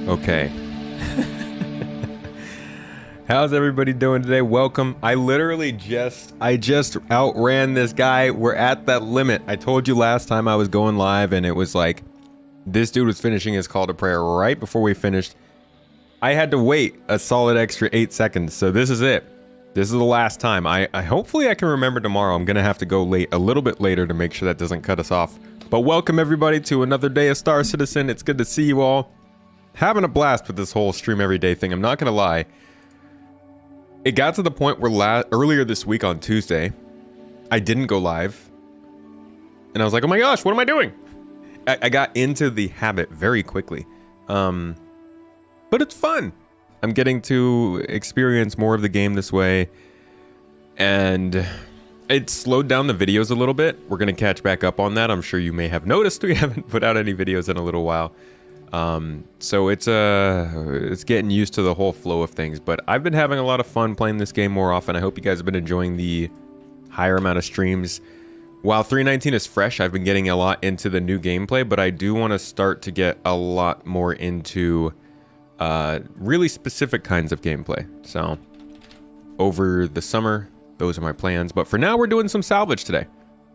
Okay. How's everybody doing today? Welcome. I just outran this guy. We're at that limit. I told you last time I was going live and it was like, this dude was finishing his call to prayer right before we finished. I had to wait a solid extra 8 seconds. So this is it. This is the last time. I hopefully I can remember tomorrow. I'm going to have to go a little bit later to make sure that doesn't cut us off. But welcome everybody to another day of Star Citizen. It's good to see you all. Having a blast with this whole stream every day thing. I'm not going to lie. It got to the point where earlier this week on Tuesday, I didn't go live. And I was like, oh my gosh, what am I doing? I got into the habit very quickly. But it's fun. I'm getting to experience more of the game this way. And it slowed down the videos a little bit. We're going to catch back up on that. I'm sure you may have noticed we haven't put out any videos in a little while. So it's getting used to the whole flow of things, but I've been having a lot of fun playing this game more often. I hope you guys have been enjoying the higher amount of streams. While 319 is fresh, I've been getting a lot into the new gameplay, but I do want to start to get a lot more into really specific kinds of gameplay. So over the summer, those are my plans. But for now, we're doing some salvage today.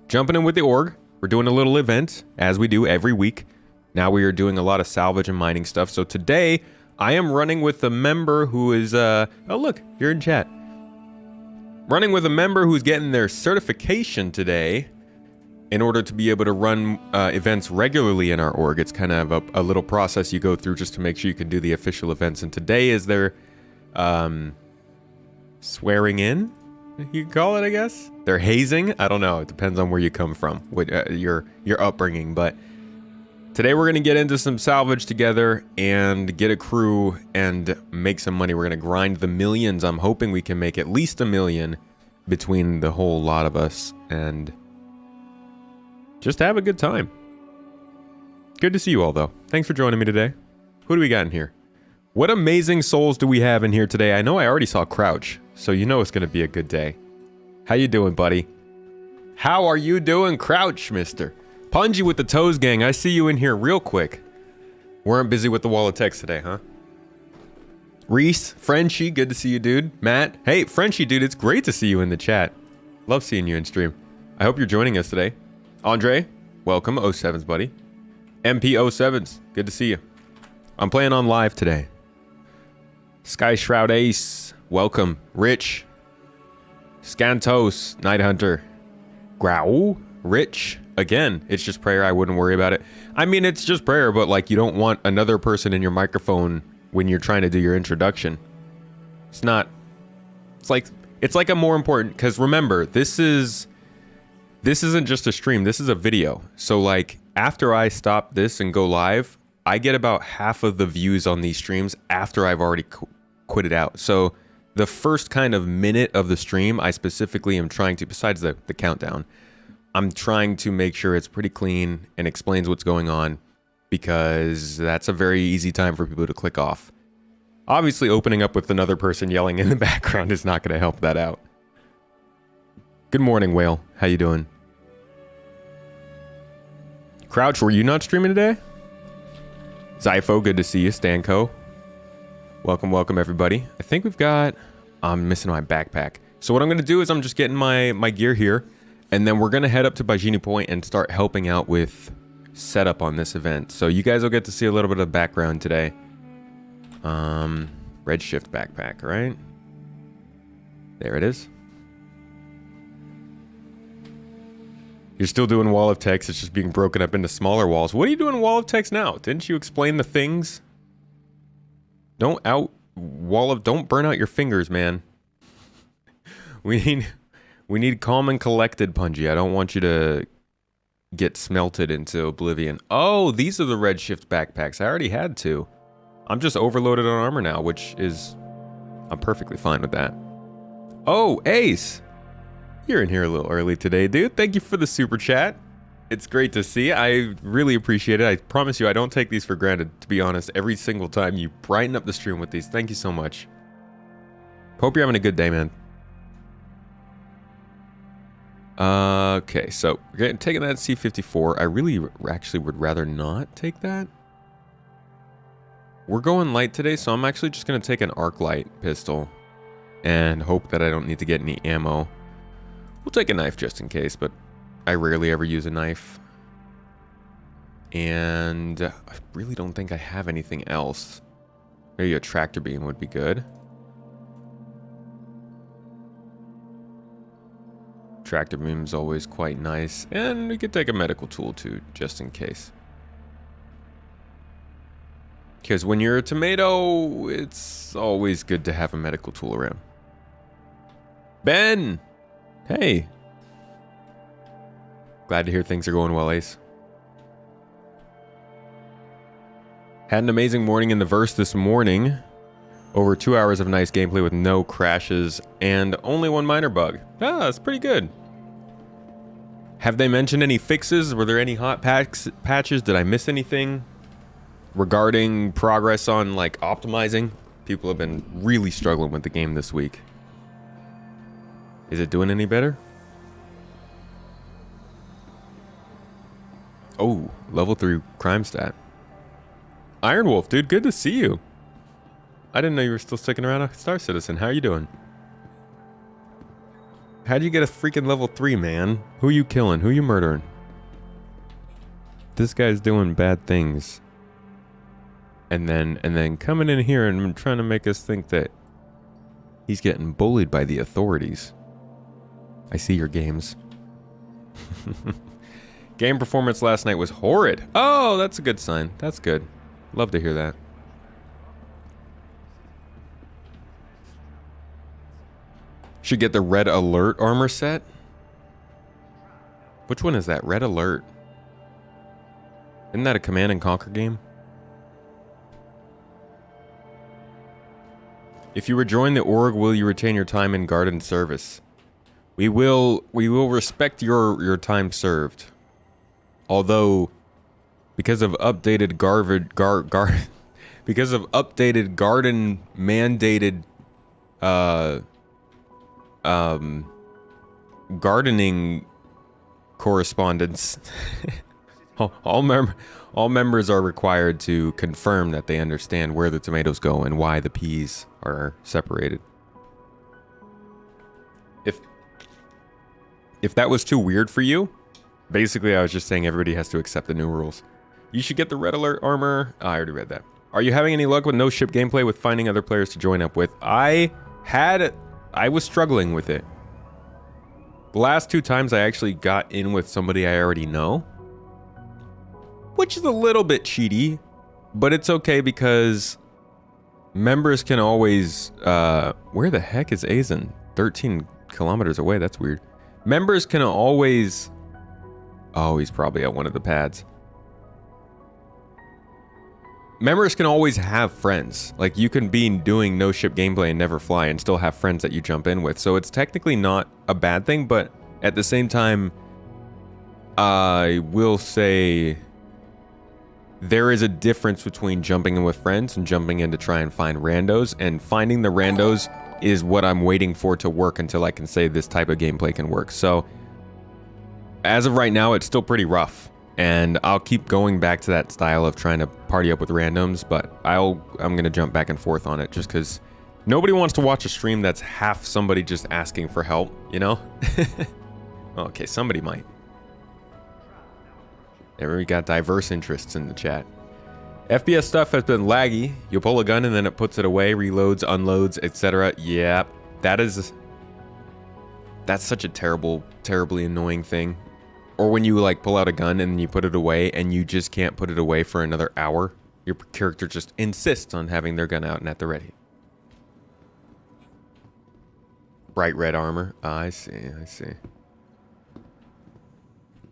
Jumping in with the org. We're doing a little event, as we do every week. Now we are doing a lot of salvage and mining stuff. So today, I am running with a member who is, oh look, you're in chat. Running with a member who's getting their certification today in order to be able to run events regularly in our org. It's kind of a little process you go through just to make sure you can do the official events. And today is their swearing in, you can call it, I guess. They're hazing. I don't know. It depends on where you come from, with your upbringing, but today we're going to get into some salvage together and get a crew and make some money. We're going to grind the millions. I'm hoping we can make at least $1 million between the whole lot of us and just have a good time. Good to see you all, though. Thanks for joining me today. Who do we got in here? What amazing souls do we have in here today? I know I already saw Crouch, so you know it's going to be a good day. How you doing, buddy? How are you doing, Crouch, mister? Punji with the Toes gang, I see you in here real quick. Weren't busy with the wall of text today, huh? Reese, Frenchie, good to see you, dude. Matt, hey, Frenchie, dude, it's great to see you in the chat. Love seeing you in stream. I hope you're joining us today. Andre, welcome, 07s, buddy. MP 07s, good to see you. I'm playing on live today. Sky Shroud Ace, welcome. Rich, Scantos, Night Hunter, Growl, Rich. Again, it's just prayer. I wouldn't worry about it. I mean, it's just prayer, but like you don't want another person in your microphone when you're trying to do your introduction. It's not. It's like a more important, because remember, this isn't just a stream. This is a video. So like after I stop this and go live, I get about half of the views on these streams after I've already quit it out. So the first kind of minute of the stream, I specifically am trying to, besides the countdown, I'm trying to make sure it's pretty clean and explains what's going on, because that's a very easy time for people to click off. Obviously, opening up with another person yelling in the background is not going to help that out. Good morning, Whale. How you doing? Crouch, were you not streaming today? Zypho, good to see you. Stanco. Welcome, welcome, everybody. I think we've got... I'm missing my backpack. So what I'm going to do is I'm just getting my gear here. And then we're going to head up to Bajini Point and start helping out with setup on this event. So you guys will get to see a little bit of background today. Redshift backpack, right? There it is. You're still doing wall of text. It's just being broken up into smaller walls. What are you doing wall of text now? Didn't you explain the things? Don't burn out your fingers, man. We need calm and collected, Punji. I don't want you to get smelted into oblivion. Oh, these are the Redshift backpacks. I already had two. I'm just overloaded on armor now, which is... I'm perfectly fine with that. Oh, Ace! You're in here a little early today, dude. Thank you for the super chat. It's great to see. I really appreciate it. I promise you, I don't take these for granted, to be honest. Every single time you brighten up the stream with these. Thank you so much. Hope you're having a good day, man. Okay, so we're taking that C-54. I really actually would rather not take that. We're going light today, so I'm actually just going to take an arc light pistol and hope that I don't need to get any ammo. We'll take a knife just in case, but I rarely ever use a knife. And I really don't think I have anything else. Maybe a tractor beam would be good. Tractor beam's always quite nice. And we could take a medical tool too, just in case. Because when you're a tomato, it's always good to have a medical tool around. Ben! Hey! Glad to hear things are going well, Ace. Had an amazing morning in the verse this morning. Over 2 hours of nice gameplay with no crashes and only one minor bug. Ah, that's pretty good. Have they mentioned any fixes? Were there any hot patches? Did I miss anything regarding progress on like optimizing? People have been really struggling with the game this week. Is it doing any better? Oh, level 3 crime stat. Iron Wolf, dude, good to see you. I didn't know you were still sticking around a Star Citizen. How you doing? How'd you get a freaking level 3, man? Who you killing? Who you murdering? This guy's doing bad things. And then coming in here and trying to make us think that he's getting bullied by the authorities. I see your games. Game performance last night was horrid. Oh, that's a good sign. That's good. Love to hear that. Should get the Red Alert armor set. Which one is that? Red Alert. Isn't that a Command and Conquer game? If you rejoin the org, will you retain your time in garden service? We will respect your time served. Although, because of updated because of updated garden mandated gardening correspondence, all members are required to confirm that they understand where the tomatoes go and why the peas are separated. If that was too weird for you, basically I was just saying everybody has to accept the new rules. You should get the Red Alert armor. I already read that. Are you having any luck with no ship gameplay with finding other players to join up with? I was struggling with it. The last 2 times I actually got in with somebody I already know, which is a little bit cheaty, but it's okay because members can always, where the heck is Azen? 13 kilometers away, that's weird. Members can always, oh, he's probably at one of the pads. Members can always have friends. Like, you can be doing no ship gameplay and never fly and still have friends that you jump in with. So it's technically not a bad thing, but at the same time, I will say there is a difference between jumping in with friends and jumping in to try and find randos. And finding the randos is what I'm waiting for to work until I can say this type of gameplay can work. So as of right now, it's still pretty rough. And I'll keep going back to that style of trying to party up with randoms, but I'm going to jump back and forth on it just because nobody wants to watch a stream that's half somebody just asking for help, you know? Okay, somebody might. There we got diverse interests in the chat. FPS stuff has been laggy. You pull a gun and then it puts it away, reloads, unloads, etc. Yeah, that's such a terribly annoying thing. Or when you like pull out a gun and you put it away and you just can't put it away for another hour. Your character just insists on having their gun out and at the ready. Bright red armor. I see.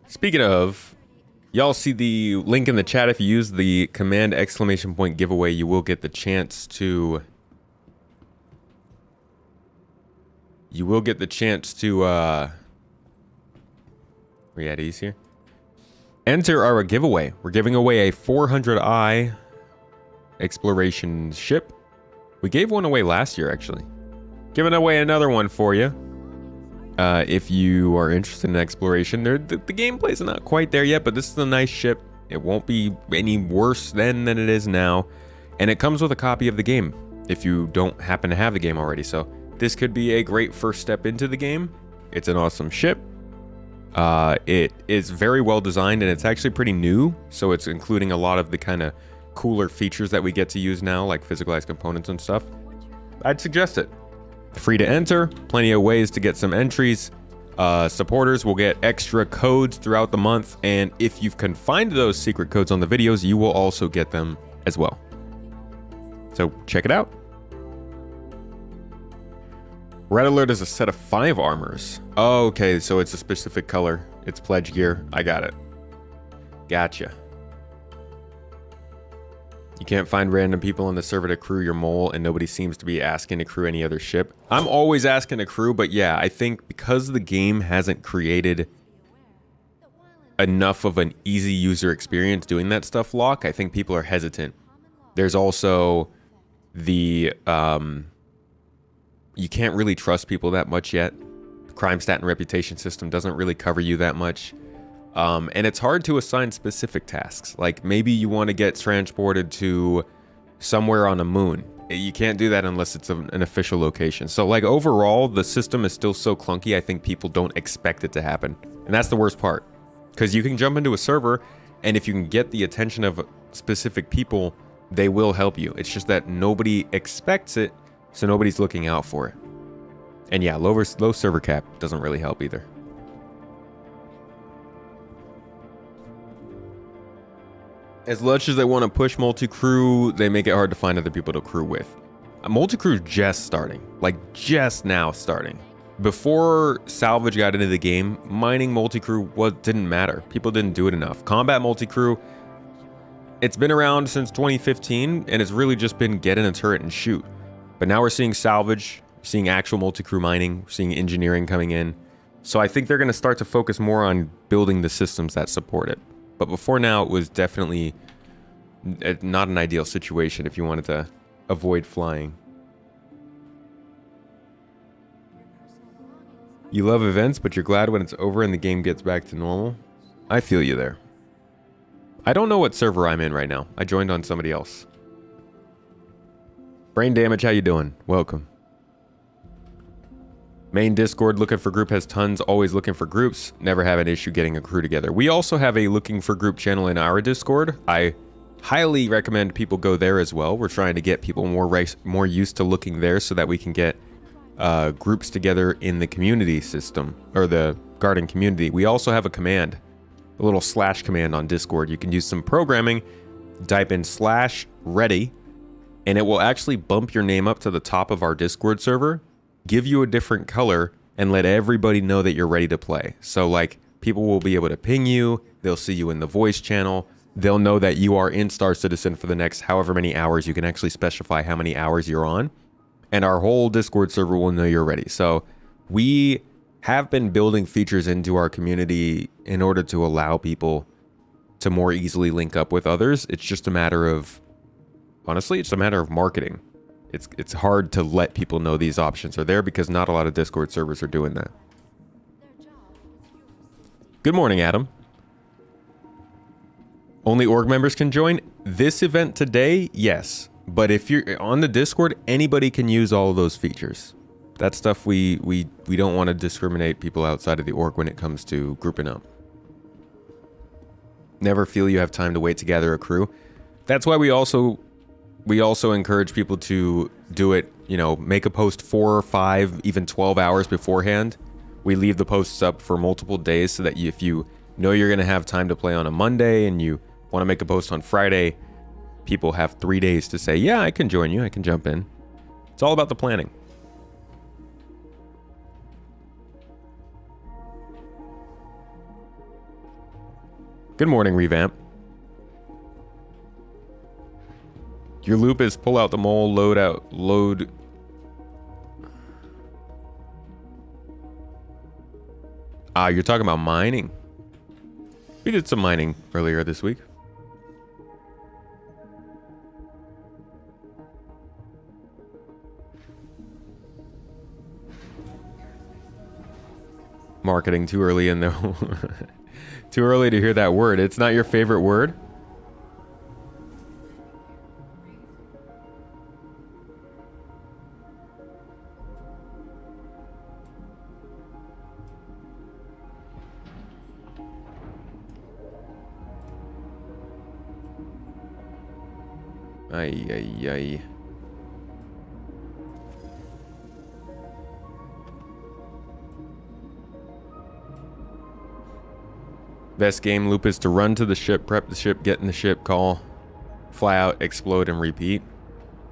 Speaking of, y'all see the link in the chat. If you use the command !point giveaway, you will get the chance to... we at ease here. Enter our giveaway. We're giving away a 400i exploration ship. We gave one away last year, actually. Giving away another one for you. If you are interested in exploration, the gameplay's not quite there yet, but this is a nice ship. It won't be any worse then than it is now. And it comes with a copy of the game if you don't happen to have the game already. So this could be a great first step into the game. It's an awesome ship. It is very well designed, and it's actually pretty new. So it's including a lot of the kind of cooler features that we get to use now, like physicalized components and stuff. I'd suggest it. Free to enter, plenty of ways to get some entries. Supporters will get extra codes throughout the month, and if you can find those secret codes on the videos, you will also get them as well. So check it out. Red Alert is a set of 5 armors. Oh, okay, so it's a specific color. It's pledge gear. I got it. Gotcha. You can't find random people on the server to crew your mole, and nobody seems to be asking to crew any other ship. I'm always asking to crew, but yeah, I think because the game hasn't created enough of an easy user experience doing that stuff, Locke, I think people are hesitant. There's also the... you can't really trust people that much yet. The crime stat and reputation system doesn't really cover you that much. And it's hard to assign specific tasks. Like maybe you want to get transported to somewhere on the moon. You can't do that unless it's an official location. So like overall, the system is still so clunky, I think people don't expect it to happen. And that's the worst part. Because you can jump into a server, and if you can get the attention of specific people, they will help you. It's just that nobody expects it, so nobody's looking out for it. And yeah, low server cap doesn't really help either. As much as they want to push multi-crew, they make it hard to find other people to crew with. Multi-crew is just starting, like just now starting. Before Salvage got into the game, mining multi-crew didn't matter. People didn't do it enough. Combat multi-crew, it's been around since 2015, and it's really just been get in a turret and shoot. But now we're seeing Salvage, seeing actual multi-crew mining, seeing engineering coming in. So I think they're going to start to focus more on building the systems that support it. But before now, it was definitely not an ideal situation if you wanted to avoid flying. You love events, but you're glad when it's over and the game gets back to normal. I feel you there. I don't know what server I'm in right now. I joined on somebody else. Brain Damage, how you doing? Welcome. Main Discord, looking for group has tons, always looking for groups, never have an issue getting a crew together. We also have a looking for group channel in our Discord. I highly recommend people go there as well. We're trying to get people more used to looking there so that we can get groups together in the community system, or the Garden community. We also have a command, a little slash command on Discord. You can use some programming, type in /ready, and it will actually bump your name up to the top of our Discord server, give you a different color, and let everybody know that you're ready to play. So like people will be able to ping you, they'll see you in the voice channel, they'll know that you are in Star Citizen for the next however many hours. You can actually specify how many hours you're on, and our whole Discord server will know you're ready. So we have been building features into our community in order to allow people to more easily link up with others. It's just a matter of, honestly, it's a matter of marketing. It's hard to let people know these options are there because not a lot of Discord servers are doing that. Good morning, Adam. Only org members can join? This event today, yes. But if you're on the Discord, anybody can use all of those features. That stuff we don't want to discriminate people outside of the org when it comes to grouping up. Never feel you have time to wait to gather a crew. That's why we also encourage people to do it, you know, make a post 4 or 5, even 12 hours beforehand. We leave the posts up for multiple days so that if you know you're going to have time to play on a Monday and you want to make a post on Friday, people have 3 days to say, yeah, I can join you, I can jump in. It's all about the planning. Good morning, Revamp. Your loop is pull out the mole, load. You're talking about mining. We did some mining earlier this week. Marketing too early in the too early to hear that word. It's not your favorite word. Ay, ay, ay. Best game loop is to run to the ship, prep the ship, get in the ship, call, fly out, explode, and repeat.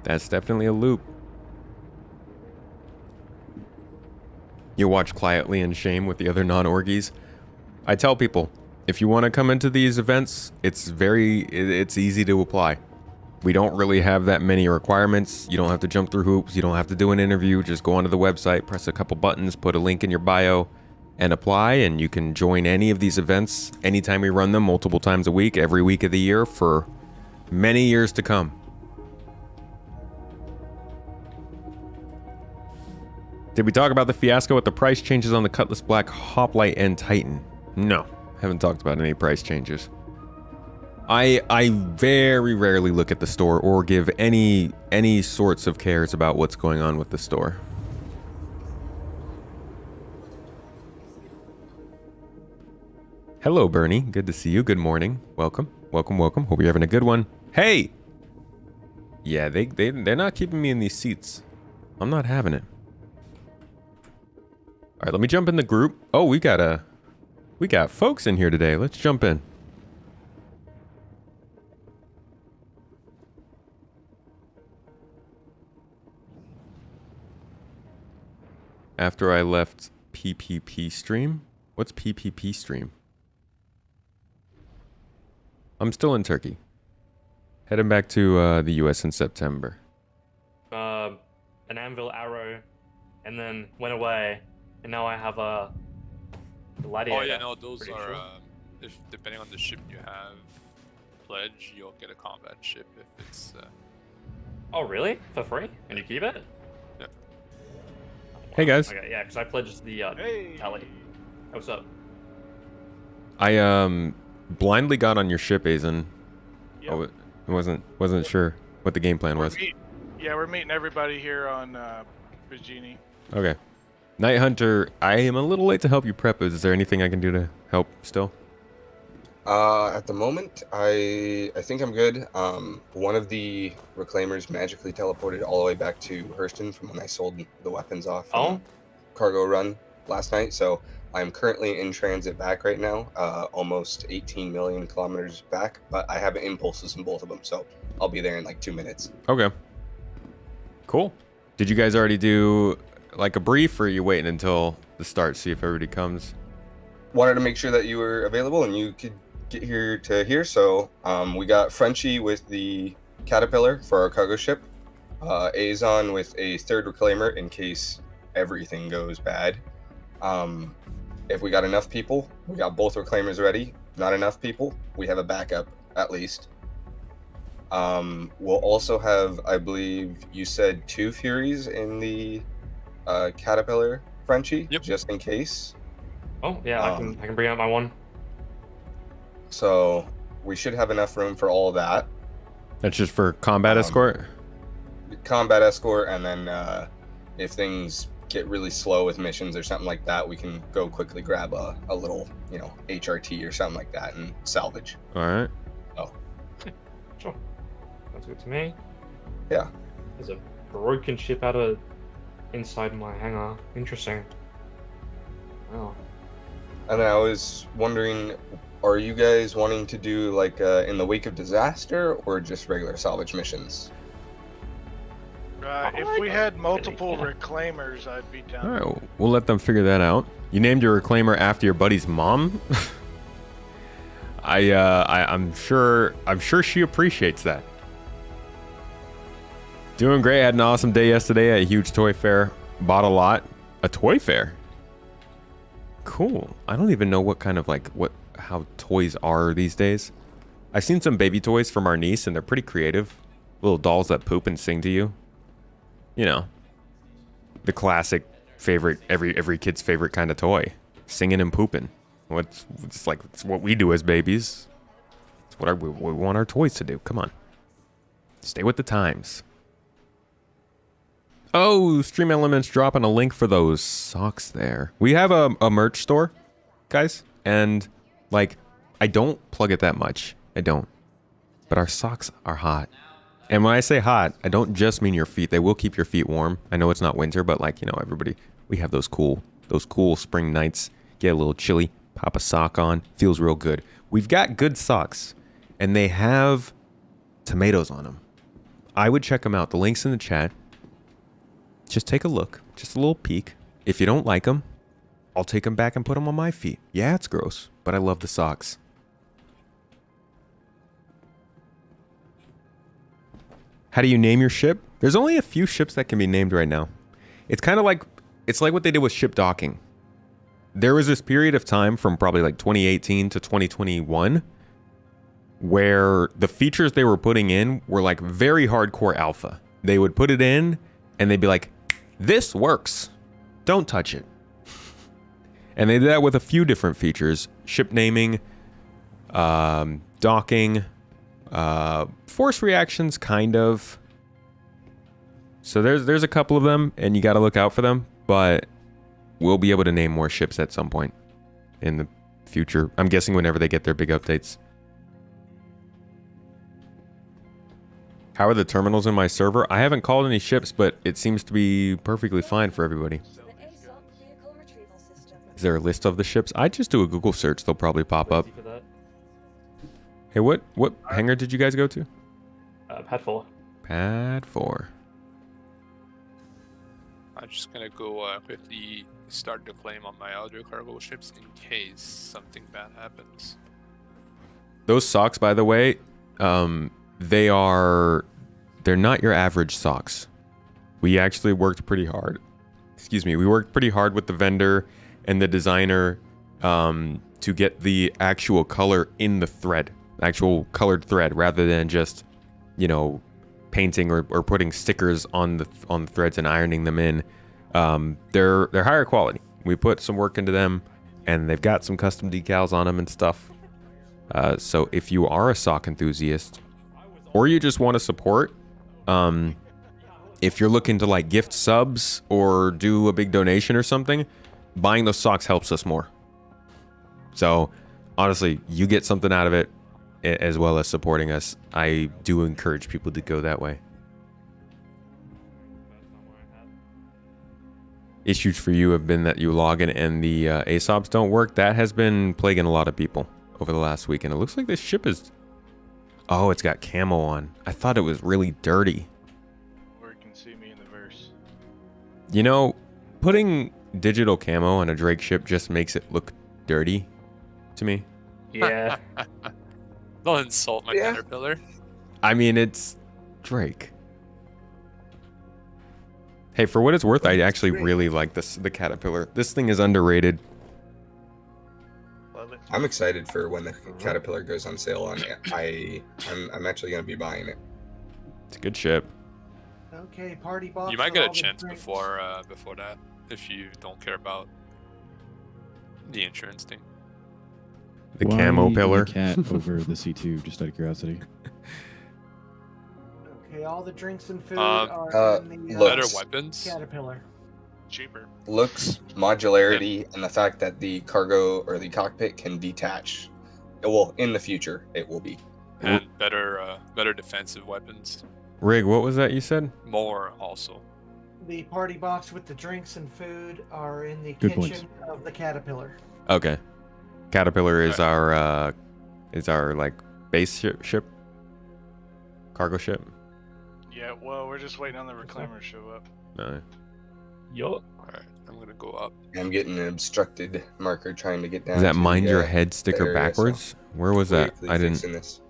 That's definitely a loop. You watch quietly in shame with the other non-orgies. I tell people, if you want to come into these events, it's easy to apply. We don't really have that many requirements. You don't have to jump through hoops. You don't have to do an interview. Just go onto the website, press a couple buttons, put a link in your bio, and apply, and you can join any of these events anytime we run them, multiple times a week, every week of the year for many years to come. Did we talk about the fiasco with the price changes on the Cutlass Black, Hoplite, and Titan? No, haven't talked about any price changes. I very rarely look at the store or give any sorts of cares about what's going on with the store. Hello, Bernie. Good to see you. Good morning. Welcome. Welcome, welcome. Hope you're having a good one. Hey! Yeah, they're not keeping me in these seats. I'm not having it. All right, let me jump in the group. Oh, we got folks in here today. Let's jump in. After I left PPP stream. What's PPP stream? I'm still in Turkey. Heading back to the US in September. An anvil arrow, and then went away, and now I have a gladiator. Oh yeah, no, those pretty are sure. if depending on the ship you have pledge, you'll get a combat ship if it's. Oh really? For free? And you keep it? Yeah. Hey guys. Okay, yeah, because I pledged the tally. Hey, what's up? I blindly got on your ship, Azen. Yep. Oh, wasn't sure what the game plan was. We're meeting everybody here on Virginie. Okay. Night Hunter, I am a little late to help you prep. Is there anything I can do to help still? At the moment, I think I'm good. One of the reclaimers magically teleported all the way back to Hurston from when I sold the weapons off cargo run last night. So I'm currently in transit back right now, almost 18 million kilometers back, but I have impulses in both of them, so I'll be there in like 2 minutes. Okay. Cool. Did you guys already do like a brief, or are you waiting until the start, see if everybody comes? Wanted to make sure that you were available and you could get here to here, so we got Frenchie with the Caterpillar for our cargo ship, Azon with a third reclaimer in case everything goes bad. If we got enough people, we got both reclaimers ready. Not enough people, we have a backup at least. We'll also have, I believe you said 2 Furies in the Caterpillar, Frenchie, Yep. just in case. Oh yeah, I can bring out my one. So we should have enough room for all of that. That's just for combat escort? Combat escort, and then if things get really slow with missions or something like that, we can go quickly grab a little, HRT or something like that and salvage. All right. Oh. Sure. Sounds good to me. Yeah. There's a broken ship inside my hangar. Interesting. Wow. And then I was wondering, are you guys wanting to do like in the wake of disaster or just regular salvage missions? If we had multiple reclaimers, I'd be down. All right, we'll let them figure that out. You named your reclaimer after your buddy's mom? I'm sure she appreciates that. Doing great. Had an awesome day yesterday at a huge toy fair. Bought a lot. A toy fair? Cool. I don't even know what kind of how toys are these days. I've seen some baby toys from our niece and they're pretty creative. Little dolls that poop and sing to you. You know, the classic favorite, every kid's favorite kind of toy, singing and pooping. It's what we do as babies. It's what we want our toys to do. Come on, stay with the times. Oh, Stream Elements dropping a link for those socks there. We have a merch store, guys, and I don't plug it that much. I don't, but our socks are hot. And when I say hot, I don't just mean your feet. They will keep your feet warm. I know it's not winter, but like, everybody, we have those cool spring nights. Get a little chilly, pop a sock on, feels real good. We've got good socks, and they have tomatoes on them. I would check them out. The link's in the chat. Just take a look, just a little peek. If you don't like them, I'll take them back and put them on my feet. Yeah, it's gross, but I love the socks. How do you name your ship? There's only a few ships that can be named right now. It's kind of like, it's like what they did with ship docking. There was this period of time from probably like 2018 to 2021 where the features they were putting in were like very hardcore alpha. They would put it in and they'd be like, this works. Don't touch it. And they did that with a few different features. Ship naming, docking, force reactions, kind of. So there's a couple of them, and you got to look out for them. But we'll be able to name more ships at some point in the future. I'm guessing whenever they get their big updates. How are the terminals in my server? I haven't called any ships, but it seems to be perfectly fine for everybody. Is there a list of the ships? I just do a Google search. They'll probably pop up. Hey, what hangar did you guys go to? Pad 4. Pad 4. I'm just gonna go quickly start the claim on my other cargo ships in case something bad happens. Those socks, by the way, they're not your average socks. We actually worked pretty hard. Excuse me. We worked pretty hard with the vendor and the designer to get the actual color in the thread, actual colored thread, rather than just, painting or putting stickers on the threads and ironing them in. They're higher quality. We put some work into them, and they've got some custom decals on them and stuff. So if you are a sock enthusiast, or you just want to support, if you're looking to like gift subs or do a big donation or something, buying those socks helps us more. So honestly, you get something out of it, as well as supporting us. I do encourage people to go that way. Issues for you have been that you log in and the ASOPs don't work. That has been plaguing a lot of people over the last week, and it looks like this ship is... Oh, it's got camo on. I thought it was really dirty. Or you can see me in the verse. Putting digital camo on a Drake ship just makes it look dirty to me. Yeah. Don't insult my caterpillar. I mean, it's Drake. Hey, for what it's worth, I actually really like the Caterpillar. This thing is underrated. Love it. I'm excited for when the Caterpillar goes on sale on it. I'm actually going to be buying it. It's a good ship. Okay, party box. You might for get a all the chance drinks. before that if you don't care about the insurance thing. The camo pillar. The cat over the C2, just out of curiosity. Okay, all the drinks and food are in the looks. Better weapons. Caterpillar. Cheaper. Looks, modularity, and the fact that the cargo or the cockpit can detach. Well, in the future, it will be. And better defensive weapons. Rig, what was that you said? More also. The party box with the drinks and food are in the Good kitchen of the Caterpillar. Okay. Caterpillar is our like base ship, cargo ship. Yeah, well, we're just waiting on the reclaimer to show up. No. Yo. Alright, I'm gonna go up. I'm getting an obstructed marker trying to get down. Is that to mind the, your head sticker area, backwards? Where was that? quickly I didn't. fixing this.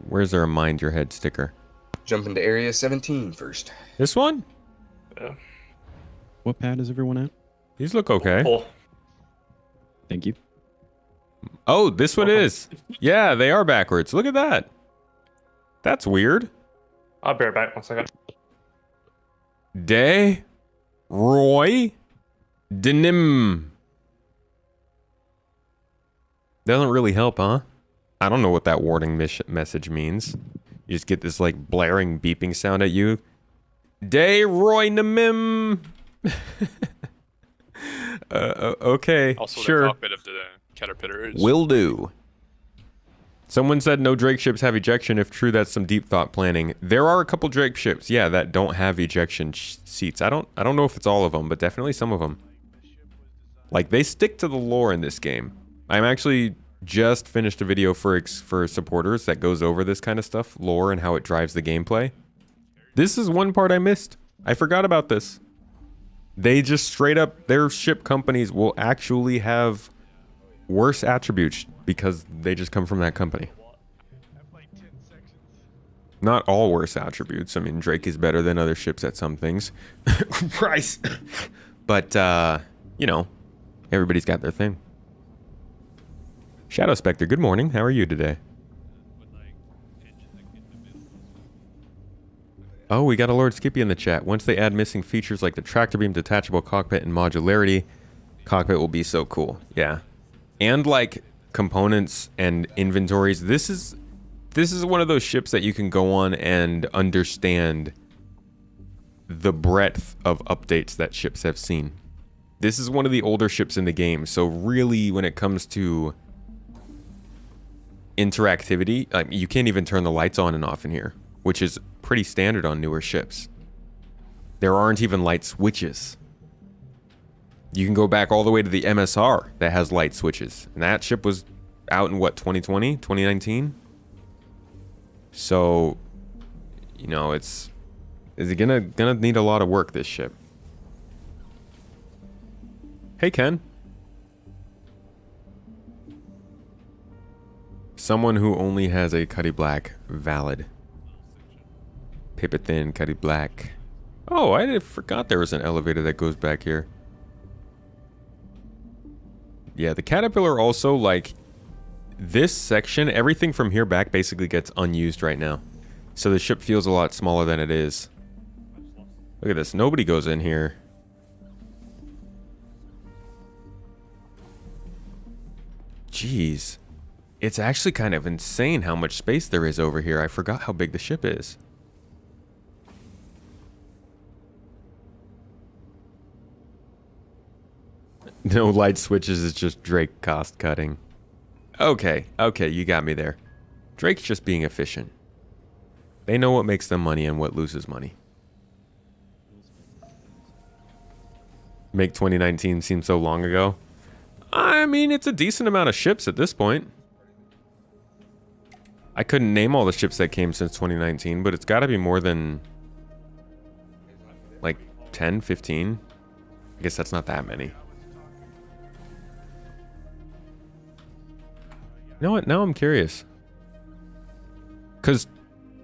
Where's there a mind your head sticker? Jump into area 17 first. This one? Yeah. What pad is everyone at? These look okay. Four. Thank you. Oh, this one is. Yeah, they are backwards. Look at that. That's weird. I'll be right back. 1 second. De Roy Denim. Doesn't really help, huh? I don't know what that warning message means. You just get this like blaring beeping sound at you. De Roy Nemim. Okay, Also, sure. the cockpit of the caterpillar is Will do. Someone said no Drake ships have ejection. If true, that's some deep thought planning. There are a couple Drake ships, yeah, that don't have ejection seats. I don't know if it's all of them, but definitely some of them. Like, they stick to the lore in this game. I'm actually just finished a video for supporters that goes over this kind of stuff, lore and how it drives the gameplay. This is one part I missed. I forgot about this. They just straight up, their ship companies will actually have worse attributes because they just come from that company. Not all worse attributes. I mean, Drake is better than other ships at some things. Price. But, you know, everybody's got their thing. Shadow Spectre, good morning. How are you today? Oh, we got a Lord Skippy in the chat. Once they add missing features like the tractor beam, detachable cockpit, and modularity, cockpit will be so cool. Yeah. And like components and inventories. This is one of those ships that you can go on and understand the breadth of updates that ships have seen. This is one of the older ships in the game, so really when it comes to interactivity, like, you can't even turn the lights on and off in here, which is pretty standard on newer ships. There aren't even light switches. You can go back all the way to the MSR that has light switches, and that ship was out in what, 2020, 2019? So, you know, is it gonna need a lot of work, this ship? Hey, Ken. Someone who only has a Cuddy Black, valid. Paper thin, Cuddy Black. Oh, I forgot there was an elevator that goes back here. Yeah, the Caterpillar also, like, this section, everything from here back basically gets unused right now. So the ship feels a lot smaller than it is. Look at this, nobody goes in here. Jeez. It's actually kind of insane how much space there is over here. I forgot how big the ship is. No light switches, it's just Drake cost cutting. Okay, you got me there. Drake's just being efficient. They know what makes them money and what loses money. Make 2019 seem so long ago. I mean, it's a decent amount of ships at this point. I couldn't name all the ships that came since 2019, but it's got to be more than like 10, 15. I guess that's not that many. You know what? Now I'm curious. Because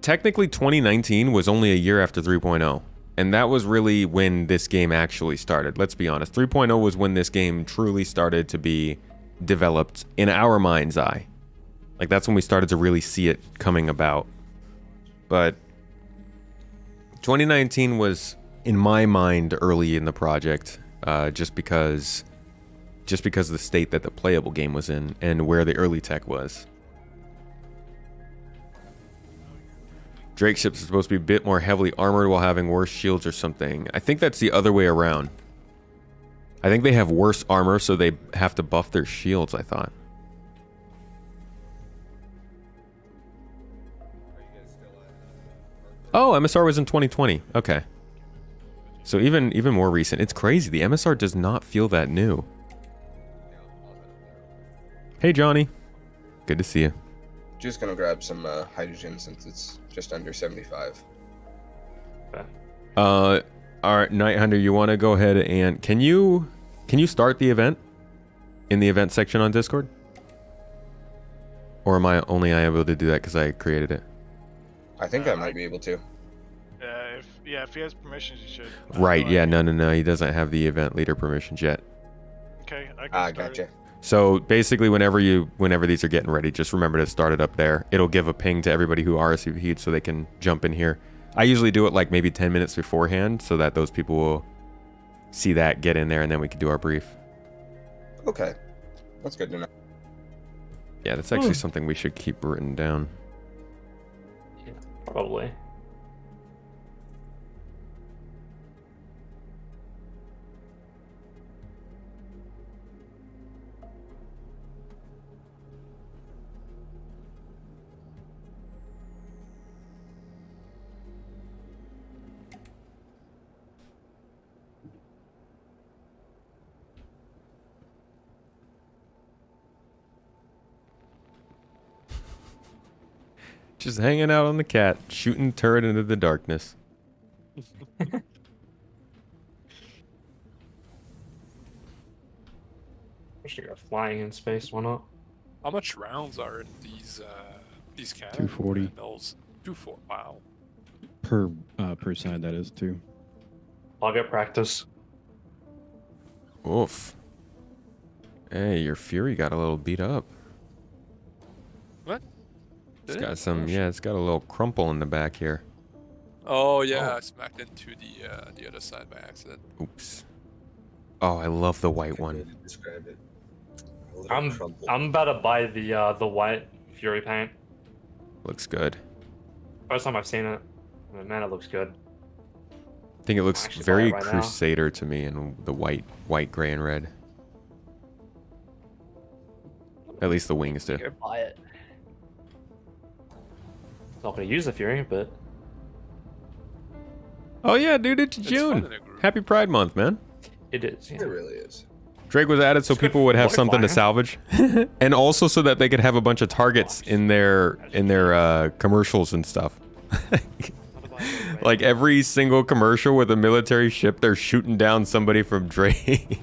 technically 2019 was only a year after 3.0. And that was really when this game actually started. Let's be honest. 3.0 was when this game truly started to be developed in our mind's eye. Like, that's when we started to really see it coming about. But 2019 was, in my mind, early in the project. Just because of the state that the playable game was in and where the early tech was. Drake ships are supposed to be a bit more heavily armored while having worse shields or something. I think that's the other way around. I think they have worse armor, so they have to buff their shields, I thought. Oh, MSR was in 2020. Okay. So even more recent. It's crazy. The MSR does not feel that new. Hey, Johnny. Good to see you. Just gonna grab some hydrogen since it's just under 75. Okay. All right, Night Hunter, you want to go ahead and can you start the event in the event section on Discord? Or am I only able to do that because I created it? I think I might be able to. If he has permissions, you should. Right. Yeah. No. He doesn't have the event leader permissions yet. Okay, I can start Gotcha. it. So basically, whenever these are getting ready, just remember to start it up there. It'll give a ping to everybody who RSVP'd so they can jump in here. I usually do it like maybe 10 minutes beforehand so that those people will see that, get in there, and then we can do our brief. Okay, that's good to know. Yeah, that's actually something we should keep written down. Yeah, probably. Just hanging out on the cat, shooting turret into the darkness. I should go flying in space. Why not? How much rounds are in these cannons? 240. 240. Wow. Per side, that is, too. I'll get practice. Oof. Hey, your Fury got a little beat up. What? It's Did got it? some, yeah, it's got a little crumple in the back here. Oh yeah, Oh. I smacked into the other side by accident. Oops. Oh, I love the white Good way one. to describe it. A little I'm crumple. I'm about to buy the white Fury paint. Looks good. First time I've seen it. And man, it looks good. I think it looks Actually buy very it right now. Crusader to me in the white, gray, and red. At least the wings do. Go buy it. Not gonna use the Fury, but Oh yeah, dude, it's It's June. fun in a group. Happy Pride Month, man. it is. It Yeah. really is. Drake was added so It's good people would have for something to flying. salvage, and also so that they could have a bunch of targets in their commercials and stuff. Like every single commercial with a military ship, they're shooting down somebody from Drake.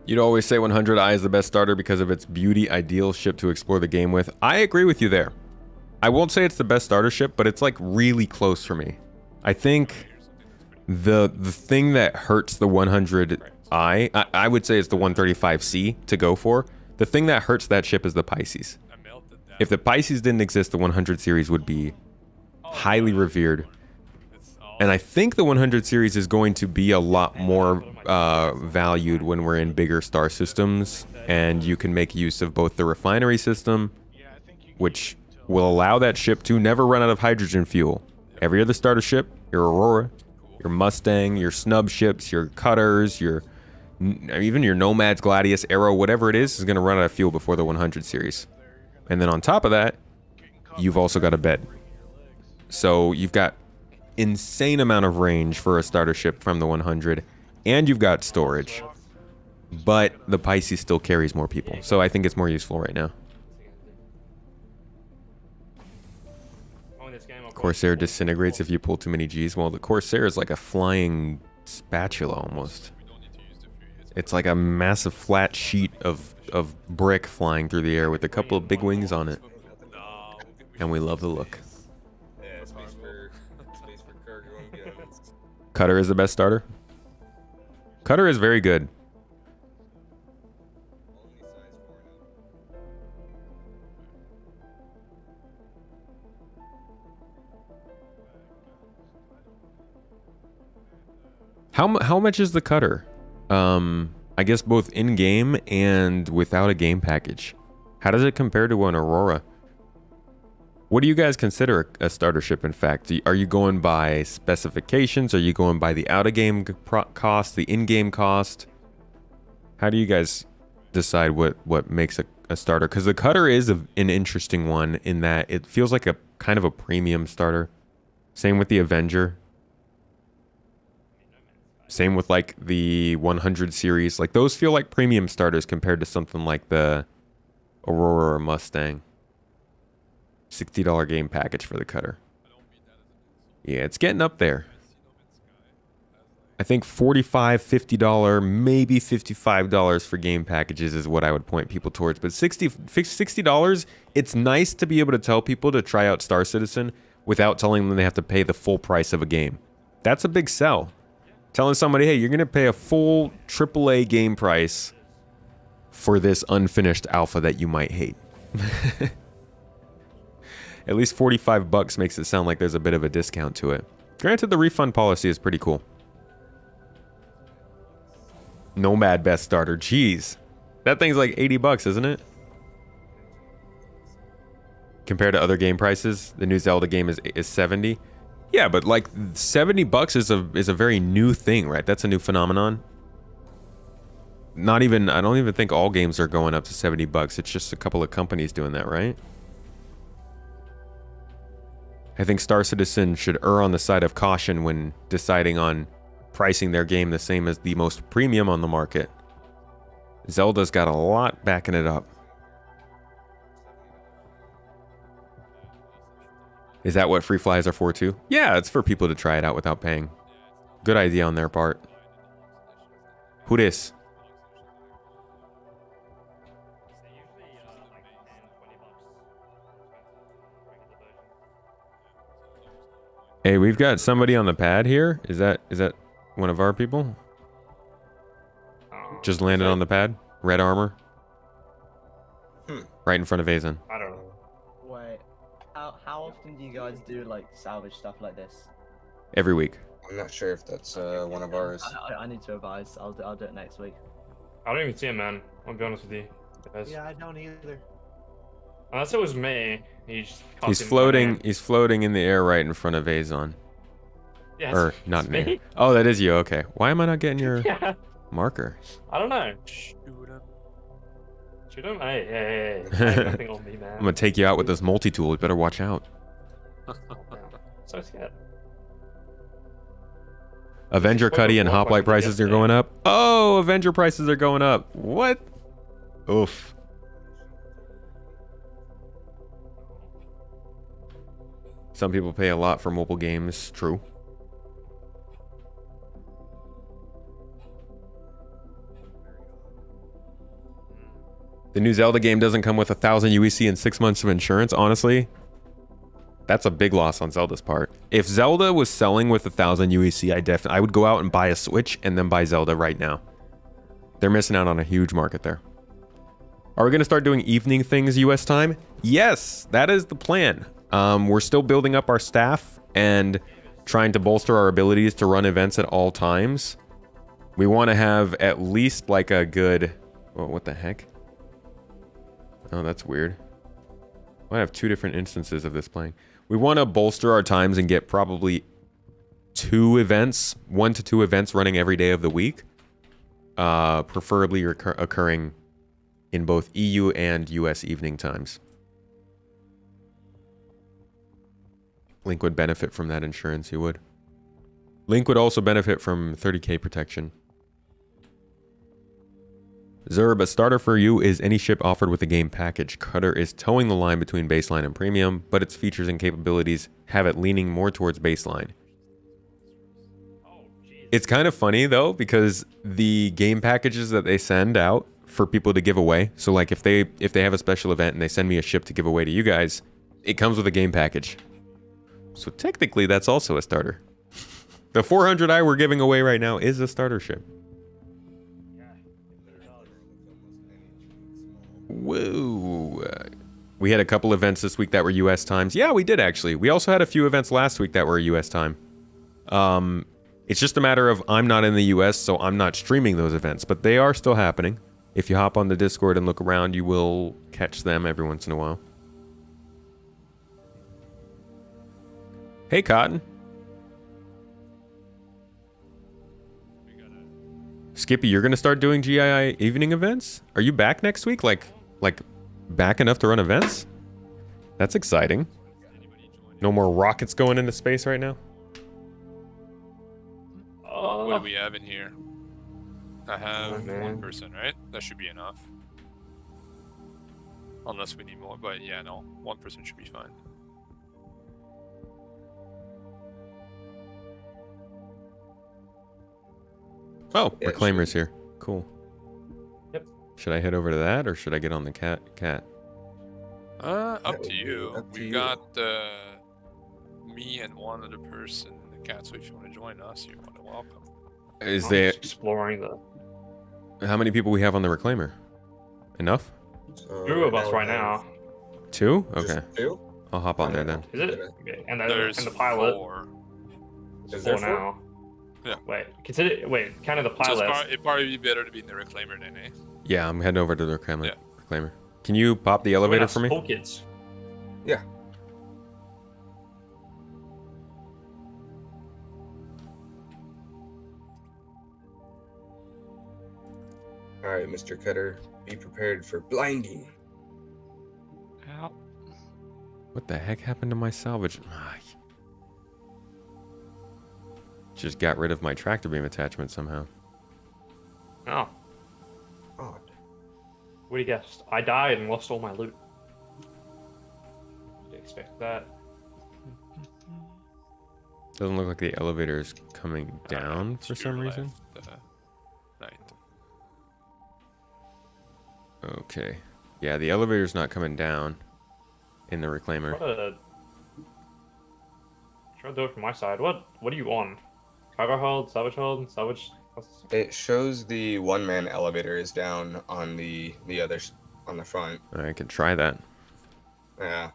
You'd always say 100i is the best starter because of its beauty, ideal ship to explore the game with. I agree with you there. I won't say it's the best starter ship, but it's like really close for me. I think the thing that hurts the 100i, I would say it's the 135c to go for. The thing that hurts that ship is the Pisces. I melted that. If the Pisces didn't exist, the 100 series would be highly revered. It's all And I think the 100 series is going to be a lot more valued when we're in bigger star systems, and you can make use of both the refinery system, Yeah, I think you can which use it until- will allow that ship to never run out of hydrogen fuel. Every other starter ship, your Aurora, your Mustang, your snub ships, your cutters, even your Nomads, Gladius, Arrow, whatever it is going to run out of fuel before the 100 series. And then on top of that, you've also got a bed. So you've got insane amount of range for a starter ship from the 100, and you've got storage. But the Pisces still carries more people, so I think it's more useful right now. Corsair disintegrates if you pull too many Gs. Well, the Corsair is like a flying spatula almost. we don't need to use the Fury. It's like a massive flat sheet of brick flying through the air with a couple of big wings on it, No, and we love the look. Yeah, space for cargo and guns. Cutter is the best starter. Cutter is very good. Only size 4 now. How much is the cutter? I guess both in game and without a game package. How does it compare to an Aurora? What do you guys consider a starter ship? In fact, are you going by specifications? Are you going by the out of game cost, the in game cost? How do you guys decide what makes a starter? Because the cutter is an interesting one in that it feels like a kind of a premium starter. Same with the Avenger. Same with like the 100 series. Like those feel like premium starters compared to something like the Aurora or Mustang. $60 game package for the cutter. Yeah, it's getting up there. I think $45, $50, maybe $55 for game packages is what I would point people towards. But $60, it's nice to be able to tell people to try out Star Citizen without telling them they have to pay the full price of a game. That's a big sell. Telling somebody, hey, you're going to pay a full AAA game price for this unfinished alpha that you might hate. At least $45 makes it sound like there's a bit of a discount to it. Granted, the refund policy is pretty cool. Nomad best starter. Jeez. That thing's like $80, isn't it? Compared to other game prices, the new Zelda game is 70. Yeah, but like $70 is a very new thing, right? That's a new phenomenon. I don't even think all games are going up to $70. It's just a couple of companies doing that, right? I think Star Citizen should err on the side of caution when deciding on pricing their game the same as the most premium on the market. Zelda's got a lot backing it up. Is that what free flies are for too? Yeah, it's for people to try it out without paying. Good idea on their part. Who this? They're usually like 10, $20 regular version. Hey, we've got somebody on the pad here. Is that one of our people? Just landed on the pad. Red armor. Right in front of Azan. I don't know. Wait, how often do you guys do like salvage stuff like this? Every week. I'm not sure if that's one of ours. I need to advise. I'll do it next week. I don't even see him, man. I'll be honest with you. Guys. Yeah, I don't either. Unless it was me. He's floating. He's floating in the air right in front of Azan. Yeah, Or not it's in the air. me. Oh, that is you. Okay. Why am I not getting your Yeah. marker? I don't know. Shoot him. Shoot him? Hey. I have nothing on me, man. I'm gonna take you out with this multi-tool. You better watch out. Oh, man. So scared. Avenger Spoil Cuddy the and plot hoplite like we did prices are yesterday. going up. Oh, Avenger prices are going up. What? Oof. Some people pay a lot for mobile games. True. The new Zelda game doesn't come with 1,000 UEC and 6 months of insurance. Honestly, that's a big loss on Zelda's part. If Zelda was selling with 1,000 UEC, I would go out and buy a Switch and then buy Zelda right now. They're missing out on a huge market there. Are we going to start doing evening things US time? Yes, that is the plan. We're still building up our staff and trying to bolster our abilities to run events at all times. We want to have at least like a good... Oh, what the heck? Oh, that's weird. I have two different instances of this playing. We want to bolster our times and get probably 1 to 2 events running every day of the week. Preferably occurring in both EU and US evening times. Link would benefit from that insurance, he would. Link would also benefit from 30k protection. Zerb, a starter for you is any ship offered with a game package. Cutter is towing the line between baseline and premium, but its features and capabilities have it leaning more towards baseline. It's kind of funny though, because the game packages that they send out for people to give away, so like if they have a special event and they send me a ship to give away to you guys, it comes with a game package. So technically that's also a starter. The 400i we're giving away right now is a starter ship. Whoa. We had a couple events this week that were US times. Yeah, we did actually. We also had a few events last week that were US time. It's just a matter of I'm not in the US, so I'm not streaming those events, but they are still happening. If you hop on the Discord and look around, you will catch them every once in a while. Hey, Cotton. Skippy, you're going to start doing GII evening events? Are you back next week? Like back enough to run events? That's exciting. No more rockets going into space right now? What do we have in here? I have Oh, man. 1 person, right? That should be enough. Unless we need more, but yeah, no. 1 person should be fine. Oh, Yeah, Reclaimer's here. Cool. Yep. Should I head over to that, or should I get on the cat? Up That to would be you. up to We've you. got me and one other person in the cat, so if you want to join us, you're more than welcome. Is I'm there... just exploring the How many people we have on the Reclaimer? Enough? So 2 of us we right have now. 2? just Okay. 2? I'll hop on there then. Is it? Okay. And There's the pilot. 4. Is 4 there 4? now. Yeah. Wait, kind of the So pilot. it'd probably be better to be in the Reclaimer then, eh? Yeah, I'm heading over to the Reclaimer. Yeah. Reclaimer. Can you pop the elevator for me? Cool kids. Yeah. All right, Mr. Cutter, be prepared for blinding. What the heck happened to my salvage? Just got rid of my tractor beam attachment somehow. Oh, Odd. what do you guess? I died and lost all my loot. Didn't expect that. Doesn't look like the elevator is coming down for to your some reason. left, right. Okay. Yeah, the elevator's not coming down in the reclaimer. Try to do it from my side. What are you on? Cargo hold, salvage. It shows the one-man elevator is down on the other on the front. I can try that. Yeah.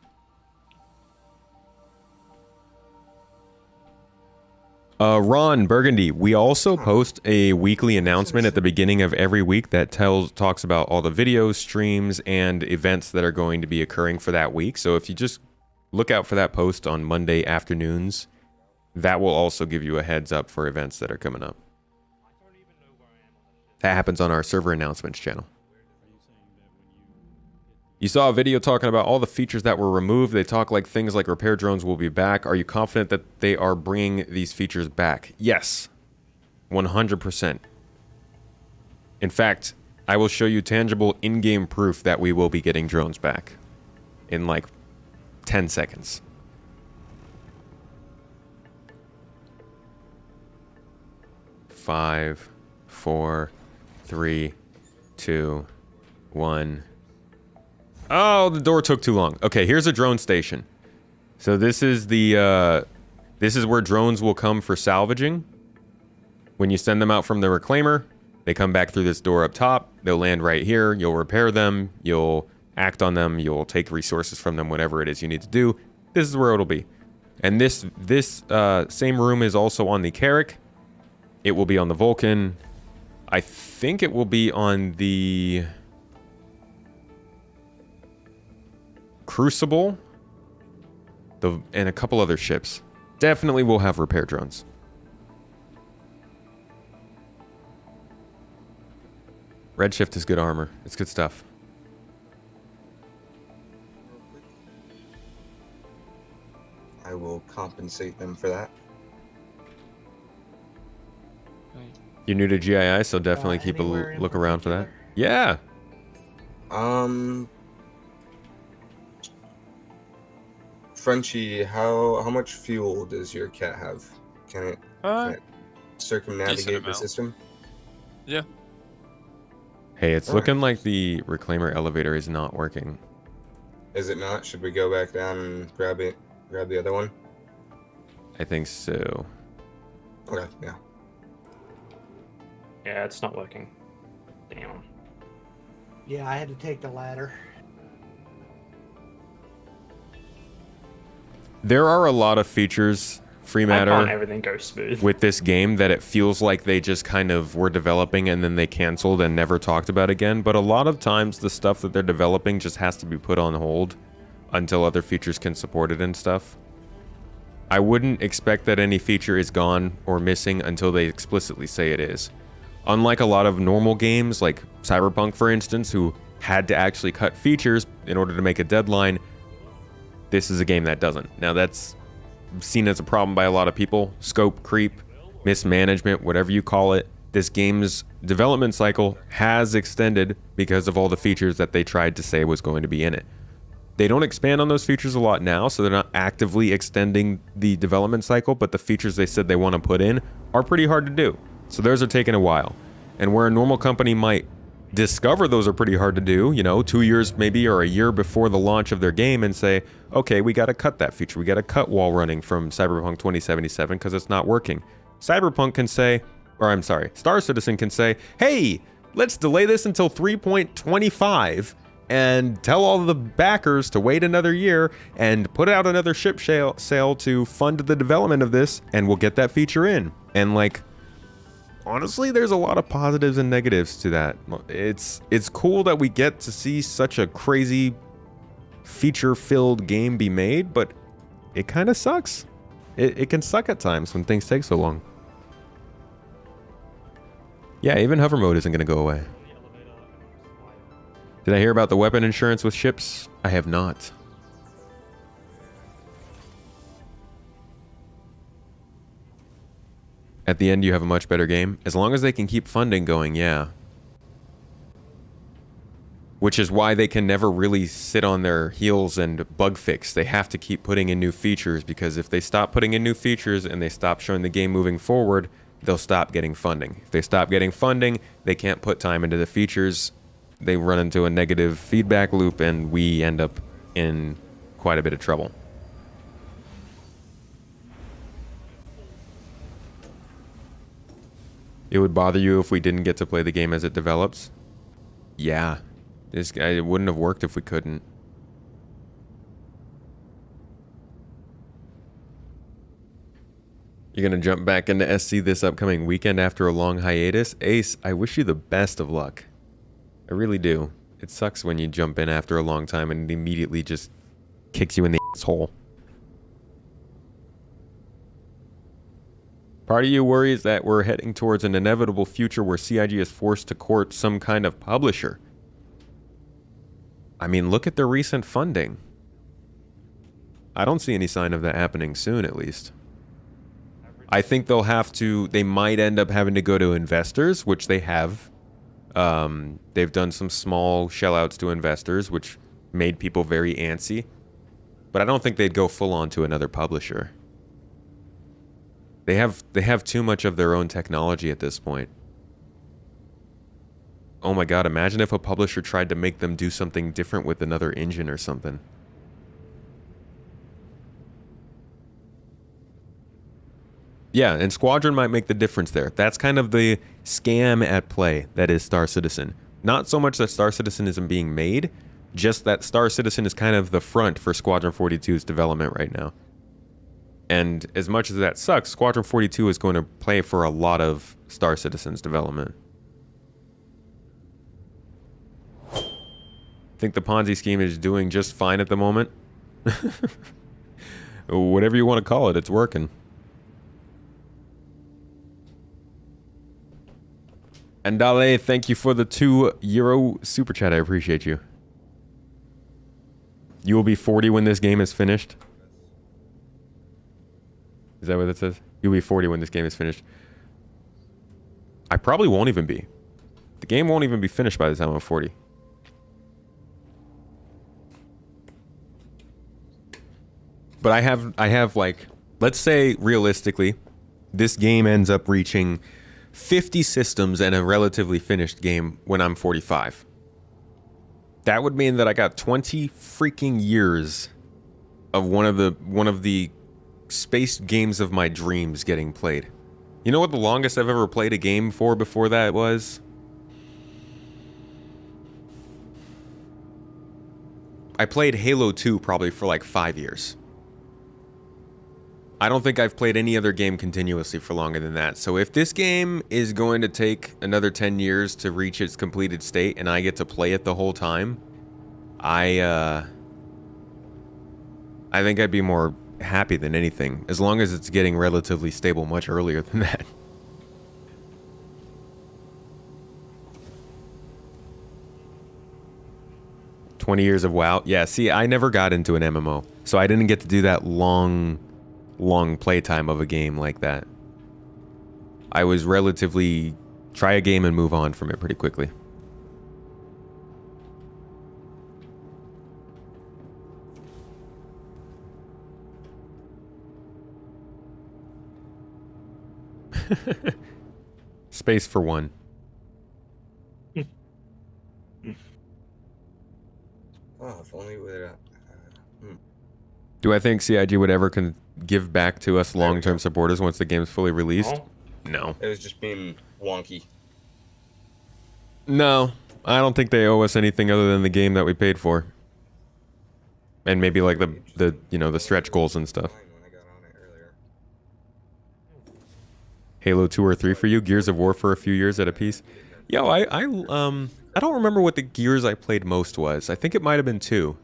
Ron Burgundy, we also post a weekly announcement at the beginning of every week that talks about all the videos, streams, and events that are going to be occurring for that week. So if you just look out for that post on Monday afternoons, that will also give you a heads up for events that are coming up. That happens on our server announcements channel. You saw a video talking about all the features that were removed. They talk like things like repair drones will be back. Are you confident that they are bringing these features back? Yes, 100%. In fact, I will show you tangible in-game proof that we will be getting drones back in like 10 seconds. Five, 4, 3, 2, 1. Oh, the door took too long. Okay, here's a drone station. So this is the this is where drones will come for salvaging. When you send them out from the reclaimer, they come back through this door up top. They'll land right here. You'll repair them. You'll act on them. You'll take resources from them, whatever it is you need to do. This is where it'll be. And this same room is also on the Carrack. It will be on the Vulcan. I think it will be on the Crucible, and a couple other ships. Definitely will have repair drones. Redshift is good armor. It's good stuff. I will compensate them for that. You're new to GII, so definitely keep a Anywhere in look around for that. particular? Yeah. Frenchie, how much fuel does your cat have? Can it Decent circumnavigate the amount. system? Yeah. Hey, it's Alright. looking like the reclaimer elevator is not working. Is it not? Should we go back down and grab the other one? I think so. Okay, yeah. Yeah, it's not working. Damn. Yeah, I had to take the ladder. There are a lot of features, free Why can't matter, everything go smooth? with this game that it feels like they just kind of were developing and then they canceled and never talked about again. But a lot of times the stuff that they're developing just has to be put on hold until other features can support it and stuff. I wouldn't expect that any feature is gone or missing until they explicitly say it is. Unlike a lot of normal games like Cyberpunk, for instance, who had to actually cut features in order to make a deadline, this is a game that doesn't. Now that's seen as a problem by a lot of people. Scope creep, mismanagement, whatever you call it. This game's development cycle has extended because of all the features that they tried to say was going to be in it. They don't expand on those features a lot now, so they're not actively extending the development cycle, but the features they said they want to put in are pretty hard to do. So those are taking a while. And where a normal company might discover those are pretty hard to do, 2 years maybe or a year before the launch of their game and say, okay, we got to cut that feature. We got to cut wall running from Cyberpunk 2077 because it's not working. Cyberpunk can say, Star Citizen can say, hey, let's delay this until 3.25 and tell all the backers to wait another year and put out another ship sale to fund the development of this, and we'll get that feature in. And honestly, there's a lot of positives and negatives to that. It's cool that we get to see such a crazy feature-filled game be made, but it kind of sucks. It can suck at times when things take so long. Yeah, even hover mode isn't going to go away. Did I hear about the weapon insurance with ships? I have not. At the end, you have a much better game. As long as they can keep funding going, yeah. which is why they can never really sit on their heels and bug fix. They have to keep putting in new features, because if they stop putting in new features and they stop showing the game moving forward, they'll stop getting funding. If they stop getting funding, they can't put time into the features. They run into a negative feedback loop, and we end up in quite a bit of trouble. It would bother you if we didn't get to play the game as it develops? Yeah. This guy, it wouldn't have worked if we couldn't. You're gonna jump back into SC this upcoming weekend after a long hiatus? Ace, I wish you the best of luck. I really do. It sucks when you jump in after a long time and it immediately just kicks you in the asshole. Part of you worries that we're heading towards an inevitable future where CIG is forced to court some kind of publisher. I mean, look at the recent funding. I don't see any sign of that happening soon, at least. I think they might end up having to go to investors, which they have. They've done some small shell-outs to investors, which made people very antsy. But I don't think they'd go full on to another publisher. They have too much of their own technology at this point. Oh my god, imagine if a publisher tried to make them do something different with another engine or something. Yeah, and Squadron might make the difference there. That's kind of the scam at play that is Star Citizen. Not so much that Star Citizen isn't being made, just that Star Citizen is kind of the front for Squadron 42's development right now. And as much as that sucks, Squadron 42 is going to play for a lot of Star Citizen's development. I think the Ponzi scheme is doing just fine at the moment. Whatever you want to call it, it's working. And Dale, thank you for the €2 super chat. I appreciate you. You will be 40 when this game is finished. Is that what it says? You'll be 40 when this game is finished. I probably won't even be. The game won't even be finished by the time I'm 40. But I have like, let's say realistically, this game ends up reaching 50 systems and a relatively finished game when I'm 45. That would mean that I got 20 freaking years of one of the space games of my dreams getting played. You know what the longest I've ever played a game for before that was? I played Halo 2 probably for like 5 years. I don't think I've played any other game continuously for longer than that. So if this game is going to take another 10 years to reach its completed state and I get to play it the whole time, I think I'd be more happy than anything, as long as it's getting relatively stable much earlier than that. "20 years of WoW." Yeah, see, I never got into an MMO, so I didn't get to do that long playtime of a game like that. I was relatively try a game and move on from it pretty quickly. Space for one. Oh, if only we would. Do I think CIG would ever give back to us long-term supporters once the game's fully released? No. It was just being wonky. No, I don't think they owe us anything other than the game that we paid for, and maybe like the the stretch goals and stuff. Halo 2 or 3 for you? Gears of War for a few years at a piece? Yo, I don't remember what the Gears I played most was. I think it might have been 2.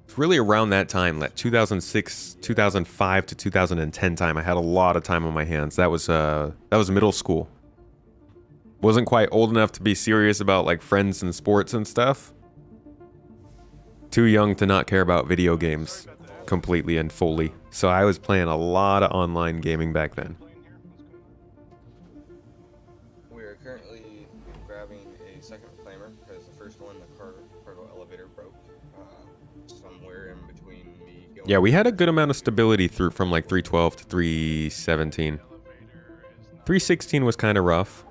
It's really around that time, like 2006, 2005 to 2010 time. I had a lot of time on my hands. That was middle school. Wasn't quite old enough to be serious about like friends and sports and stuff. Too young to not care about video games completely and fully. So I was playing a lot of online gaming back then. We are currently grabbing a second reclaimer because the first Yeah, we had a good amount of stability through from like 312 to 317. 316 was kind of rough.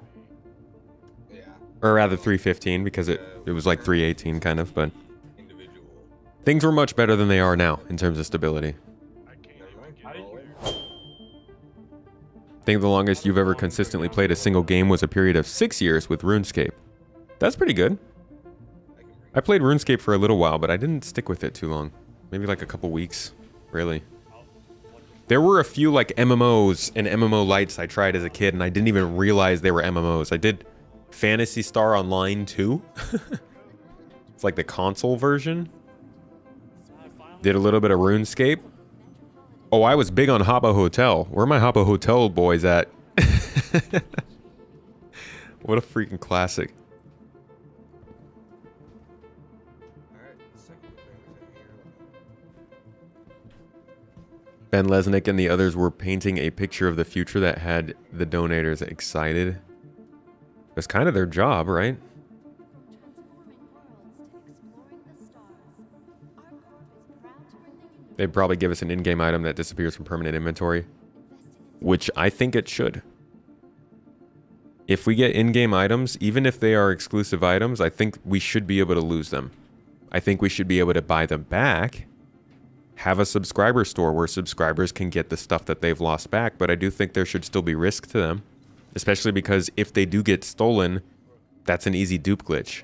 Yeah. Or rather 315 because it was like 318 kind of, but Individual. things were much better than they are now in terms of stability. I think the longest you've ever consistently played a single game was a period of 6 years with RuneScape. That's pretty good. I played RuneScape for a little while, but I didn't stick with it too long. Maybe like a couple weeks, really. There were a few like MMOs and MMO lights I tried as a kid, and I didn't even realize they were MMOs. I did Phantasy Star Online 2. It's like the console version. Did a little bit of RuneScape. Oh, I was big on Habbo Hotel. Where are my Habbo Hotel boys at? What a freaking classic. Ben Lesnick and the others were painting a picture of the future that had the donators excited. It's kind of their job, right? They'd probably give us an in-game item that disappears from permanent inventory, which I think it should. If we get in-game items, even if they are exclusive items, I think we should be able to lose them. I think we should be able to buy them back, have a subscriber store where subscribers can get the stuff that they've lost back, but I do think there should still be risk to them, especially because if they do get stolen, that's an easy dupe glitch.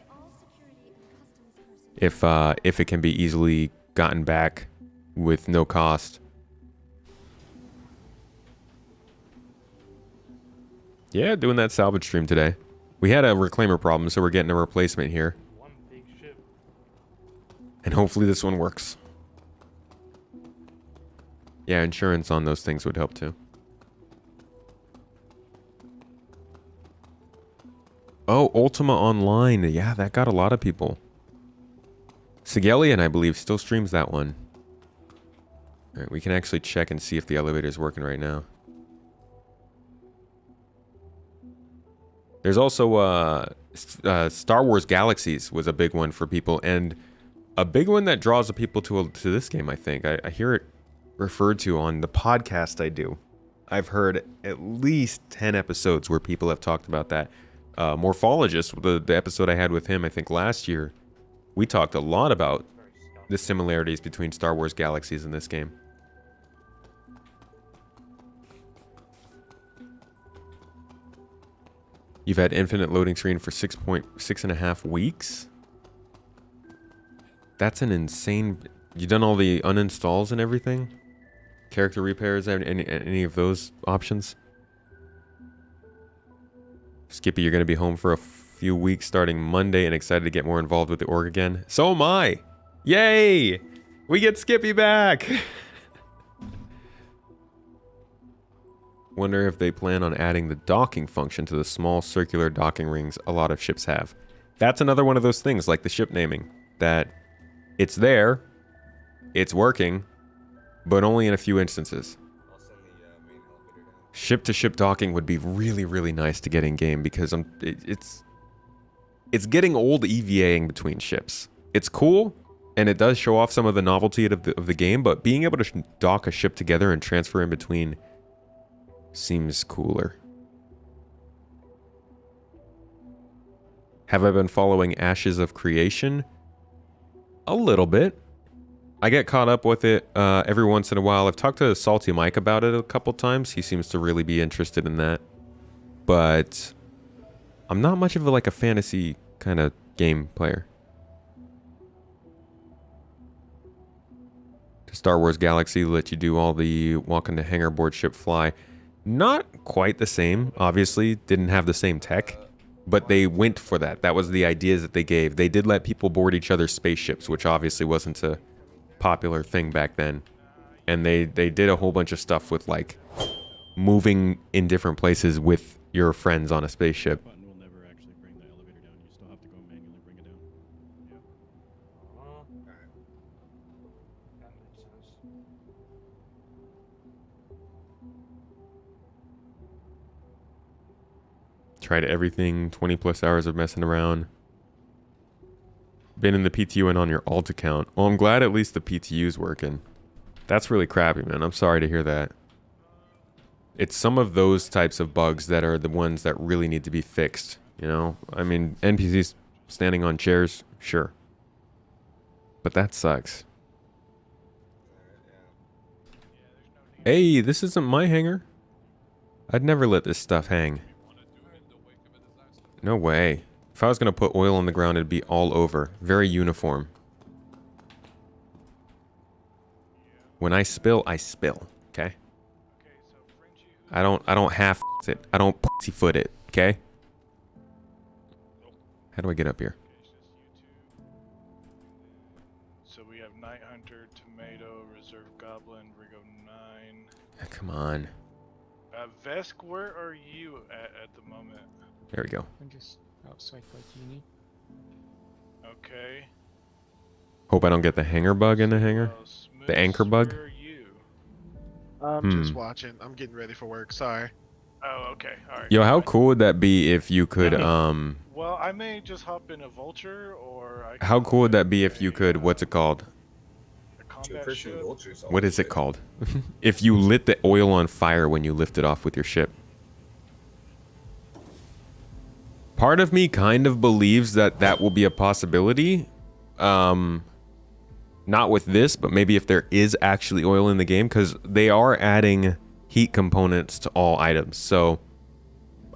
If it can be easily gotten back with no cost. Yeah, doing that salvage stream today. We had a reclaimer problem, so we're getting a replacement here. One big ship. And hopefully this one works. Yeah, insurance on those things would help too. Oh, Ultima Online. Yeah, that got a lot of people. Sigelian, I believe, still streams that one. Alright, we can actually check and see if the elevator is working right now. There's also Star Wars Galaxies was a big one for people, and a big one that draws the people to this game, I think. I hear it referred to on the podcast I do. I've heard at least 10 episodes where people have talked about that. Morphologist, the episode I had with him, I think last year, we talked a lot about the similarities between Star Wars Galaxies and this game. You've had infinite loading screen for 6.5 weeks? That's an insane... You done all the uninstalls and everything? Character repairs, any of those options? Skippy, you're going to be home for a few weeks starting Monday and excited to get more involved with the org again. So am I! Yay! We get Skippy back! Wonder if they plan on adding the docking function to the small circular docking rings a lot of ships have. That's another one of those things, like the ship naming, that it's there, it's working, but only in a few instances. Ship-to-ship docking would be really, really nice to get in-game because it's getting old EVAing between ships. It's cool, and it does show off some of the novelty of the game, but being able to dock a ship together and transfer in between seems cooler. Have I been following Ashes of Creation? A little bit. I get caught up with it every once in a while. I've talked to Salty Mike about it a couple times. He seems to really be interested in that. But I'm not much of a fantasy kind of game player. Star Wars Galaxy let you do all the walk into hangar board ship fly. Not quite the same, obviously. Didn't have the same tech. But they went for that. That was the ideas that they gave. They did let people board each other's spaceships, which obviously wasn't a popular thing back then. And they did a whole bunch of stuff with moving in different places with your friends on a spaceship. Button will never actually bring the elevator down. You still have to go manually bring it down. That makes sense. Tried everything, 20 plus hours of messing around. Been in the PTU and on your alt account. Well, I'm glad at least the PTU's working. That's really crappy, man. I'm sorry to hear that. It's some of those types of bugs that are the ones that really need to be fixed, you know? I mean, NPCs standing on chairs, sure. But that sucks. Hey, this isn't my hanger. I'd never let this stuff hang. No way. If I was going to put oil on the ground, it'd be all over. Very uniform. When I spill, okay? I don't half it. I don't pussyfoot it, okay? How do I get up here? So we have Night Hunter, Tomato, Reserve Goblin, Rigo 9. Come on. Vesk, where are you at the moment? There we go. I'm just outside like you need. Okay. Hope I don't get the hanger bug in the hanger. Smooth, The anchor bug. Where are you? I'm just watching. I'm getting ready for work. Sorry. Oh, okay. All right. Yo, how fine. cool would that be if you could, Well, I may just hop in a vulture, or I how can cool would hop that be in if you a, could, what's it called? a combat Christian ship. vultures. What is it called? If you lit the oil on fire when you lift it off with your ship. Part of me kind of believes that that will be a possibility. Not with this, but maybe if there is actually oil in the game, because they are adding heat components to all items. So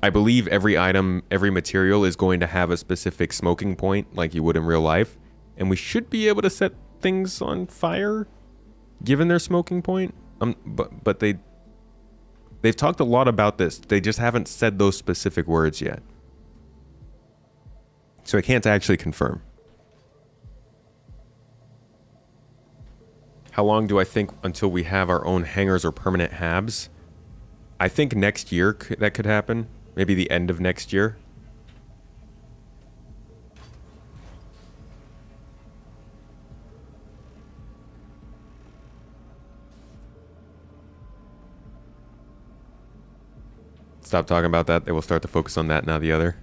I believe every item, every material is going to have a specific smoking point like you would in real life. And we should be able to set things on fire given their smoking point. But they've talked a lot about this. They just haven't said those specific words yet. So I can't actually confirm. How long do I think until we have our own hangars or permanent habs? I think next year that could happen. Maybe the end of next year. Stop talking about that. They will start to focus on that, now the other.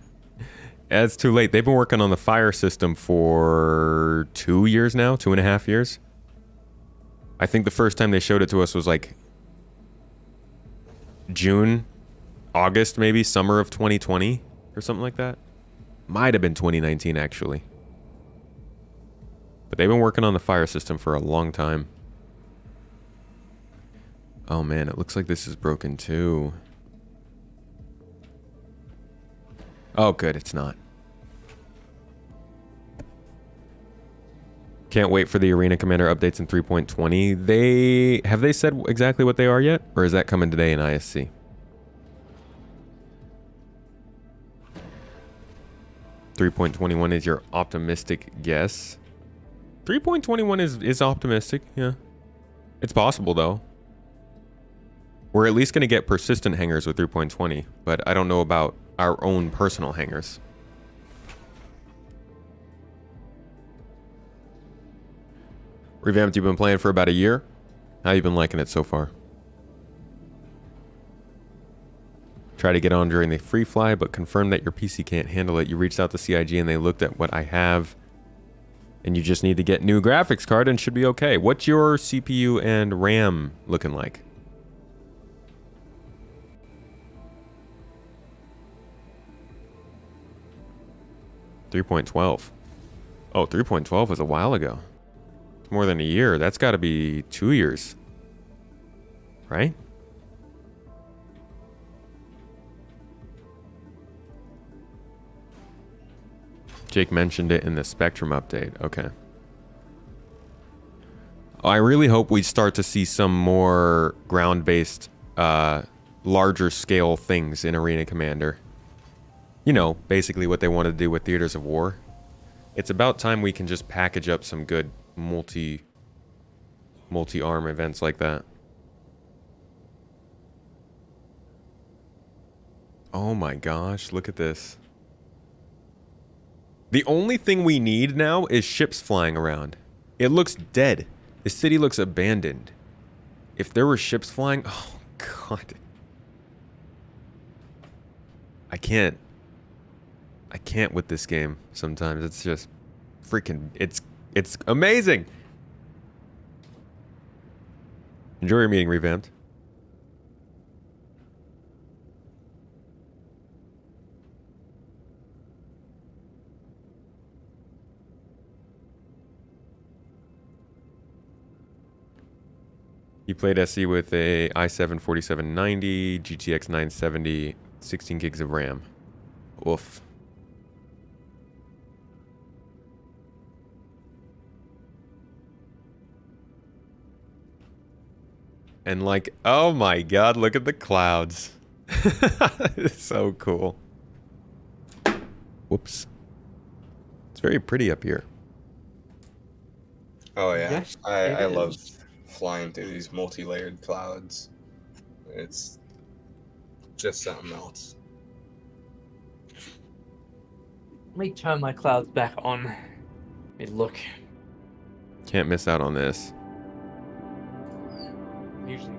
It's too late. They've been working on the fire system for 2 years now, 2.5 years. I think the first time they showed it to us was like June, August, maybe summer of 2020 or something like that. Might have been 2019 actually. But they've been working on the fire system for a long time. Oh man, it looks like this is broken too. Oh good, it's not. Can't wait for the Arena Commander updates in 3.20. Have they said exactly what they are yet? Or is that coming today in ISC? 3.21 is your optimistic guess. 3.21 is optimistic, yeah. It's possible though. We're at least going to get persistent hangers with 3.20, but I don't know about our own personal hangers. Revamped, you've been playing for about a year. How you been liking it so far? Try to get on during the free fly, but confirm that your PC can't handle it. You reached out to CIG and they looked at what I have. And you just need to get new graphics card and should be okay. What's your CPU and RAM looking like? .12. Oh, 3.12 was a while ago. More than a year. That's got to be 2 years. Right? Jake mentioned it in the Spectrum update. Okay. I really hope we start to see some more ground-based, larger scale things in Arena Commander. You know, basically what they wanted to do with Theaters of War. It's about time we can just package up some good multi-arm events like that. Oh my gosh, look at this. The only thing we need now is ships flying around. It looks dead. The city looks abandoned. If there were ships flying, oh god. I can't with this game sometimes. It's just freaking, it's amazing. Enjoy your meeting, Revamped. You played SC with a i7 4790, GTX 970, 16 gigs of RAM. Oof. And like, oh my god, look at the clouds. It's so cool. Whoops. It's very pretty up here. Oh yeah, Yes, I it love is. flying through these multi-layered clouds. It's just something else. Let me turn my clouds back on. Let me look. Can't miss out on this. Usually.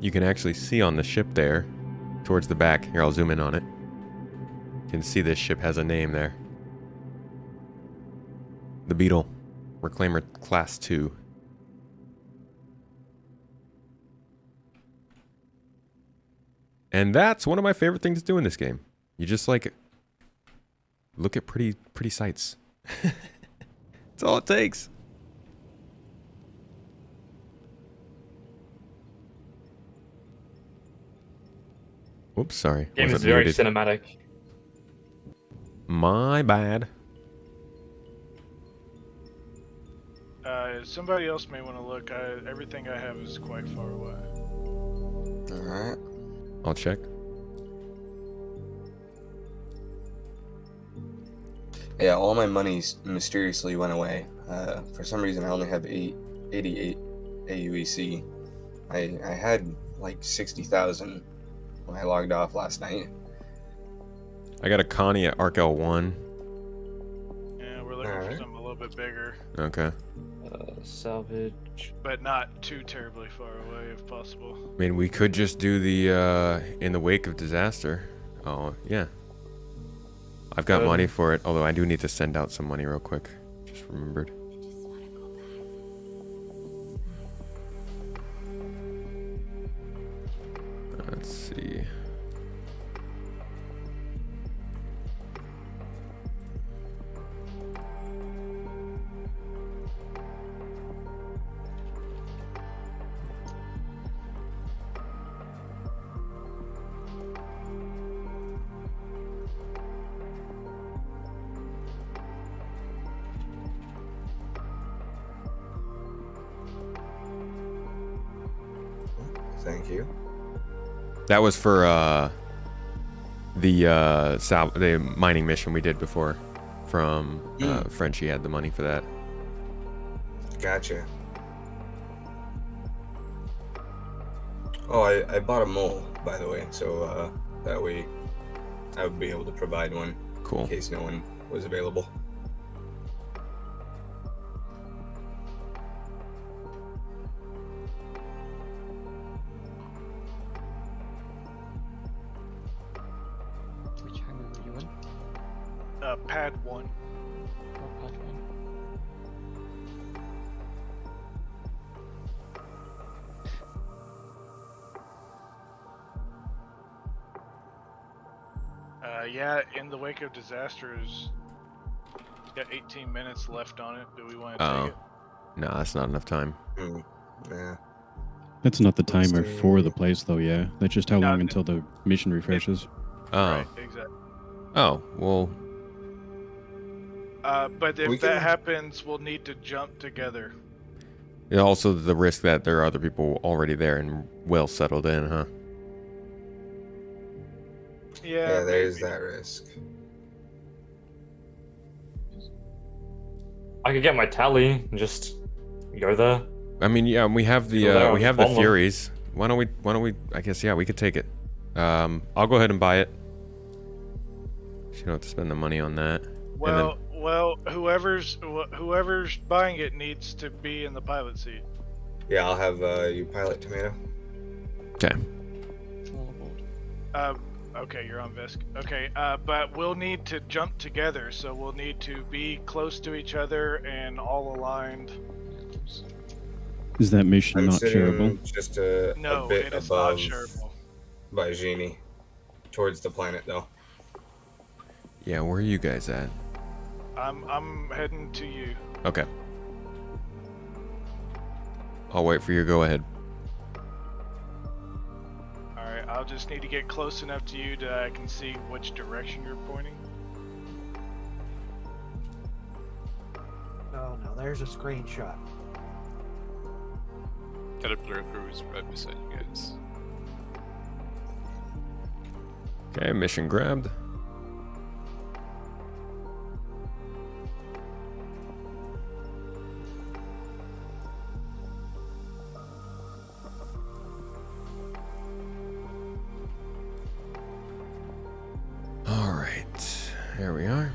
You can actually see on the ship there, towards the back. Here, I'll zoom in on it. You can see this ship has a name there. The Beetle. Reclaimer Class 2. And that's one of my favorite things to do in this game. You just like look at pretty sights. That's all it takes. Whoops, sorry. Game Was is it very muted? cinematic. My bad. Somebody else may want to look. Everything I have is quite far away. Alright. I'll check. Yeah, all my money mysteriously went away. For some reason, I only have 88 AUEC. I had like 60,000 when I logged off last night. I got a Connie at Arc L1. Yeah, we're looking for Alright. something a little bit bigger, Okay. Salvage. but not too terribly far away if possible. I mean, we could just do the in the wake of disaster. Oh, yeah. I've got money for it, although I do need to send out some money real quick. Just remembered. Let's see. Thank you. That was for the mining mission we did before. From Frenchie had the money for that. Gotcha. Oh, I bought a mole, by the way, so that way I would be able to provide one Cool. in case no one was available. Which hangar were you in? Pad 1. Oh, pad one. Yeah, in the wake of disasters, it's got 18 minutes left on it. Do we want to Oh. take it? No, that's not enough time. Yeah. That's not the Let's timer for see. the place, though, yeah. That's just how No, long until the mission refreshes. Oh. Right, exactly. Oh, well, But if We that can- happens, we'll need to jump together. also the risk that there are other people already there and well settled in, huh? Yeah, there's maybe. that risk. I could get my tally and just go there. I mean, yeah, we have the Go there, we I'll have the bomb them. Furies. Why don't we? I guess yeah, we could take it. I'll go ahead and buy it. So you don't have to spend the money on that. Well, whoever's buying it needs to be in the pilot seat. Yeah, I'll have you pilot Tomato. Okay. All aboard. Okay, you're on Visk. Okay, but we'll need to jump together, so we'll need to be close to each other and all aligned. Is that mission I'm not shareable? sitting just a No, bit it is not above shareable. by Genie, towards the planet though. Yeah, where are you guys at? I'm heading to you. Okay. I'll wait for your go ahead. Alright, I'll just need to get close enough to you that I can see which direction you're pointing. Oh no, there's a screenshot. Caterpillar crew is right beside you guys. Okay, mission grabbed. All right, here we are.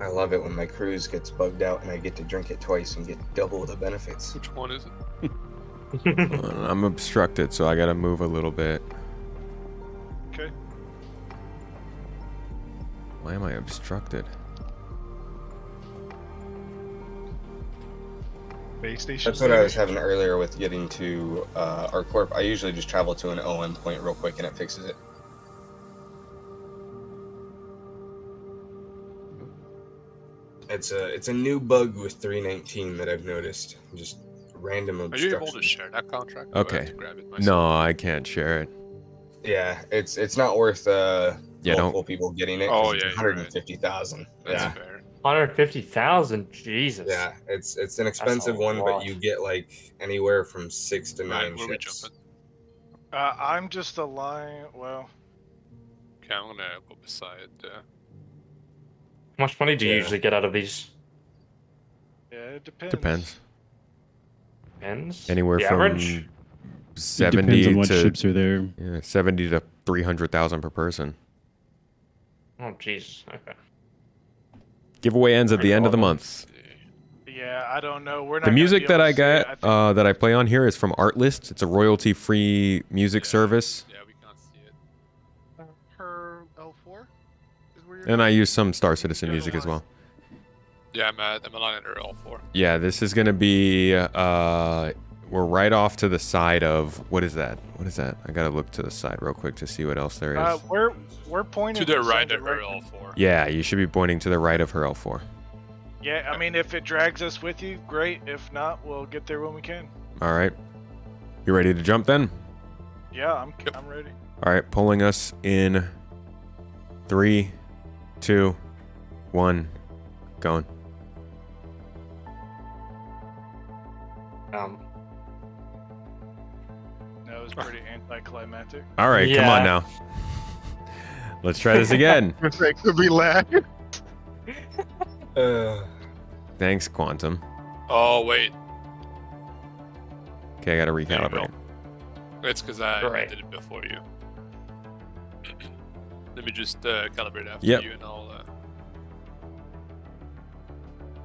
I love it when my cruise gets bugged out and I get to drink it twice and get double the benefits. Which one is it? I'm obstructed, so I gotta move a little bit. Okay. Why am I obstructed? Base station. That's what I was having earlier with getting to our corp. I usually just travel to an OM point real quick and it fixes it. It's a new bug with 319 that I've noticed. Just random Are obstruction. you able to share that contract? Or do I have Okay. to grab it myself? No, I can't share it. Yeah, it's not worth Yeah, multiple don't. people getting it. 'Cause Oh, it's yeah, you're right. 150,000. That's Yeah. fair. 150,000? Jesus. Yeah, it's an expensive one, lot. but you get like anywhere from 6 to Right, 9 where we ships. jumping? I'm just a line. Well, Okay, I'm gonna go beside. How much money do you Yeah. usually get out of these? yeah, it depends. Depends. Pens? Anywhere the from average? It 70 depends on what to ships are there. 70 to 300,000 per person. Oh, jeez. Okay. Giveaway ends at the end of the month. See. Yeah, I don't know. We're not The gonna music be that able I to say it. got, that I play on here is from Artlist. It's a royalty-free music Yeah. service, Yeah, we can't see it. Her L4 is where you're and I going? use some Star Citizen music as well. Yeah, I'm aligned at L4. Yeah, this is gonna be. We're right off to the side of what is that? What is that? I gotta look to the side real quick to see what else there is. We're pointing To the same right of her direction. L4. Yeah, you should be pointing to the right of her L4. Yeah, I mean, if it drags us with you, great. If not, we'll get there when we can. All right, you ready to jump then? Yeah, I'm Yep. ready. All right, pulling us in 3, 2, 1, going. That was pretty anticlimactic. All right, come on Yeah. now. Let's try this again. That could be lag. Thanks, Quantum. Oh wait, Okay, I gotta there you recalibrate. go. It's because I Great. did it before you. Let me just calibrate after Yep. you, and I'll.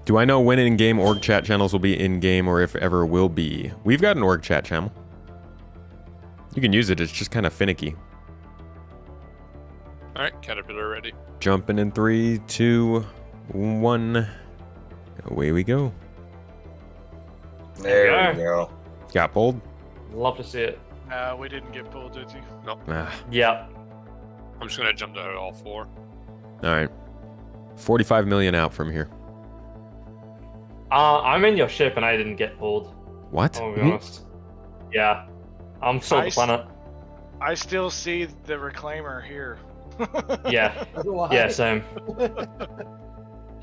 Do I know when in-game org chat channels will be in-game or if ever will be? We've got an org chat channel. You can use it, it's just kind of finicky. All right, Caterpillar ready. Jumping in 3, 2, 1. Away we go. There we we go. Got pulled? Love to see it. We didn't get pulled, did you? Ah, Yeah. I'm just gonna jump to all 4. alright. 45 million out from here. I'm in your ship and I didn't get pulled. What? I'll be honest. Yeah. I'm still on the Nice. planet. I still see the reclaimer here. Yeah. Why? Yeah, same.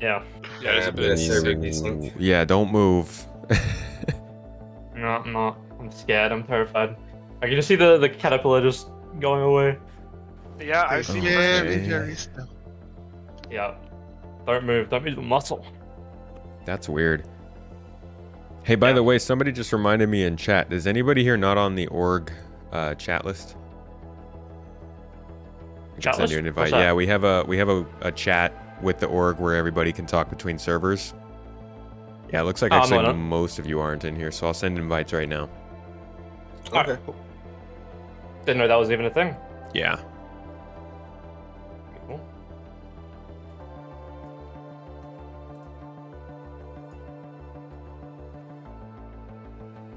Yeah. Yeah, there's a bit of server sick. desync. Yeah, don't move. No, I'm not. I'm scared. I'm terrified. I can just see the caterpillar just going away. Yeah, I see. Okay. Very, very still. Yeah. Don't move. Don't move the muscle. That's weird. Hey, by Yeah. the way, somebody just reminded me in chat. Is anybody here not on the org chat list? I can Chat send list? you an What's invite. that? Yeah, we have a chat with the org where everybody can talk between servers. Yeah, it looks like Oh, I'm actually on it. most of you aren't in here, so I'll send invites right now. Okay. Didn't know that was even a thing. Yeah. Cool.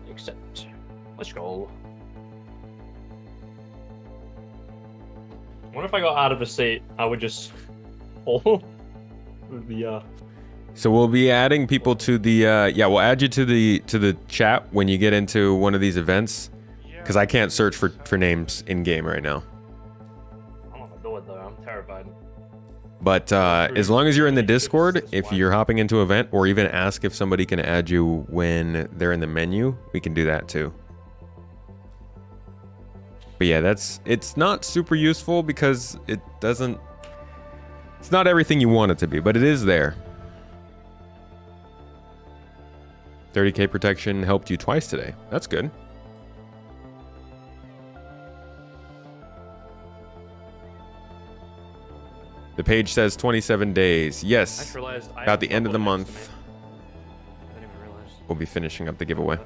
Accept. Let's go. What if I got out of the seat? I would just fall. With the So we'll be adding people to the yeah, we'll add you to the chat when you get into one of these events, because I can't search for names in game right now. I'm on the door though. I'm terrified. But as long as you're in the Discord, if you're hopping into an event, or even ask if somebody can add you when they're in the menu, we can do that too. But yeah, it's not super useful because it's not everything you want it to be, but it is there. 30k protection helped you twice today. That's good. The page says 27 days. I Yes, just realized I about the have end of the Pablo next month, to me. I didn't even realize. we'll be finishing up the giveaway.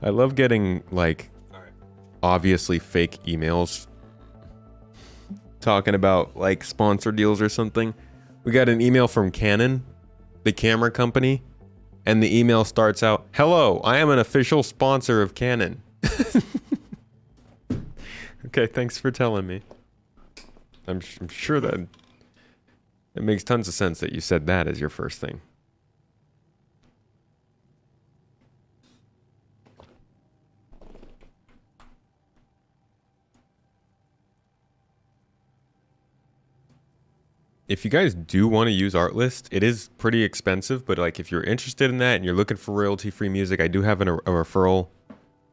I love getting like obviously fake emails talking about like sponsor deals or something. We got an email from Canon, the camera company, and the email starts out, "Hello, I am an official sponsor of Canon." Okay, thanks for telling me. I'm sure that it makes tons of sense that you said that as your first thing. If you guys do want to use Artlist, it is pretty expensive, but like if you're interested in that and you're looking for royalty-free music, I do have a referral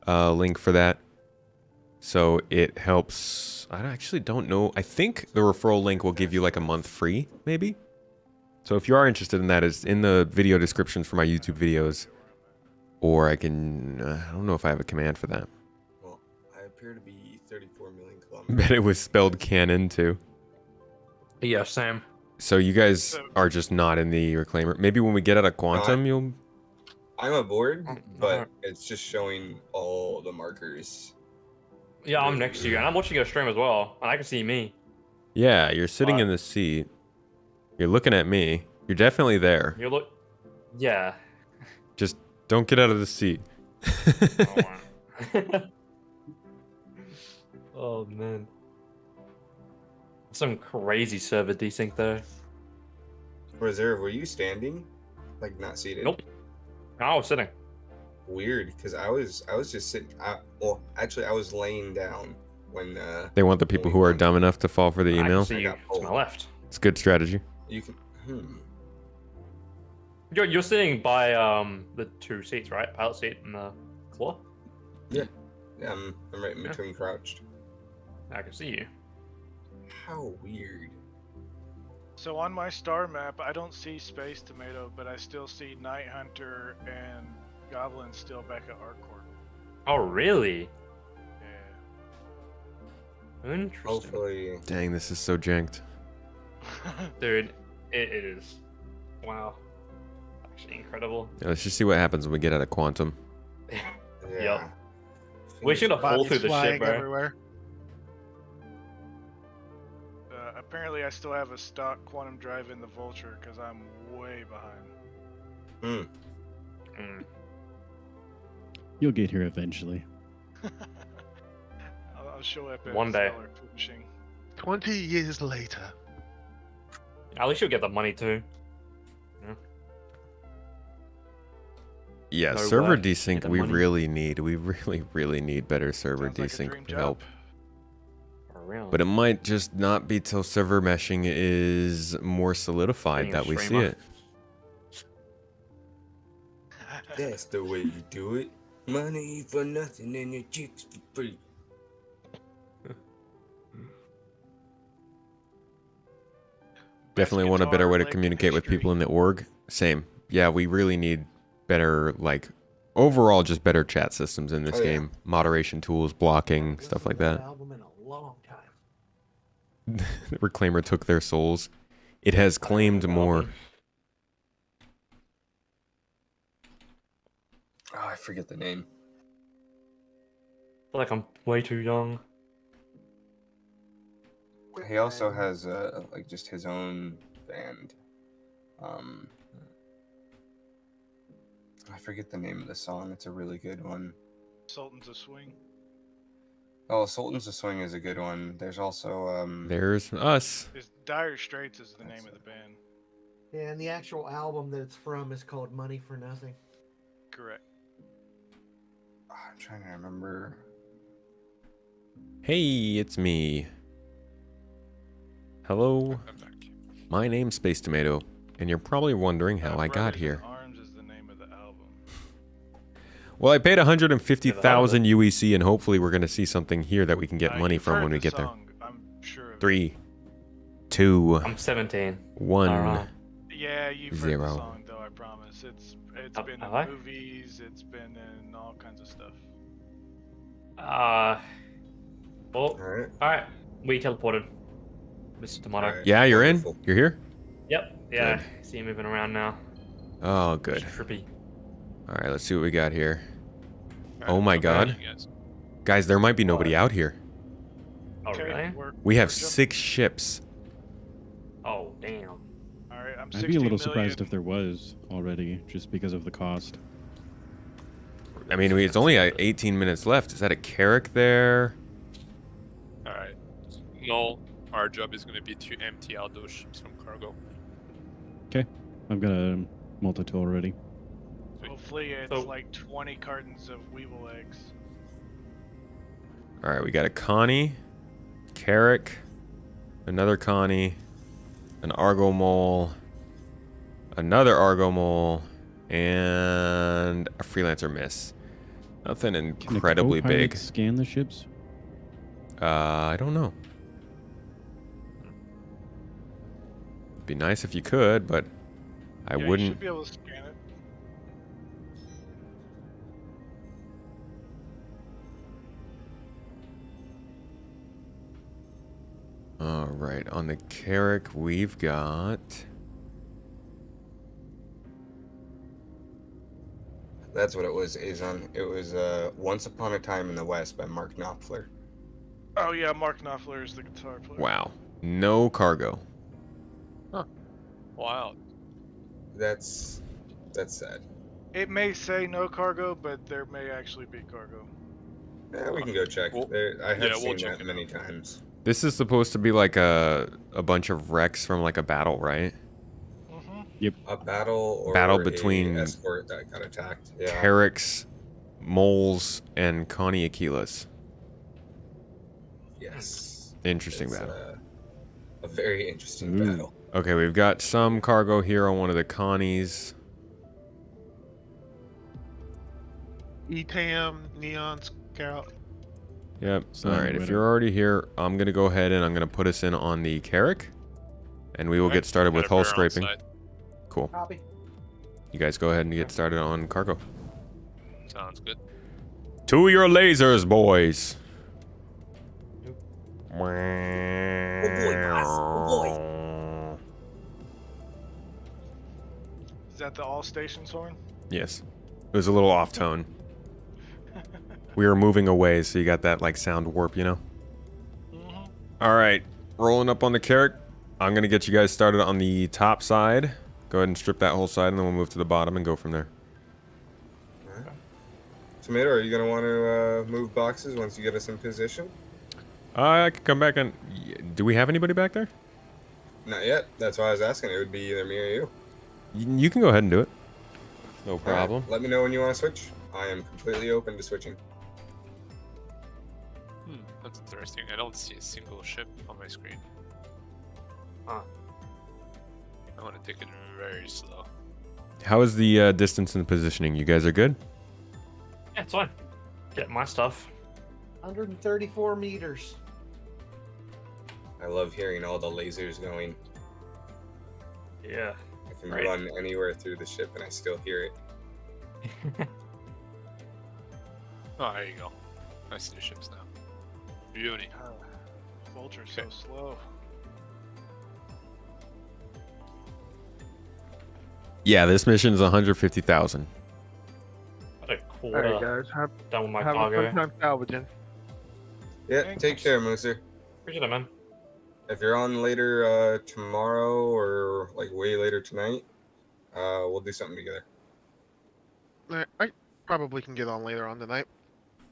link for that. So it helps. I actually don't know. I think the referral link will give you like a month free, maybe. So if you are interested in that, it's in the video descriptions for my YouTube videos. Or I can, I don't know if I have a command for that. Well, I appear to be 34 million kilometers. Bet it was spelled Canon too. Yeah, Sam. So you guys are just not in the reclaimer. Maybe when we get out of Quantum, you'll... I'm aboard, Alright. but it's just showing all the markers. Yeah, I'm next to you, and I'm watching your stream as well, and I can see me. Yeah, you're sitting in the seat. You're looking at me. You're definitely there. You look. Yeah. Just don't get out of the seat. Oh man. Some crazy server desync though. Reserve, were you standing? Like not seated? Nope. No, I was sitting. Weird, because I was just sitting. Well, actually, I was laying down when. They want the people who are dumb enough to fall for the I can email. see you to my left. It's good strategy. You can. You're sitting by the 2 seats, right? Pilot seat and the floor. Yeah, I'm right in between crouched. I can see you. How weird. So on my star map, I don't see Space Tomato, but I still see Night Hunter and Goblin still back at Arcort. Oh, really? Yeah. Interesting. Hopefully. Dang, this is so janked. Dude, it is. Wow. Actually incredible. Yeah, let's just see what happens when we get out of quantum. Yeah. Yep. We should have fallen through Bodies the flying ship, bro. everywhere. Apparently, I still have a stock quantum drive in the Vulture because I'm way behind. You'll get here eventually. I'll show up at One day. Stellar Finishing. 20 years later. At least you'll get the money too. Yeah, No server way. desync Get the we money. really need. We really need better server Sounds like a desync dream job. help. For real. But it might just not be till server meshing is more solidified Being a that we see streamer. it. That's the way you do it. Money for nothing and your chicks for free. Definitely Best want a better way to guitar lick in communicate with history. people in the org. Same. Yeah, we really need better, like, overall just better chat systems in this Oh, yeah. game. Moderation tools, blocking, This stuff is like the that. album in a long time. The Reclaimer took their souls. It has claimed more. Oh, I forget the name. I feel like I'm way too young. He also has like just his own band. I forget the name of the song. It's a really good one. Sultans of Swing. Oh, Sultans of Swing is a good one. There's also There's us. Dire Straits is the name of the band. Yeah, and the actual album that it's from is called Money for Nothing. Correct. I'm trying to remember. Hey, it's me. Hello. I'm back. My name's Space Tomato, and you're probably wondering how I got Brothers in here. Arms is the name of the album. Well, I paid 150,000 UEC, and hopefully we're going to see something here that we can get money You've from heard when we the get there. song, I'm sure of it. 3, 2, I'm 17. 1. Alright. Yeah, you've heard Zero. the song though. I promise. It's been have in I? movies. It's been in all kinds of stuff. Well, Alright. alright. We teleported. Mr. Tomato. Alright. Yeah, you're in? Wonderful. You're here? Yep. Yeah. See you moving around now. Oh, good. Trippy. All right, let's see what we got here. Alright, Oh my I'm back, God. you guys. Guys, there might be nobody out here. Oh, Okay, really? We have we're jumping- 6 ships. Oh, damn. All right, I'm I'd be a little 60 surprised million. if there was already, just because of the cost. I mean, it's only 18 minutes left. Is that a Carrick there? Alright. No, our job is going to be to empty out those ships from cargo. Okay, I've got a multi-tool already. Hopefully, it's So- like 20 cartons of weevil eggs. All right, we got a Connie, Carrick, another Connie, an Argo Mole, another Argo Mole, and a Freelancer Miss. Nothing Can a incredibly co-pilot big. scan the ships? I don't know. It'd be nice if you could, but I Yeah, You wouldn't. should be able to scan it. All right, on the Carrick, we've got. That's what it was, Azon. It was Once Upon a Time in the West by Mark Knopfler. Oh yeah, Mark Knopfler is the guitar player. Wow, no cargo. Wow. That's sad. It may say no cargo, but there may actually be cargo. Yeah, we can go check. Well, I have yeah, seen we'll check that it many out. times. This is supposed to be like a bunch of wrecks from like a battle, right? Mm-hmm. Yep. A battle or Battle a between escort that got attacked. Yeah. Carrick's, Moles, and Connie Aquilas. Yes. Interesting It's, battle. A very interesting Ooh. battle. Okay, we've got some cargo here on one of the Connies. ETAM, Neon Scout. Yep. Slime All right. If Widow. you're already here, I'm gonna go ahead and I'm gonna put us in on the Carrick, and we will Alright, get started with got a hull bear on scraping. site. Cool. Copy. You guys go ahead and get started on cargo. Sounds good. To your lasers, boys. Oh boy, guys. Oh Is that the all stations horn? Yes. It was a little off tone. We were moving away, so you got that like sound warp, you know? Mm-hmm. All right. Rolling up on the Carrick. I'm going to get you guys started on the top side. Go ahead and strip that whole side, and then we'll move to the bottom and go from there. Alright. Tomato, are you gonna want to move boxes once you get us in position? I could come back and... Do we have anybody back there? Not yet. That's why I was asking. It would be either me or you. You can go ahead and do it. No Alright, problem. let me know when you want to switch. I am completely open to switching. That's interesting. I don't see a single ship on my screen. Huh. I want to take it very slow. How is the distance and positioning? You guys are good? Yeah, it's fine. Get my stuff. 134 meters. I love hearing all the lasers going. Yeah. I can Right. run anywhere through the ship and I still hear it. Oh, there you go. I see the ships now. Beauty. Vulture's Okay. so slow. Yeah, this mission is 150,000. Got a All right, quarter guys. Have, done with my have a cargo. fun time salvaging. Yeah, Thanks. take care, Mooser. Appreciate it, man. If you're on later tomorrow or like way later tonight, we'll do something together. I probably can get on later on tonight.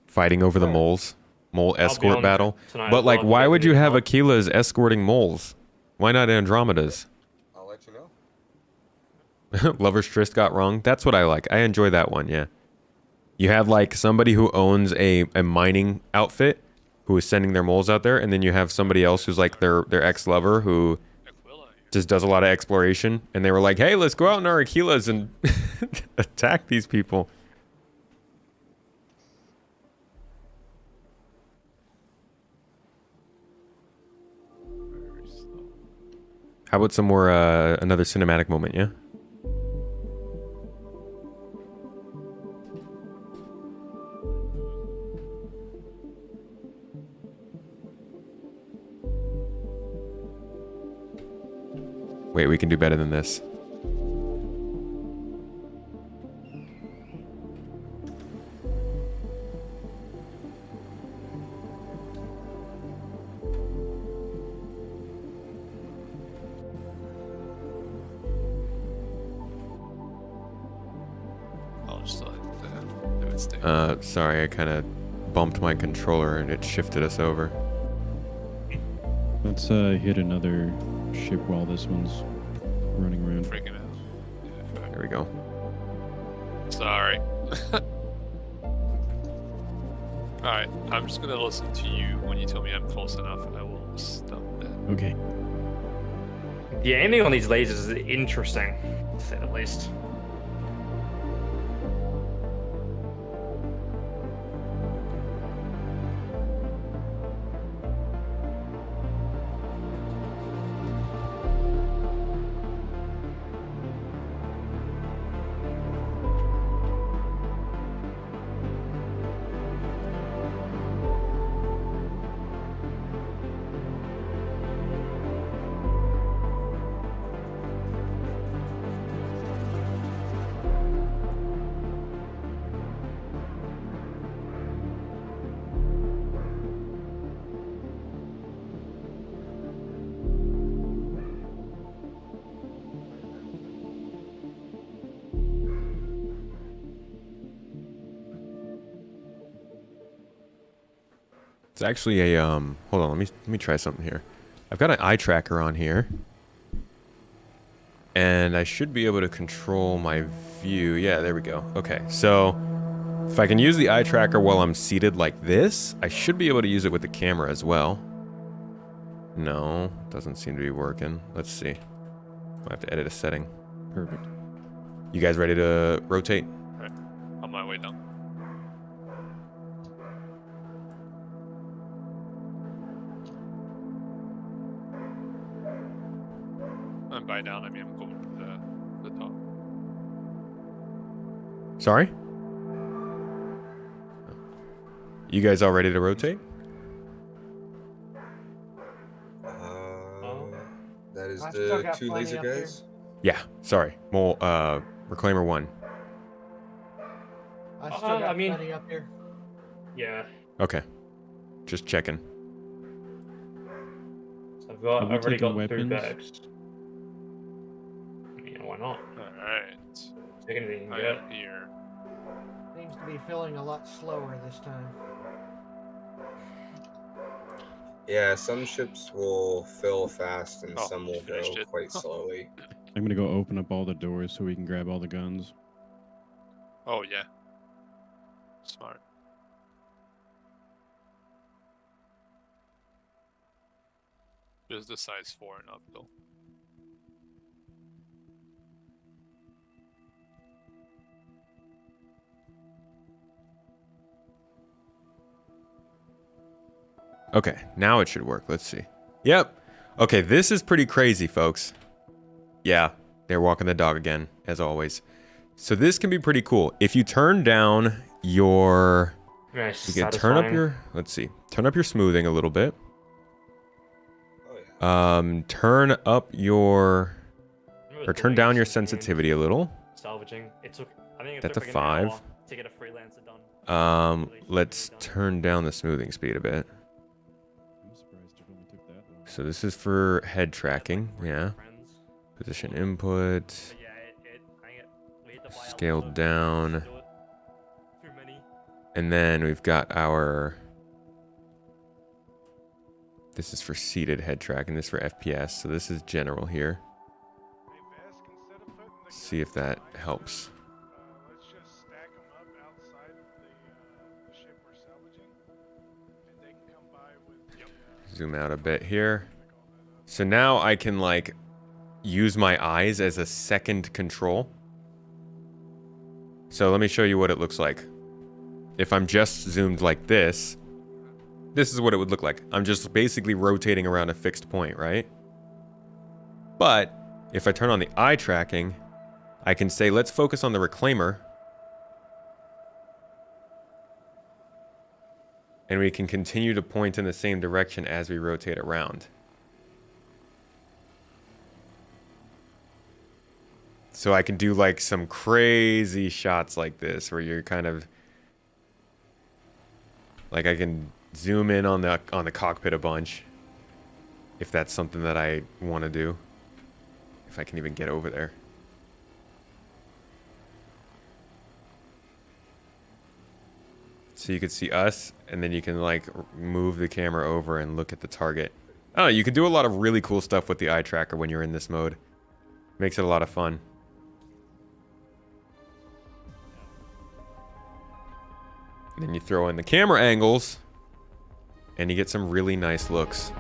Fighting over the Alright. moles. Mole be escort on battle. tonight But as like, well, if why you would guys you need have help. Aquilas escorting moles? Why not Andromedas? I'll let you know. Lover's Tryst got wrong. That's what I like. I enjoy that one, yeah. You have like somebody who owns a mining outfit who is sending their moles out there, and then you have somebody else who's like their ex-lover who Aquila here. just does a lot of exploration, and they were like, hey, let's go out in our Aquilas and attack these people. Very slow. How about some more, another cinematic moment, yeah? Wait, we can do better than this. I'll just let it stay. Sorry, I kind of bumped my controller and it shifted us over. Let's hit another ship while this one's running around. Freaking out. Yeah, There we go. sorry. Alright, I'm just gonna listen to you when you tell me I'm close enough. I will stop that. Okay. The aiming on these lasers is interesting, to say the least. It's actually a hold on, let me try something here. I've got an eye tracker on here. And I should be able to control my view. Yeah, there we go. Okay, so if I can use the eye tracker while I'm seated like this, I should be able to use it with the camera as well. No, doesn't seem to be working. Let's see. I have to edit a setting. Perfect. You guys ready to rotate? Alright, on my way down. And by down, I mean I'm going to the top. Sorry? You guys all ready to rotate? That is I still the got 2 plenty laser up here. guys. Yeah, sorry. Well, Reclaimer 1. I still got I mean- plenty up here. Yeah. Okay. Just checking. So I've Have we already taken got 2 weapons? bags. Yeah, why not? Alright. Take anything you I can get. am here. Seems to be feeling a lot slower this time. Yeah, some ships will fill fast and Oh, some you will go finished it. quite slowly. I'm gonna go open up all the doors so we can grab all the guns. Oh yeah. Smart. Just the size 4 and up though. Okay, now it should work. Let's see. Yep. Okay, this is pretty crazy, folks. Yeah, they're walking the dog again, as always. So this can be pretty cool. If you turn down your... Yeah, it's You just can turn up satisfying. your... Let's see. Turn up your smoothing a little bit. Oh yeah. Turn up your... Remember Or turn doing down your this in the game, sensitivity a little. Salvaging. It took. I think it Set took to like an 5. hour to get a freelancer done. Let's turn down the smoothing speed a bit. I'm surprised it only took that long. So this is for head tracking. Yeah. Friends. Position input. But yeah, we had to buy a lot Scaled of down. to do it. Too many. And then we've got our... This is for seated head tracking. This is for FPS. So this is general here. Hey, Vesk, instead of putting the See if guns that behind helps. us, let's just stack them up outside the ship we're salvaging, and they can come by with. Zoom out a bit here. So now I can like use my eyes as a second control. So let me show you what it looks like. If I'm just zoomed like this, this is what it would look like. I'm just basically rotating around a fixed point, right? But if I turn on the eye tracking, I can say, let's focus on the reclaimer. And we can continue to point in the same direction as we rotate around. So I can do like some crazy shots like this where you're kind of like I can zoom in on the cockpit a bunch if that's something that I want to do. If I can even get over there. So you can see us, and then you can like move the camera over and look at the target. I don't know, you can do a lot of really cool stuff with the eye tracker when you're in this mode. Makes it a lot of fun. And then you throw in the camera angles, and you get some really nice looks.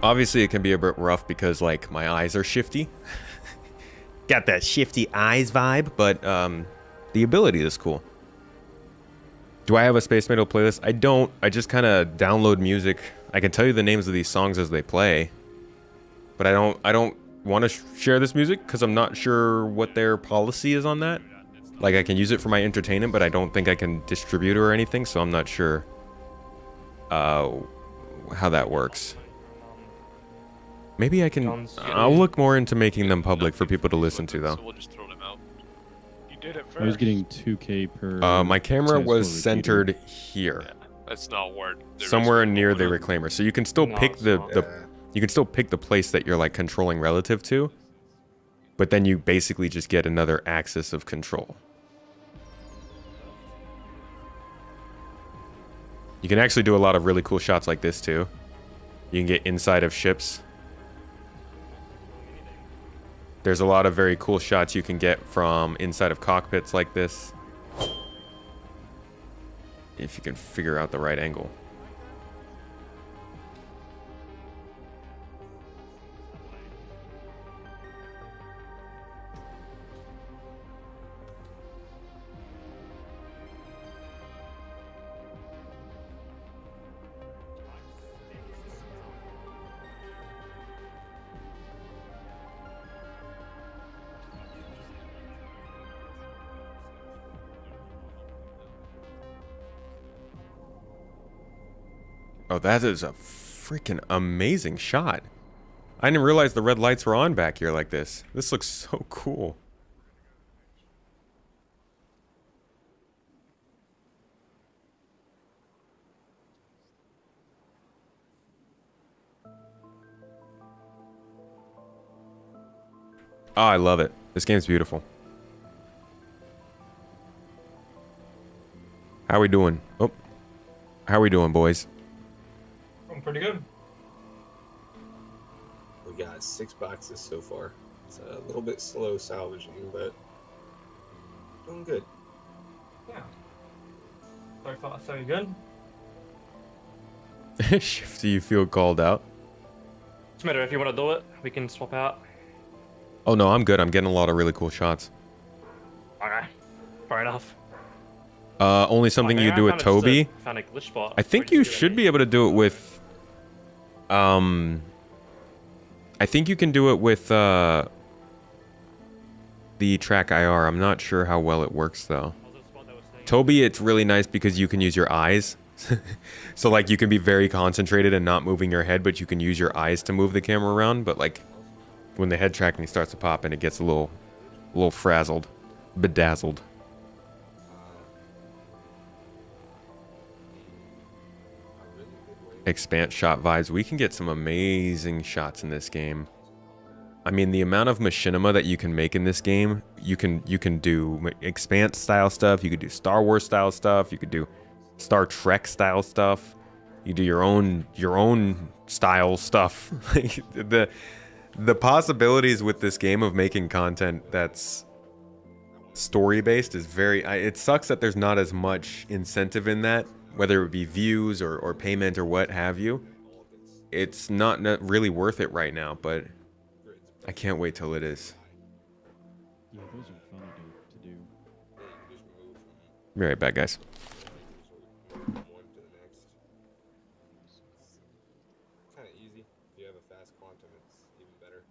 Obviously, it can be a bit rough because, like, my eyes are shifty. Got that shifty eyes vibe, but the ability is cool. Do I have a Space Metal playlist? I don't. I just kind of download music. I can tell you the names of these songs as they play, but I don't want to share this music because I'm not sure what their policy is on that. Like, I can use it for my entertainment, but I don't think I can distribute it or anything, so I'm not sure how that works. Maybe I can... John's I'll look more into making them public for people to listen to, though. So we'll just throw them out. You did it first. I was getting 2K per. My camera was CS4 repeater. centered here. Yeah, that's not where. Somewhere near the reclaimer. So you can still No, pick it's the, not. you can still pick the place that you're like controlling relative to, but then you basically just get another axis of control. You can actually do a lot of really cool shots like this too. You can get inside of ships. There's a lot of very cool shots you can get from inside of cockpits like this. If you can figure out the right angle. Oh, that is a freaking amazing shot. I didn't realize the red lights were on back here like this. This looks so cool. Oh, I love it. This game's beautiful. How we doing? Oh. How we doing, boys? I'm pretty good. We got 6 boxes so far. It's a little bit slow salvaging, but doing good. Yeah. So far, so good. Shifty, you feel called out? It's matter if you want to do it, we can swap out. Oh no, I'm good. I'm getting a lot of really cool shots. Okay. Fair enough. Only something you do with Toby. Found a glitch spot. I think you should be able to do it with... I think you can do it with the track IR. I'm not sure how well it works though. Toby, it's really nice because you can use your eyes. So like you can be very concentrated and not moving your head, but you can use your eyes to move the camera around. But like when the head tracking starts to pop and it gets a little frazzled, bedazzled. Expand shot vibes. We can get some amazing shots in this game. I mean, the amount of machinima that you can make in this game, you can do Expanse style stuff, you could do Star Wars style stuff, you could do Star Trek style stuff, you do your own style stuff. Like the possibilities with this game of making content that's story based is very it sucks that there's not as much incentive in that, whether it be views or payment or what have you. It's not really worth it right now, but I can't wait till it is. Yeah, those are fun to do. Be right back, guys. Kind of easy. If you have a fast quantum, it's even better.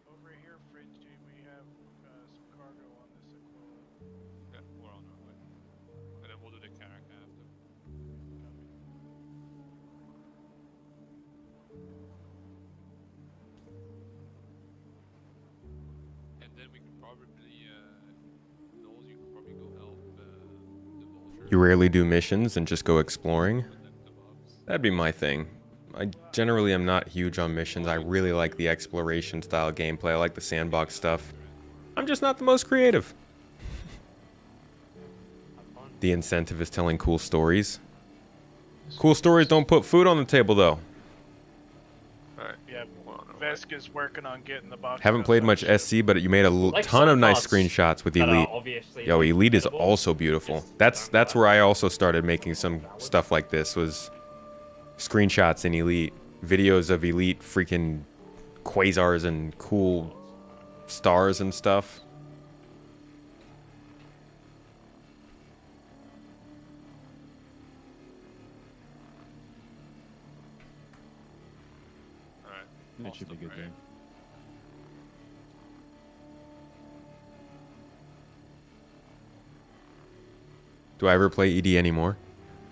Over here, Fridgey, we have some cargo on this Aquila. Yeah, we're on our way. And then we'll do the Caraca after. And then we could probably, Knowles, you could probably go help the vultures. You rarely do missions and just go exploring? That'd be my thing. I generally am not huge on missions. I really like the exploration style gameplay. I like the sandbox stuff. I'm just not the most creative. The incentive is telling cool stories. Cool stories don't put food on the table, though. Alright. Yeah, Veska's working on getting the box. Haven't played much SC, but you made a Like ton of some nice parts screenshots with that are Elite. obviously Yo, Elite is editable. also beautiful. Just That's where I also started making some stuff like this, was screenshots in Elite, videos of Elite freaking quasars and cool stars and stuff. That should be good, right? though. Do I ever play ED anymore?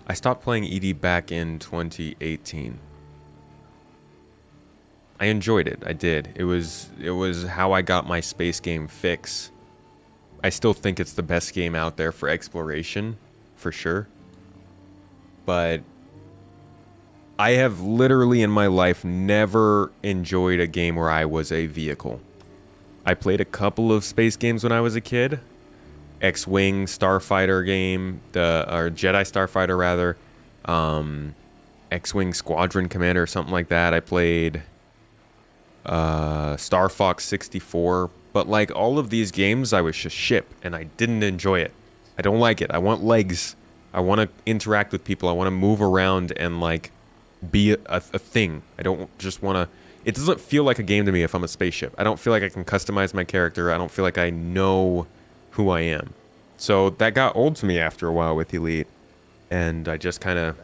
I stopped playing ED back in 2018. I enjoyed it. I did. It was how I got my space game fix. I still think it's the best game out there for exploration, for sure. But I have literally in my life never enjoyed a game where I was a vehicle. I played a couple of space games when I was a kid. X-Wing Starfighter game, or Jedi Starfighter rather. X-Wing Squadron Commander or something like that. I played Star Fox 64. But like all of these games, I was just ship and I didn't enjoy it. I don't like it. I want legs. I want to interact with people. I want to move around and like be a thing. I don't just want to... It doesn't feel like a game to me if I'm a spaceship. I don't feel like I can customize my character. I don't feel like I know who I am. So that got old to me after a while with Elite. And I just kind of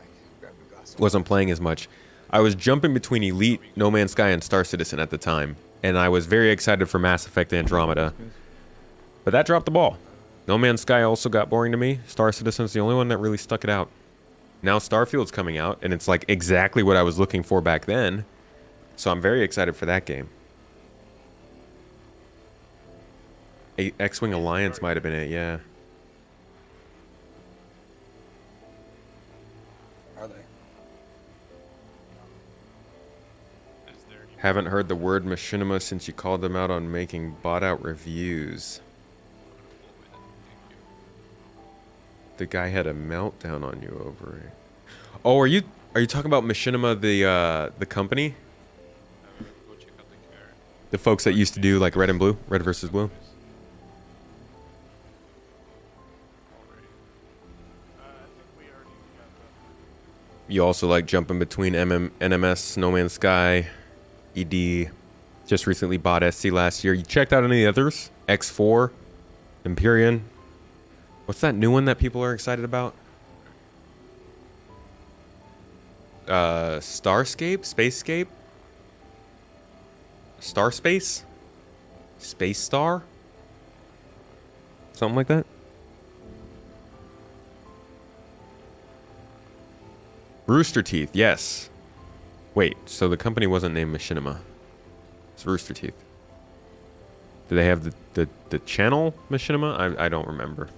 wasn't playing as much. I was jumping between Elite, No Man's Sky, and Star Citizen at the time. And I was very excited for Mass Effect Andromeda. But that dropped the ball. No Man's Sky also got boring to me. Star Citizen's the only one that really stuck it out. Now Starfield's coming out, and it's like exactly what I was looking for back then. So I'm very excited for that game. X-Wing Alliance might have been it, yeah. Are they? Is there any Haven't heard the word machinima since you called them out on making bot-out reviews. The guy had a meltdown on you over it. Oh, are you talking about Machinima, the company? go check out the car. The folks that used to do like Red and Blue, Red versus Blue? You also like jumping between NMS, No Man's Sky, ED. Just recently bought SC last year. You checked out any others? X4, Empyrean. What's that new one that people are excited about? Starscape? Spacescape? Starspace? Space Star? Something like that? Rooster Teeth, yes. Wait, so the company wasn't named Machinima. It's Rooster Teeth. Do they have the channel Machinima? I don't remember.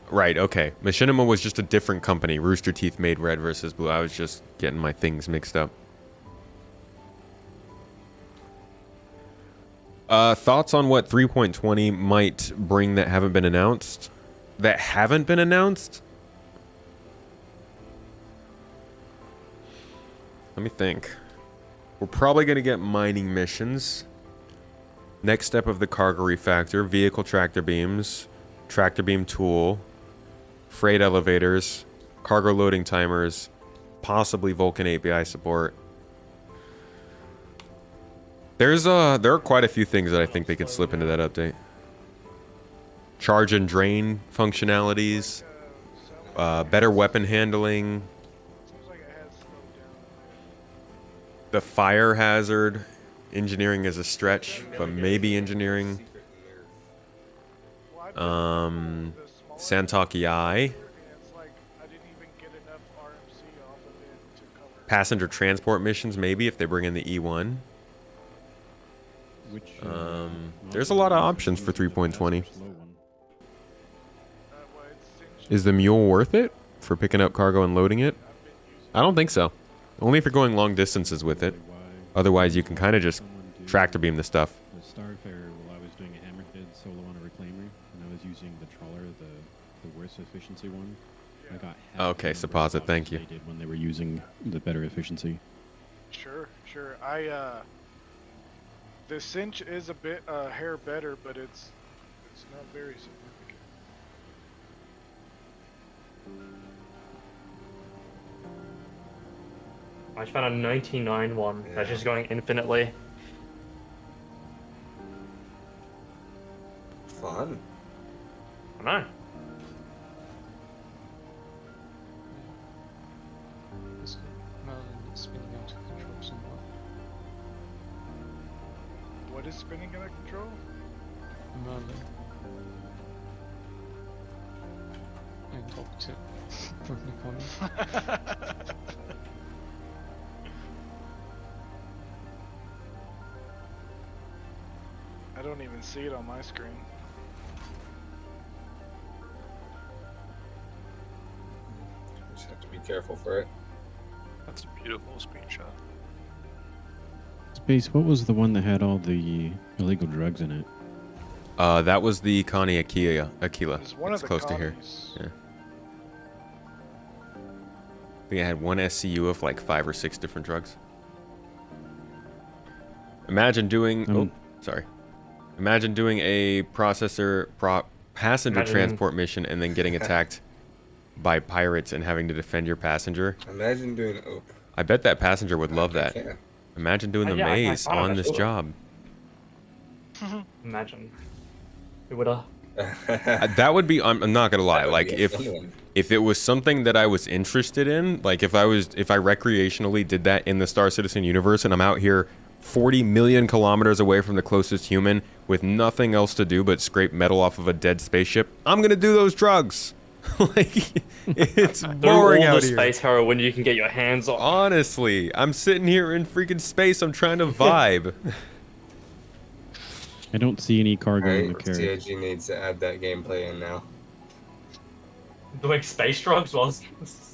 Right, okay. Machinima was just a different company. Rooster Teeth made Red versus Blue. I was just getting my things mixed up. Thoughts on what 3.20 might bring that haven't been announced? That haven't been announced? Let me think. We're probably going to get mining missions. Next step of the cargo refactor, vehicle tractor beams, tractor beam tool, freight elevators, cargo loading timers, possibly Vulkan API support. There are quite a few things that I think they could slip into that update. Charge and drain functionalities, better weapon handling, the fire hazard. Engineering is a stretch, but maybe engineering. Santaki Eye. Passenger transport missions, maybe, if they bring in the E1. Which, There's a lot of options for 3.20. Is the mule worth it for picking up cargo and loading it? I don't think so. Only if you're going long distances with it. Otherwise, you can kind of just tractor beam the stuff. The Starfarer, while I was doing a hammerhead solo on a reclaimer, and I was using the trawler, the worst efficiency one, I got half Okay, the number of Supposit, thank you. they did when they were using the better efficiency. Sure. The cinch is a bit hair better, but it's not very significant. I just found a 99 one that's just going infinitely. Fun. I know. It's Merlin is spinning out of control somewhat. is spinning out of control? Merlin. And talk to from the corner. I don't even see it on my screen. Just have to be careful for it. That's a beautiful screenshot. Space, what was the one that had all the illegal drugs in it? That was the Connie Aquila. It's one It's of the close to here. colonies. Yeah. I think I had one SCU of like 5 or 6 different drugs. Imagine doing. Sorry. Imagine doing a passenger transport mission and then getting attacked by pirates and having to defend your passenger. Imagine doing OP. I bet that passenger would love that. can. Imagine doing the Yeah, I maze thought of on that this too. job. Imagine. It would have. That would be. I'm not gonna lie. That would Like be a if fun one. it was something that I was interested in, like if I recreationally did that in the Star Citizen universe, and I'm out here 40 million kilometers away from the closest human with nothing else to do but scrape metal off of a dead spaceship, I'm gonna do those drugs. Like it's boring all out the here. space heroin you can get your hands on. Honestly, I'm sitting here in freaking space. I'm trying to vibe. I don't see any cargo in the Alright, carriage. CIG needs to add that gameplay in now. Doing space drugs while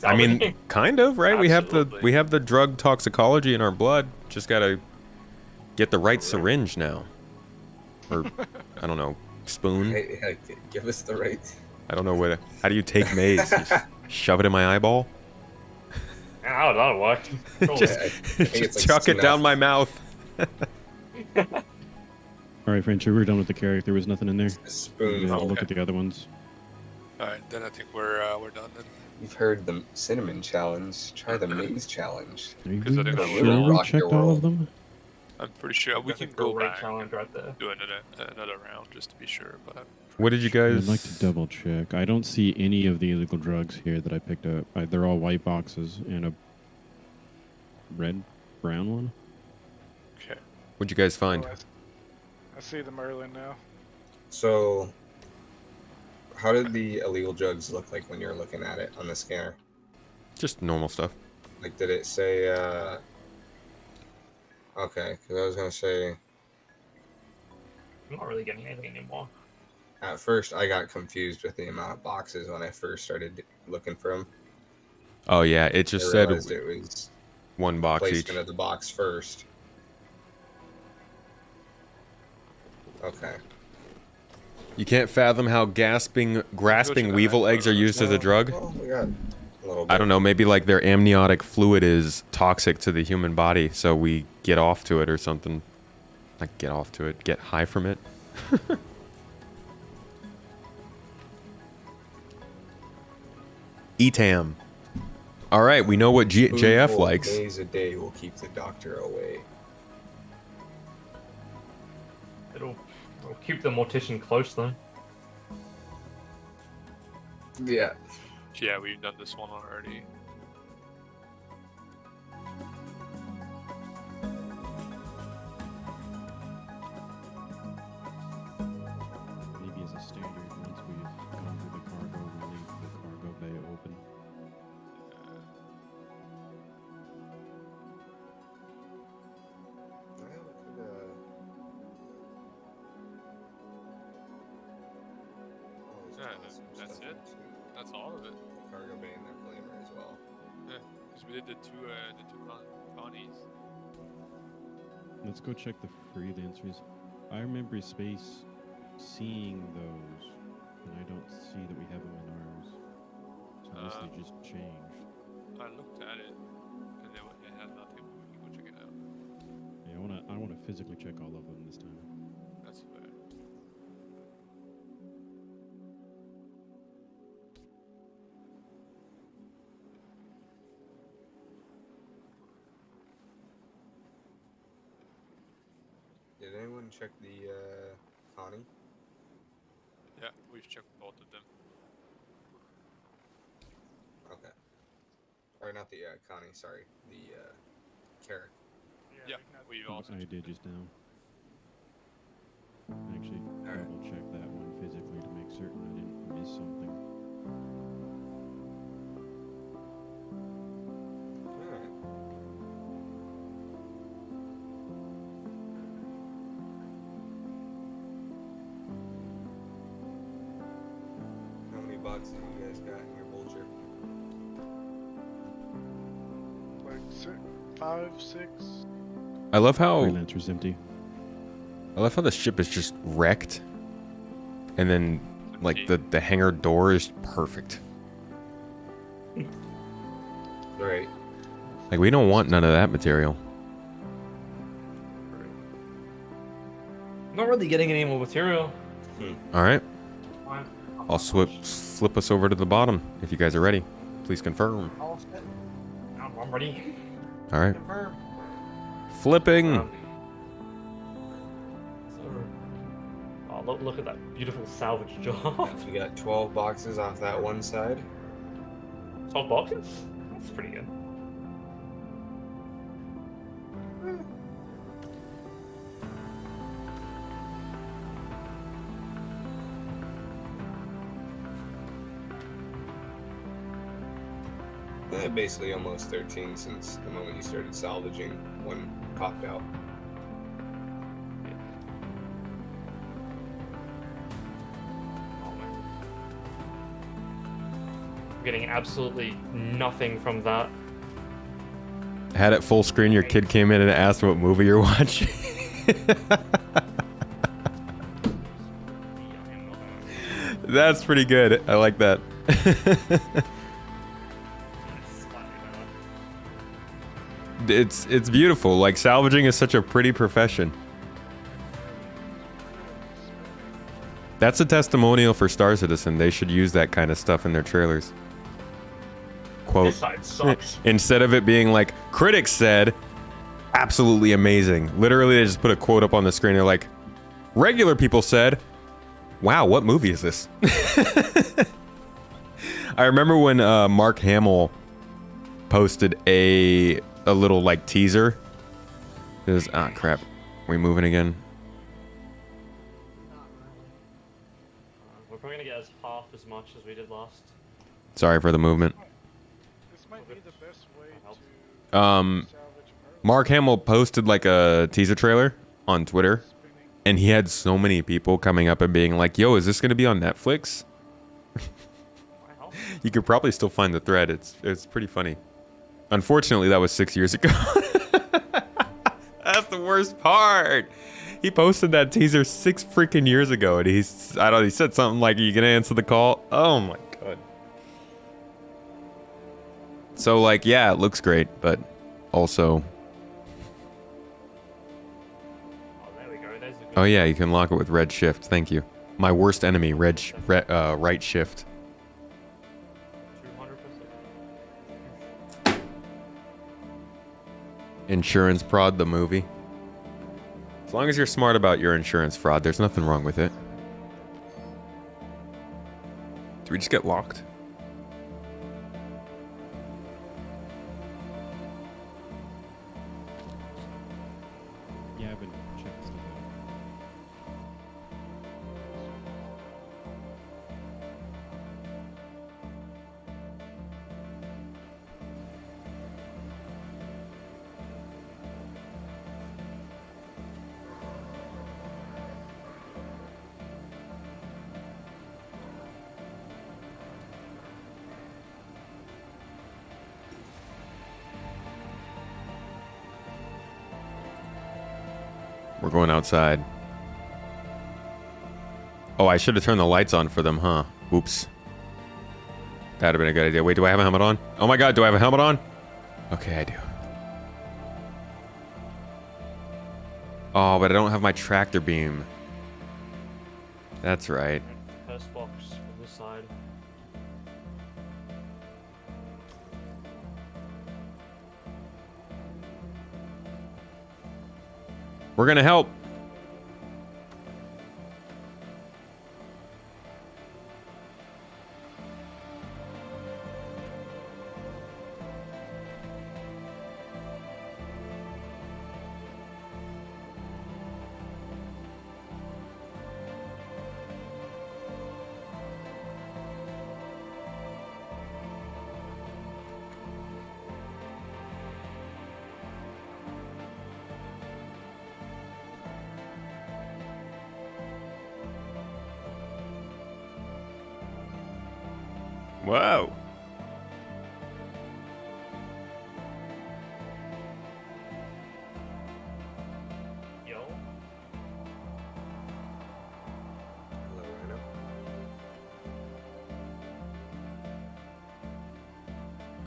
I mean, kind of, right? Absolutely. We have the drug toxicology in our blood. Just gotta get the right syringe now, or I don't know, spoon. Hey, give us the right. I don't know what. How do you take maze? Just shove it in my eyeball? Oh, that'll work. Just, I think it's like chuck it down enough. my mouth. All right, French, we're done with the carriage. There was nothing in there. A spoon. Yeah, I'll look Okay. at the other ones. Alright, then I think we're done then. You've heard the cinnamon challenge. Try the maze challenge. Are you Because I really think that will sure we rock your checked all world. of them? I'm pretty sure we That's a can go great back challenge and right there. do another round just to be sure. But I'm What did you I'd guys? like to double check. I don't see any of the illegal drugs here that I picked up. They're all white boxes and a brown one. okay. What'd you guys find? Oh, I see the Merlin now. So, how did the illegal drugs look like when you were looking at it on the scanner? Just normal stuff. Like, did it say, okay, because I was going to say, I'm not really getting anything anymore. at first I got confused with the amount of boxes when I first started looking for them. Oh yeah, it just I said realized it was one box each. placement of the box first. Okay. You can't fathom how grasping the weevil next eggs are one. used as a drug. Well, we got a little bit. I don't know, maybe like their amniotic fluid is toxic to the human body, so we get off to it or something. Like get off to it, get high from it. ETAM. All right, we know what JF Spoonful of likes. Days a day will keep the doctor away. It'll keep the mortician close though. Yeah. Yeah, we've done this one already. Maybe as a standard, once we've gone through the cargo, we'll leave the cargo bay open. That's it. That's all of it. Cargo bay and their flamer as well. Yeah, because we did the two Connies. Let's go check the freelancers. I remember Space seeing those, and I don't see that we have them in ours. So unless they just changed. I looked at it, and it had nothing. But we can go check it out. Yeah, I wanna physically check all of them this time. That's fair. Did anyone check the Connie? Yeah, we've checked both of them. Okay. Or not the Connie, sorry. The Carrick. Yeah, we also. I did just now. Actually, double check that one physically to make certain I didn't miss something. Alright. How many boxes you guys got in your vulture? Like 5, 6. I love how Freelancer's empty. the ship is just wrecked, and then like the hangar door is perfect. Right. Like we don't want none of that material. Not really getting any more material. All right, Fine. I'll slip us over to the bottom if you guys are ready. Please confirm. All set. I'm ready. All right, Confirm. flipping. Oh, look at that beautiful salvage job. We got 12 boxes off that one side. 12 boxes? That's pretty good. Basically almost 13 since the moment you started salvaging one popped out. I'm getting absolutely nothing from that. Had it full screen. Your kid came in and asked what movie you're watching. That's pretty good. I like that. It's beautiful. Like salvaging is such a pretty profession. That's a testimonial for Star Citizen. They should use that kind of stuff in their trailers. Quote, This side sucks. instead of it being like, critics said, absolutely amazing. Literally, they just put a quote up on the screen. They're like, regular people said, wow, what movie is this? I remember when Mark Hamill posted a little like teaser. It was, ah, crap. We moving again? We're probably gonna get as half as much as we did last. Sorry for the movement. This might be the best way to Um, salvage early. Mark Hamill posted like a teaser trailer on Twitter, and he had so many people coming up and being like, yo, is this going to be on Netflix? Wow. You could probably still find the thread. It's pretty funny. Unfortunately, that was 6 years ago. That's the worst part. He posted that teaser 6 freaking years ago, and he said something like, "Are you gonna answer the call?" Oh my god. So like, yeah, it looks great, but also, Oh, there we go. There's the good oh yeah, you can lock it with red shift. Thank you. My worst enemy, right shift. 200%. Insurance Prod, the movie. As long as you're smart about your insurance fraud, there's nothing wrong with it. Do we just get locked? Yeah, I've been checking stuff out. We're going outside. Oh, I should have turned the lights on for them, huh? Oops. That'd have been a good idea. Wait, do I have a helmet on? Oh my god, do I have a helmet on? Okay, I do. Oh, but I don't have my tractor beam. That's right. First box from this side. We're gonna help. Whoa. Yo. Hello, Rhino.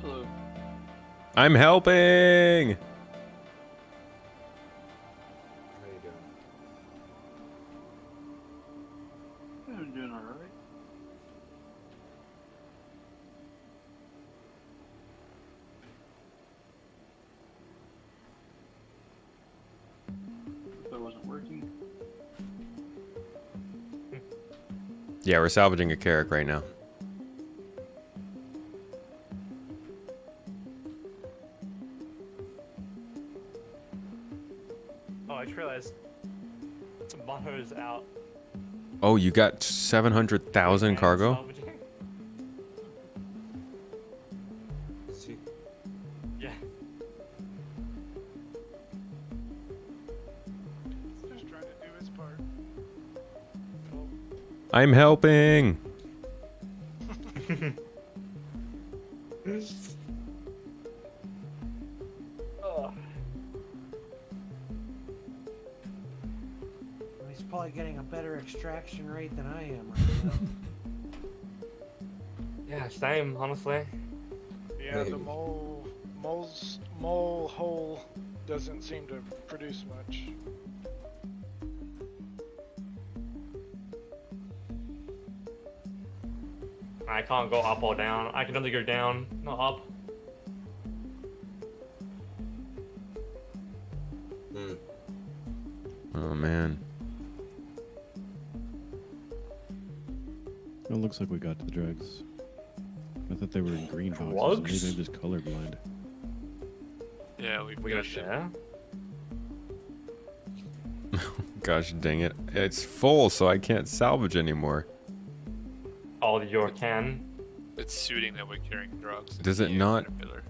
Hello. I'm helping. How you doing? I'm doing alright. If I wasn't working. Yeah, we're salvaging a Carrack right now. Oh, I just realized Motto's out. Oh, you got 700,000 And cargo? salvaging. See? Yeah. Just trying to do his part. I'm helping. He's probably getting a better extraction rate than I am right now. Yeah, same, honestly. Yeah, the Maybe. mole hole doesn't seem to produce much. I can't go up or down. I can only go down, not up. Hmm. Oh, man. It looks like we got the drugs. I thought they were in green boxes. So Drugs? maybe I'm just colorblind. Yeah, we've We got gonna them. share? Gosh dang it. It's full, so I can't salvage anymore. Oh, your can. It's suiting that we're carrying drugs. in Does it the not- Caterpillar.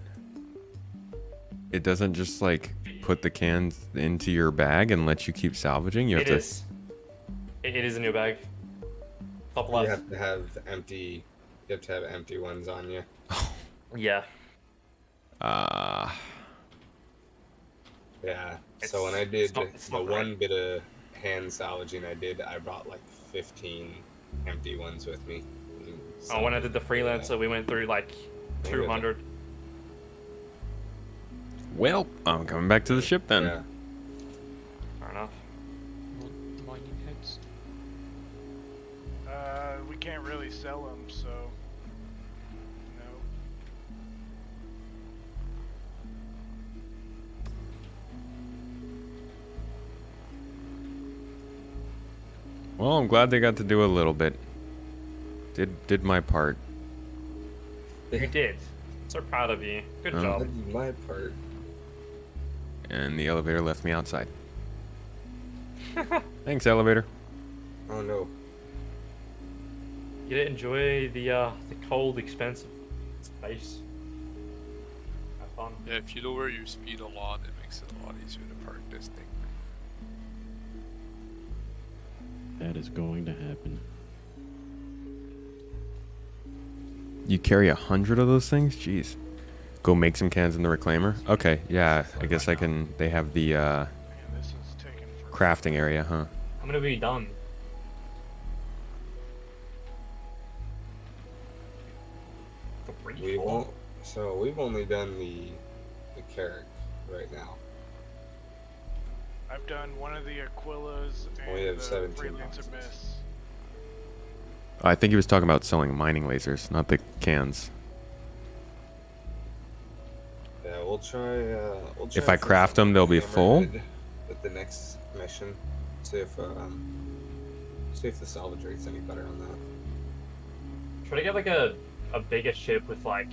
It doesn't just, like, put the cans into your bag and let you keep salvaging? You have It to... is. It is in your bag. Top You left. have to have empty. You have to have empty ones on you. Yeah. Yeah. It's- So when I it's did not- it's the not one right. bit of hand salvaging I did, I brought like 15 empty ones with me. Oh, when I did the Yeah. freelancer, we went through like Yeah. 200. Well, I'm coming back to the ship then. Yeah. Fair enough. Want mining heads? We can't really sell them, so no. Well, I'm glad they got to do a little bit. Did my part. You did. So proud of you. Good Oh. job. That's my part. And the elevator left me outside. Thanks, elevator. Oh no. You did enjoy the cold, expensive space. Have fun. Yeah, if you lower your speed a lot, it makes it a lot easier to park this thing. That is going to happen. You carry 100 of those things? Jeez. Go make some cans in the reclaimer? Okay, yeah. I guess I can... They have the Man, this is taking forever. crafting area, huh? I'm gonna be done. We won't. So we've only done the Carrack right now. I've done one of the Aquillas We and have the 17 Freelancer boxes. Miss. I think he was talking about selling mining lasers, not the cans. Yeah, we'll try. We'll try If I for craft them, they'll be full? hammerhead with the next mission. See if the salvage rate's any better on that. Try to get like a bigger ship with like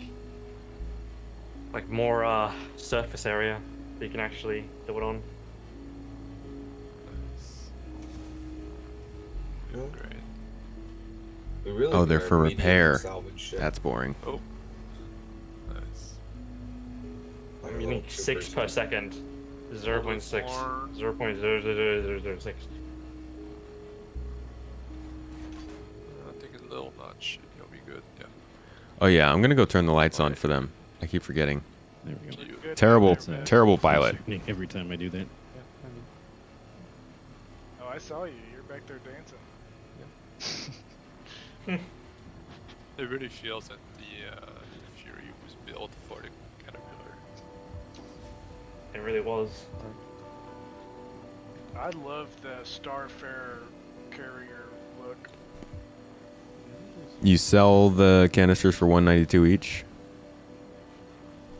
more surface area that you can actually do it on. Nice. Yeah. Great. We really Oh, they're need a for medium repair. salvage ship. That's boring. Oh. Nice. Like a You little need 6 per 2%. second. 0.6. more. 0.00006. I think a little notch. You'll be good. Yeah. Oh yeah, I'm gonna go turn the lights on for them. I keep forgetting. There we go. Good Terrible, there, man. terrible pilot. Every time I do that. Yeah, I mean, Oh, I saw you. You're back there dancing. It really feels that the Fury was built for the Caterpillar. It really was. I love the Starfarer carrier look. You sell the canisters for 192 each.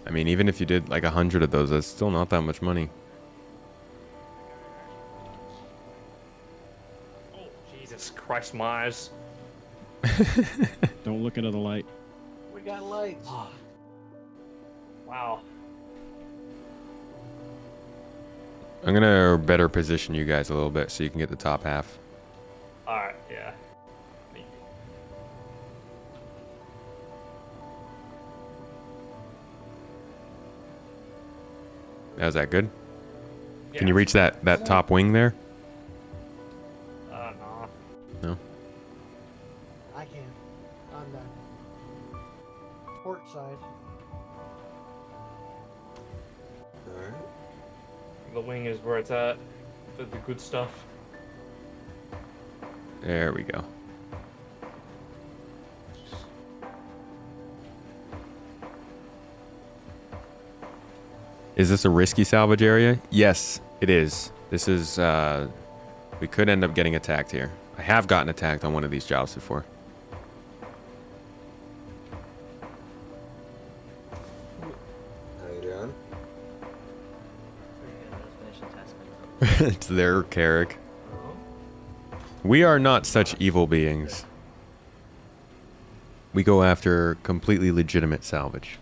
I mean, even if you did like 100 of those, that's still not that much money. Oh, Jesus Christ, Myers. Don't look into the light. We got lights. Wow. I'm gonna better position you guys a little bit so you can get the top half. Alright, yeah. How's that good? Yeah, Can you reach that top wing there? No. No. I can. On the port side. Alright. The wing is where it's at. The good stuff. There we go. Is this a risky salvage area? Yes, it is. This is, we could end up getting attacked here. I have gotten attacked on one of these jobs before. How you doing? It's their Carrick. We are not such evil beings. We go after completely legitimate salvage.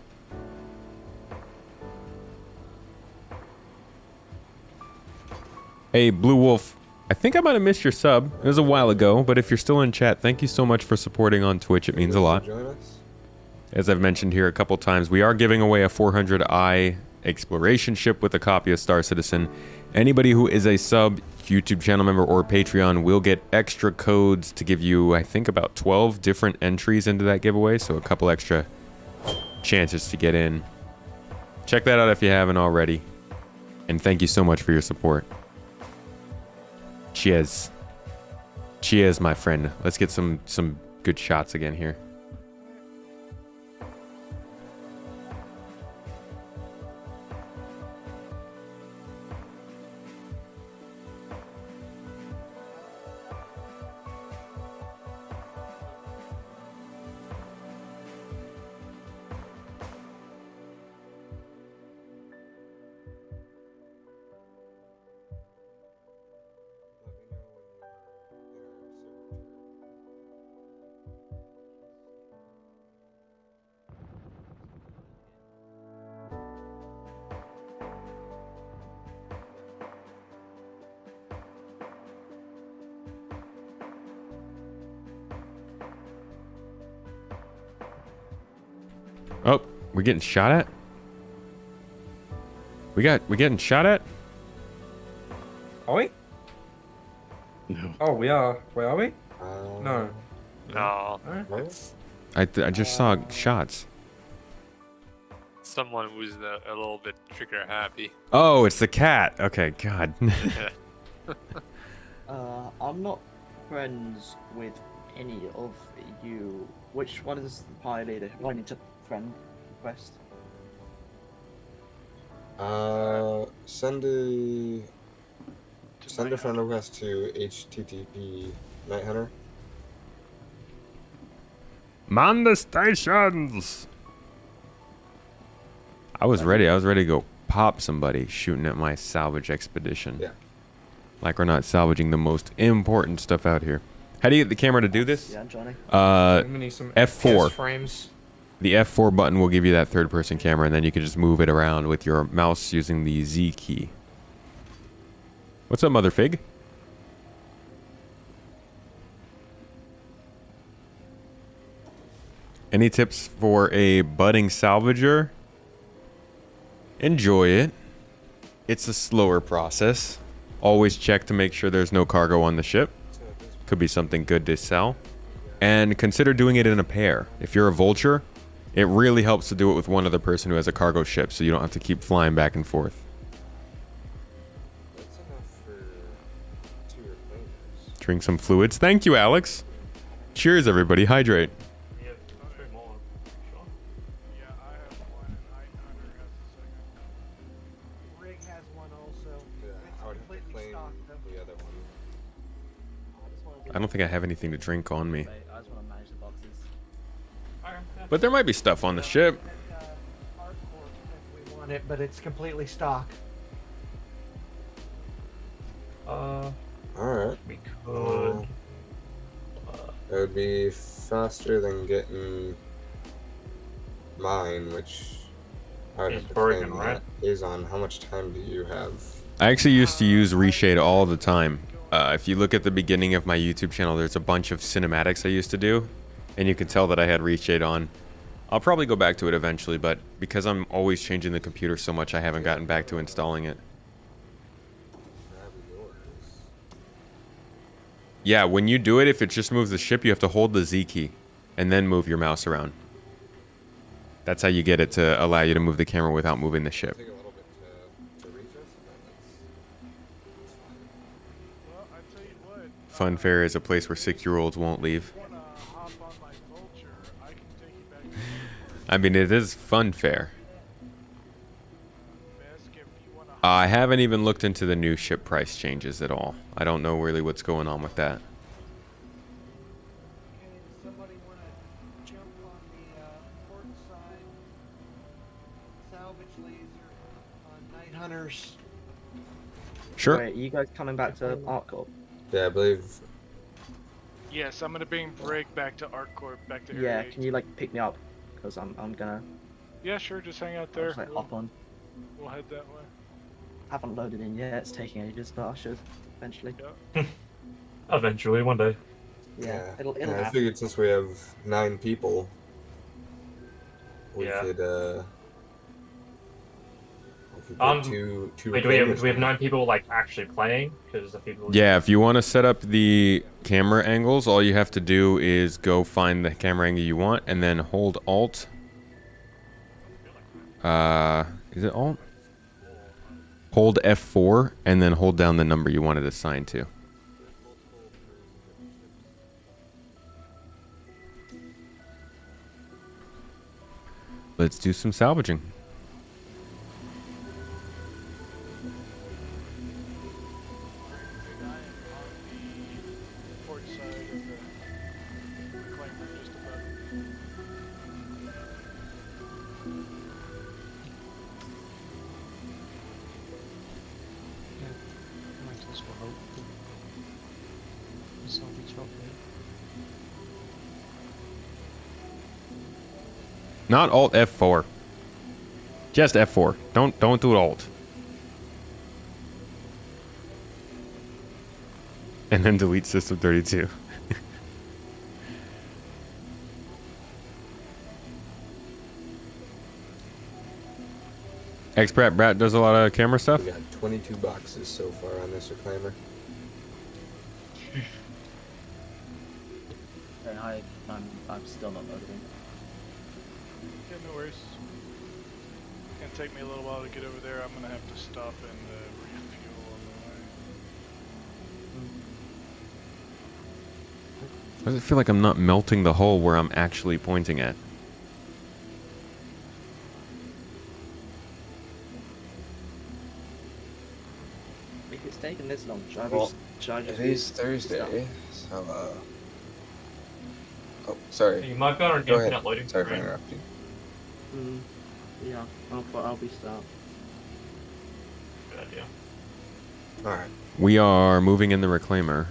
Hey, Blue Wolf, I think I might have missed your sub. It was a while ago, but if you're still in chat, thank you so much for supporting on Twitch. It means a lot. Join us. As I've mentioned here a couple times, we are giving away a 400i exploration ship with a copy of Star Citizen. Anybody who is a sub, YouTube channel member, or Patreon will get extra codes to give you, I think, about 12 different entries into that giveaway, so a couple extra chances to get in. Check that out if you haven't already. And thank you so much for your support. Cheers. Cheers, my friend. Let's get some good shots again here. Oh, we're getting shot at? We getting shot at? Are we? No. Oh, we are. Where are we? No. No, Huh? it's I just saw shots. someone who's a little bit trigger happy. Oh, it's the cat. Okay, God. I'm not friends with any of you. Which one is the party leader? Do I need to friend request? Send a friend request to HTTP Night Hunter. Man the stations. I was ready to go pop somebody shooting at my salvage expedition. Yeah. Like we're not salvaging the most important stuff out here. How do you get the camera to do this? Yeah, Johnny. We need some F4. FPS frames. The F4 button will give you that third-person camera, and then you can just move it around with your mouse using the Z key. What's up, Mother Fig? Any tips for a budding salvager? Enjoy it. It's a slower process. Always check to make sure there's no cargo on the ship. Could be something good to sell. And consider doing it in a pair. If you're a vulture, It really helps to do it with one other person who has a cargo ship, so you don't have to keep flying back and forth. That's enough for 2 reclaimers. Drink some fluids. Thank you, Alex. Cheers, everybody. Hydrate. We have 2 more. Sure. Yeah, I have one, and Hunter has the second. Rig has one also. Yeah, It's I would have to completely claim stocked though. the other one. I don't think I have anything to drink on me. I just want to manage the boxes. But there might be stuff on the ship. Hardcore if we want it, but it's completely stock. Alright. We could. It would be faster than getting mine, which I would Is have to Bergen, claim right? that. Is on how much time do you have? I actually used to use reshade all the time. If you look at the beginning of my YouTube channel, there's a bunch of cinematics I used to do, and you can tell that I had reshade on. I'll probably go back to it eventually, but because I'm always changing the computer so much, I haven't gotten back to installing it. Grab yours. Yeah, when you do it, if it just moves the ship, you have to hold the Z key and then move your mouse around. That's how you get it to allow you to move the camera without moving the ship. Take a little bit to reach us, but that's fine. Well, I tell you what. Fun Fair is a place where 6-year-olds won't leave. If you wanna hop on my vulture, I can take you back to I mean, it is Fun Fair. Besk, if you wanna I haven't even looked into the new ship price changes at all. I don't know really what's going on with that. Okay, does somebody want to jump on the port side salvage laser on Night Hunters? Sure. Wait, are you guys coming back to ArcCorp? Yeah, I believe. Yes, I'm gonna bring Brig back to ArcCorp, back to Yeah, Area can you like pick me up? Because I'm gonna Yeah, sure, just hang out I'll there. just, like, hop on. We'll head that way. Haven't loaded in yet. It's taking ages, but I should eventually. Eventually, one day. Yeah, it'll I happen. figured since we have 9 people, we Yeah. could get two Wait, do we have reclaimers. 9 people like actually playing? Because a few people. Yeah, if you want to set up the camera angles, all you have to do is go find the camera angle you want and then hold Alt. Is it Alt? Hold F4 and then hold down the number you want it assigned to. Let's do some salvaging. Port side of the reclaimer just above. Might as well hope the salvage up there. Not Alt F4. Just F4. Don't do it Alt. And then delete System 32. Expat Brat does a lot of camera stuff. We got 22 boxes so far on this reclaimer. Hey, I'm still not loaded in. Yeah, no worries. It's gonna take me a little while to get over there. I'm gonna have to stop and refuel on the way. Why does it feel like I'm not melting the hole where I'm actually pointing at? If it's taking this long, should I Well, just it is Thursday, so oh, sorry. You might be on an Go infinite ahead. loading Sorry for screen. interrupting. Yeah, I'll be start. Good idea. All right. We are moving in the reclaimer.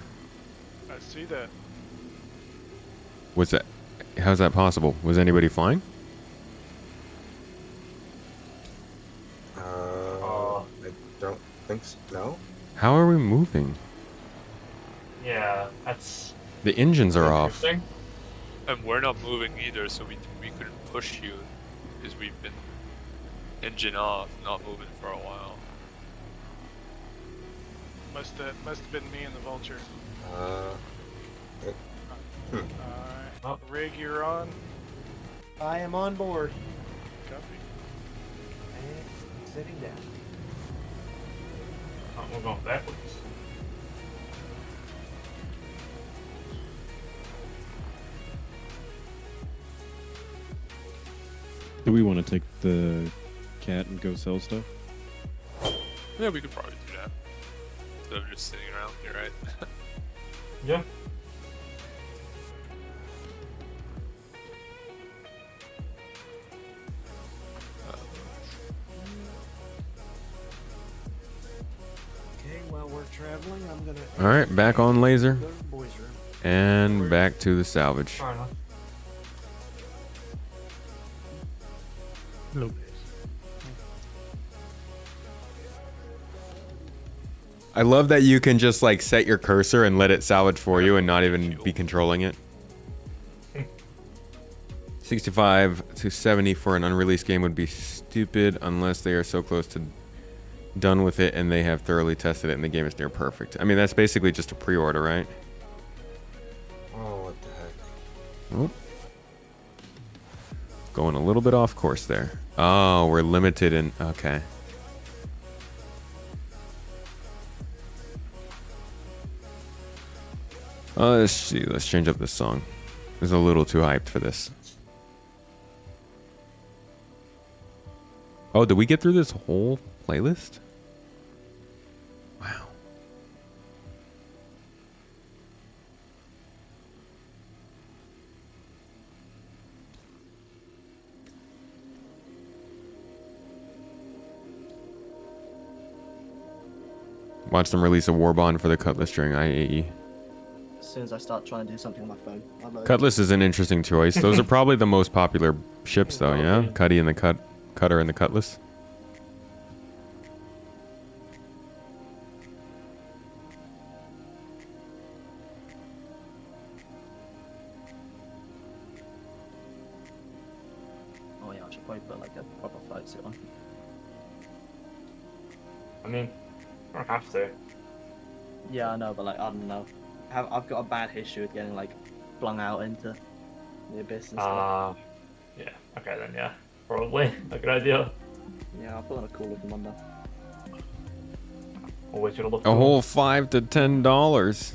I see that. Was that? How's that possible? Was anybody flying? I don't think so. No. How are we moving? Yeah, that's The engines are off. interesting. And we're not moving either, so we couldn't push you because we've been engine off, not moving for a while. Must have been me and the vulture. Hmm. Alright. Rig, you're on. I am on board. Copy. And sitting down. Oh, we're going backwards. Do we want to take the cat and go sell stuff? Yeah, we could probably do that. Instead of just sitting around here, right? Yeah. Okay, while we're traveling, I'm gonna. All right, back on laser Go to the boys' room. and back to the salvage. Fair enough. Hello. I love that you can just like set your cursor and let it salvage for you and not even be controlling it. 65 to 70 for an unreleased game would be stupid unless they are so close to done with it and they have thoroughly tested it and the game is near perfect. I mean, that's basically just a pre-order, right? Oh, what the heck? Oop. Going a little bit off course there. Oh, we're limited in... Okay. Let's see. Let's change up this song. It's a little too hyped for this. Oh, did we get through this whole playlist? Wow. Watch them release a war bond for the Cutlass during IAE. As soon as I start trying to do something on my phone, I'll load. Cutlass is an interesting choice. Those are probably the most popular ships, though. Yeah, Cuddy and the Cutter and the Cutlass. Oh yeah, I should probably put like a proper flight suit on. I mean, I don't have to. Yeah, I know, but like I don't know. I've got a bad history with getting like flung out into the abyss and stuff. Yeah. Okay then, yeah. Probably a good idea. Yeah, I'll put on a cool looking one though. Always gonna look. A whole $5 to $10.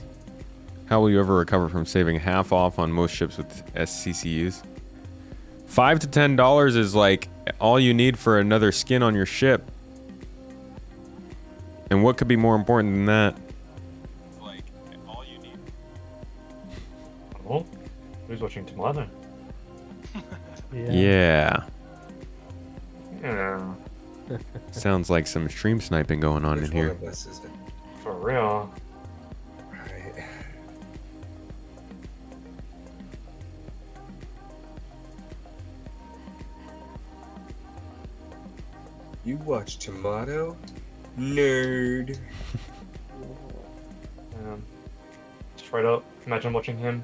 How will you ever recover from saving half off on most ships with SCCUs? $5 to $10 is like all you need for another skin on your ship. And what could be more important than that? Like all you need. Oh, who's watching Tomato? Yeah. Yeah. Sounds like some stream sniping going on Which in here. one of us is it? For real. Right. You watch Tomato? Nerd. Straight up, imagine watching him.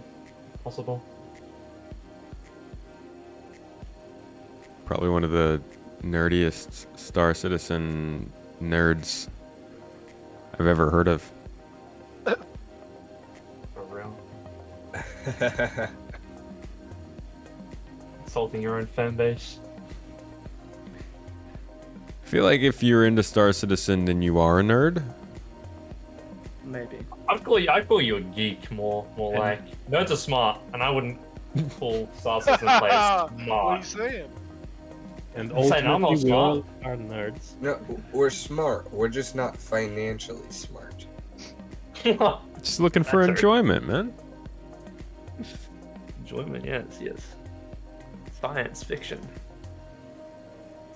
Possible. Probably one of the nerdiest Star Citizen nerds I've ever heard of. For real. Insulting your own fan base. I feel like if you're into Star Citizen, then you are a nerd. Maybe. I'd call you a geek more like. Nerds are smart, and I wouldn't call Star Citizen players smart. What are you saying? And I'm saying I'm not ultimately, we all smart. are nerds. No, we're smart. We're just not financially smart. Just looking for That's enjoyment, man. Enjoyment, yes. Science fiction.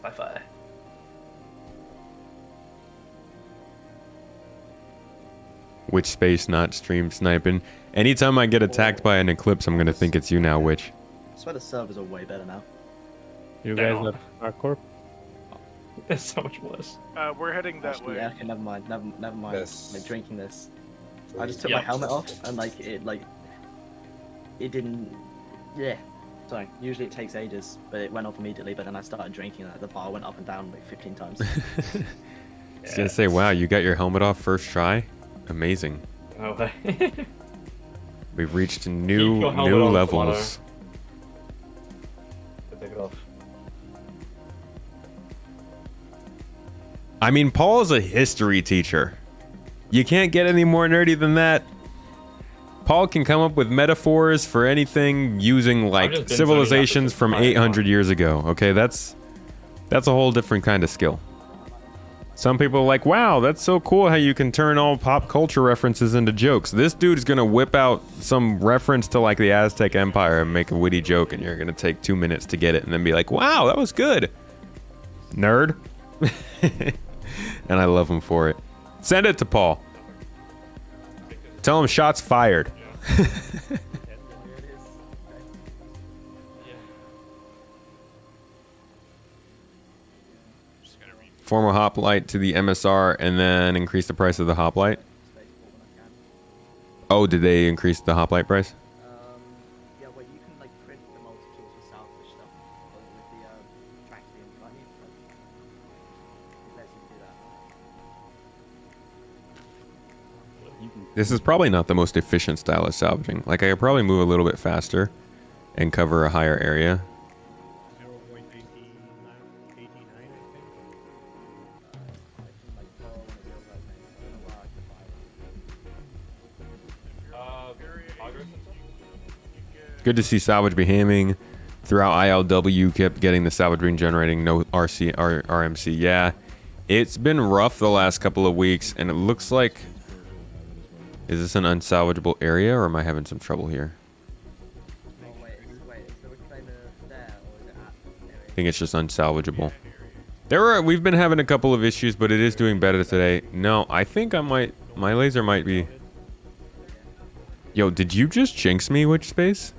Sci-fi. Witch space, not stream sniping. Anytime I get attacked by an eclipse, I'm gonna think it's you now, Witch. I swear the servers are way better now. You They guys are. have hardcore? It's so much worse. We're heading that Actually, way. yeah, okay, never mind. Never mind. Yes. Like drinking this. I just took my helmet off and it didn't. Yeah. Sorry. Usually it takes ages, but it went off immediately. But then I started drinking and the bar went up and down like 15 times. I was gonna say, wow, you got your helmet off first try? Amazing. No way. We've reached Keep new your helmet on, levels. Tomato. I mean, Paul's a history teacher. You can't get any more nerdy than that. Paul can come up with metaphors for anything using like civilizations from 800 years ago. Okay, that's a whole different kind of skill. Some people are like, wow, that's so cool how you can turn all pop culture references into jokes. This dude's gonna whip out some reference to like the Aztec Empire and make a witty joke, and you're gonna take 2 minutes to get it and then be like, wow, that was good. Nerd. And I love him for it. Send it to Paul. Tell him shots fired. Form a hoplite to the MSR and then increase the price of the hoplite. Oh, did they increase the hoplite price? Yeah, well, you can like print the multi-tools with salvage stuff, but with the tracking money, it lets you do that. This is probably not the most efficient style of salvaging. Like, I could probably move a little bit faster and cover a higher area. Good to see salvage behaving throughout ILW. Kept getting the salvage ring generating, no RMC. Yeah, it's been rough the last couple of weeks, and it looks like... Is this an unsalvageable area, or am I having some trouble here? I think it's just unsalvageable. We've been having a couple of issues, but it is doing better today. No, I think I might... My laser might be... Yo, did you just jinx me, Witch Space?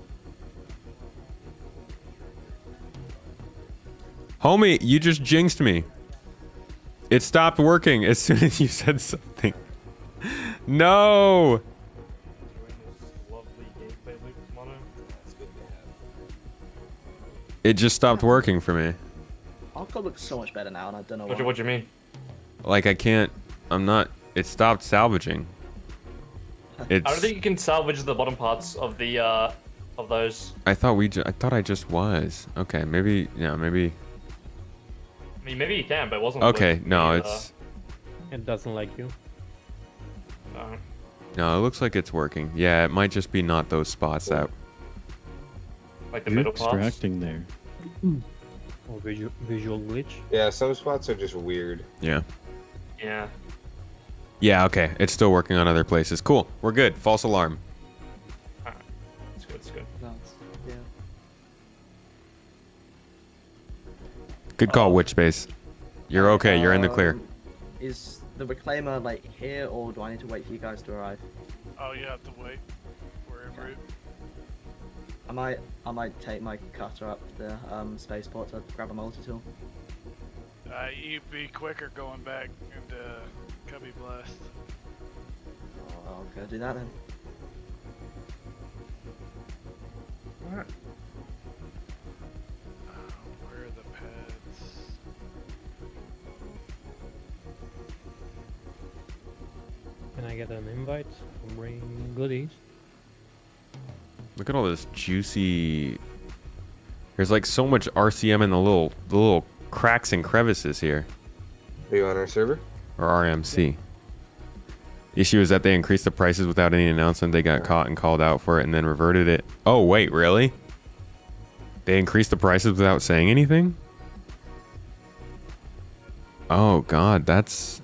Homie, you just jinxed me. It stopped working as soon as you said something. No! It just stopped working for me. Arco looks so much better now, and I don't know why. What do you mean? Like, I can't... I'm not... It stopped salvaging. I don't think you can salvage the bottom parts of the of those. I thought I just was. Okay, maybe... Yeah, maybe... I mean, maybe you can, but it wasn't. Okay, no, it's... It doesn't like you. No, it looks like it's working. Yeah, it might just be not those spots that... Like the You're middle parts? extracting there. Or visual glitch. Yeah, some spots are just weird. Yeah. Yeah. Yeah, okay. It's still working on other places. Cool. We're good. False alarm. Alright. It's good, it's good. Yeah. Good call, Witch Space. You're okay. You're in the clear. Is the reclaimer like here, or do I need to wait for you guys to arrive? Oh, you have to wait. We're en route. I might take my cutter up the spaceport to grab a multi-tool. You'd be quicker going back into Cubby Blast. I'll go do that then. Alright. Where are the pads? Can I get an invite from bring goodies? Look at all this juicy... There's like so much RCM in the little cracks and crevices here. Are you on our server? Or RMC. The issue is that they increased the prices without any announcement. They got caught and called out for it and then reverted it. Oh, wait, really? They increased the prices without saying anything? Oh, God, that's...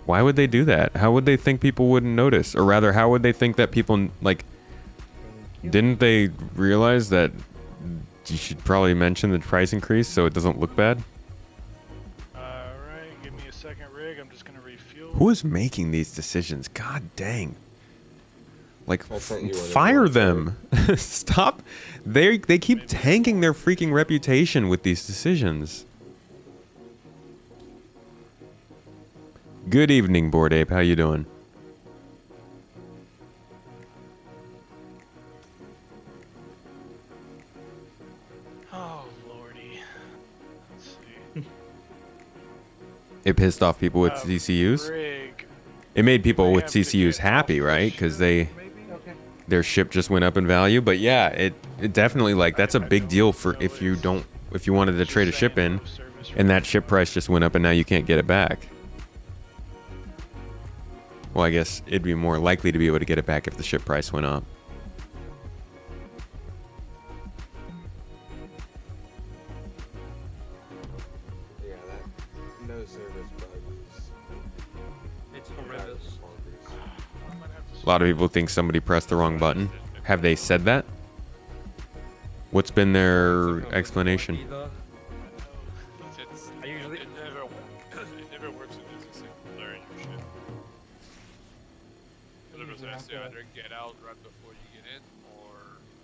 Why would they do that? How would they think people wouldn't notice? Or rather, how would they think that people, like... Didn't they realize that you should probably mention the price increase so it doesn't look bad? Alright, give me a second rig. I'm just gonna refuel. Who is making these decisions? God dang. Like, sent you one fire as well, them. Stop. They keep tanking their freaking reputation with these decisions. Good evening, Bored Ape. How you doing? Oh, lordy. Let's see. It pissed off people with CCUs? Rig. It made people with CCUs happy, right? Because their ship just went up in value. But yeah, it definitely, like, that's a big deal for if you wanted to trade a ship in. And that ship price just went up and now you can't get it back. Well, I guess it'd be more likely to be able to get it back if the ship price went up. Yeah, that no service bug is. It's horrendous. A lot of people think somebody pressed the wrong button. Have they said that? What's been their explanation? It's, it never works if there's a single player in your ship. The liberals are to either get out right before you get in, or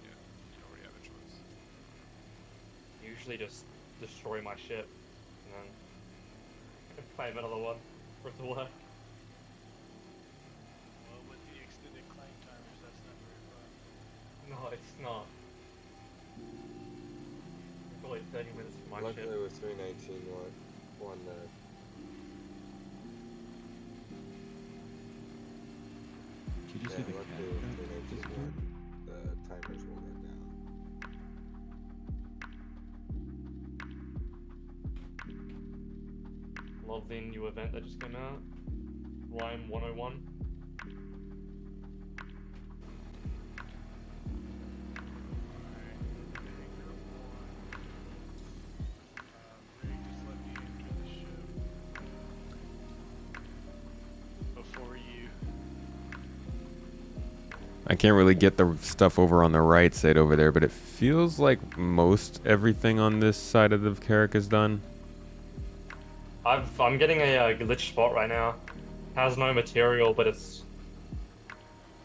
yeah, you don't really have a choice. Usually just destroy my ship and then claim another one for it to work. Well, with the extended claim timers, that's not very fun. No, it's not. For like 30 minutes for my Luckily ship. with 319 one Did you yeah, see the luckily cat with 319 one, the timers will run down. Love the new event that just came out. Rhyme 101. Ray, just let me enter the ship before you. I can't really get the stuff over on the right side over there, but it feels like most everything on this side of the Carrack is done. I'm getting a glitch spot right now. Has no material, but it's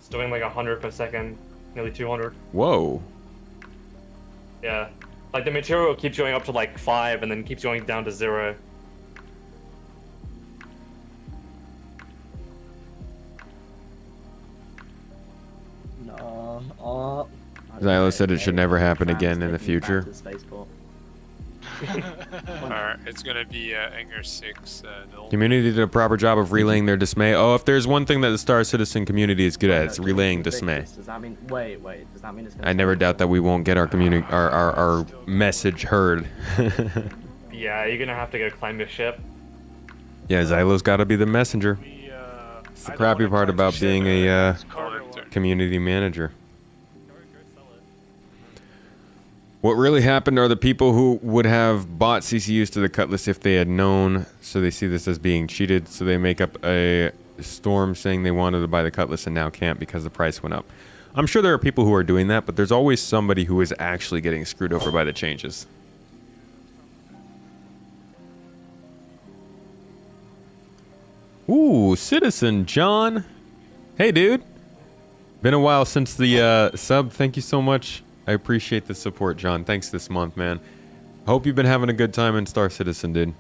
doing like 100 per second, nearly 200. Whoa. Yeah, like the material keeps going up to like 5 and then keeps going down to 0. No. Xylo said it should never happen again in the future. Alright, it's gonna be Anger 6, no. Community did a proper job of relaying their dismay. Oh, if there's one thing that the Star Citizen community is good at, it's relaying dismay. Does that mean? Wait. Does that mean it's? I never doubt that we won't get our community, our message heard. Yeah, you're gonna have to go claim your ship. Yeah, Xylo's got to be the messenger. It's the crappy part about being a community manager. What really happened are the people who would have bought CCUs to the Cutlass if they had known, so they see this as being cheated, so they make up a storm saying they wanted to buy the Cutlass and now can't because the price went up. I'm sure there are people who are doing that, but there's always somebody who is actually getting screwed over by the changes. Ooh, Citizen John. Hey, dude. Been a while since the sub. Thank you so much. I appreciate the support, John. Thanks this month, man. Hope you've been having a good time in Star Citizen, dude.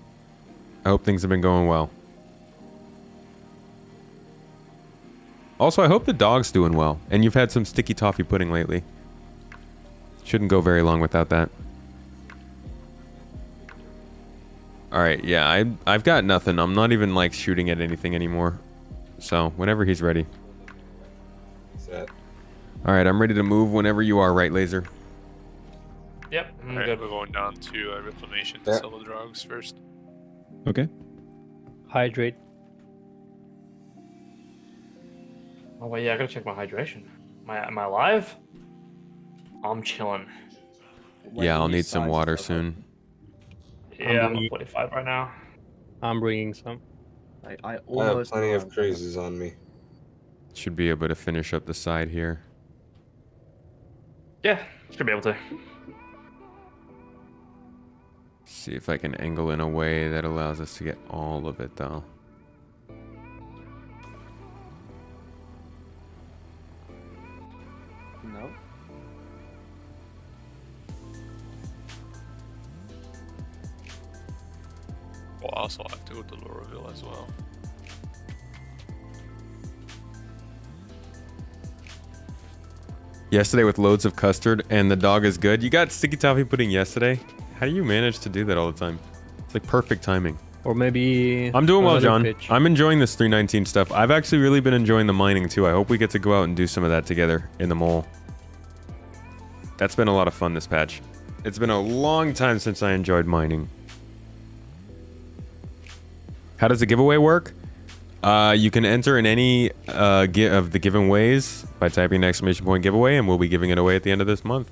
I hope things have been going well. Also, I hope the dog's doing well. And you've had some sticky toffee pudding lately. Shouldn't go very long without that. Alright, yeah, I've got nothing. I'm not even, like, shooting at anything anymore. So, whenever he's ready. Set. Alright, I'm ready to move whenever you are, right, Laser? Yep, I'm Alright, good. we're going down to Reclamation to sell the drugs first. Okay. Hydrate. Oh wait, yeah, I gotta check my hydration. Am I alive? I'm chilling. Yeah, I'll need some water soon. Yeah, I'm at 45 right now. I'm bringing some. I I have almost. plenty of crazes on me. Should be able to finish up the side here. Yeah, should be able to. See if I can angle in a way that allows us to get all of it, though. No. Well, also I have to go to Lorville as well. Yesterday with loads of custard, and the dog is good. You got sticky toffee pudding yesterday? How do you manage to do that all the time? It's like perfect timing. Or maybe... I'm doing well, another John. pitch. I'm enjoying this 319 stuff. I've actually really been enjoying the mining, too. I hope we get to go out and do some of that together in the mole. That's been a lot of fun this patch. It's been a long time since I enjoyed mining. How does the giveaway work? You can enter in any of the giveaways by typing an ! Giveaway, and we'll be giving it away at the end of this month.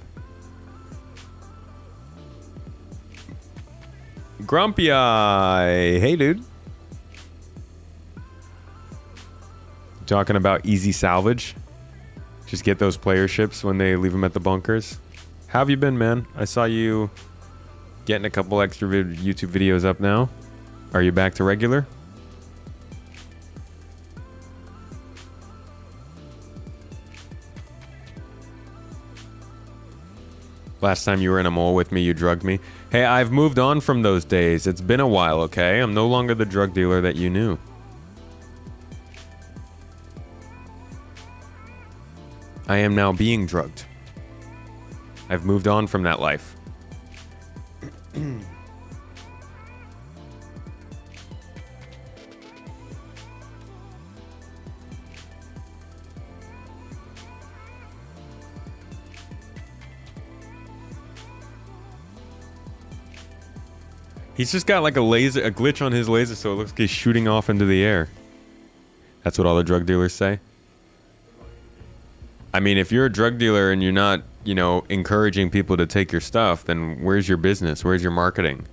Grumpy Eye, hey dude. Talking about easy salvage. Just get those player ships when they leave them at the bunkers. How have you been, man? I saw you getting a couple extra YouTube videos up now. Are you back to regular? Last time you were in a mole with me, you drugged me. Hey, I've moved on from those days. It's been a while, okay? I'm no longer the drug dealer that you knew. I am now being drugged. I've moved on from that life. He's just got like a glitch on his laser, so it looks like he's shooting off into the air. That's what all the drug dealers say. I mean, if you're a drug dealer and you're not, you know, encouraging people to take your stuff, then where's your business? Where's your marketing?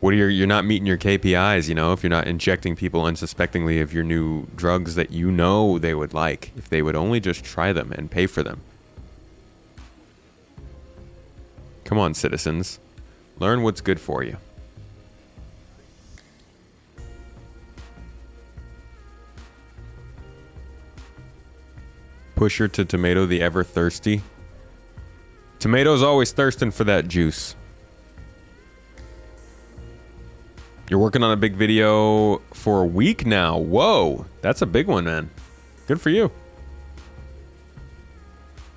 You're not meeting your KPIs, you know, if you're not injecting people unsuspectingly of your new drugs that you know they would like, if they would only just try them and pay for them. Come on, citizens. Learn what's good for you. Pusher to Tomato the ever thirsty. Tomato's always thirsting for that juice. You're working on a big video for a week now. Whoa, that's a big one, man. Good for you.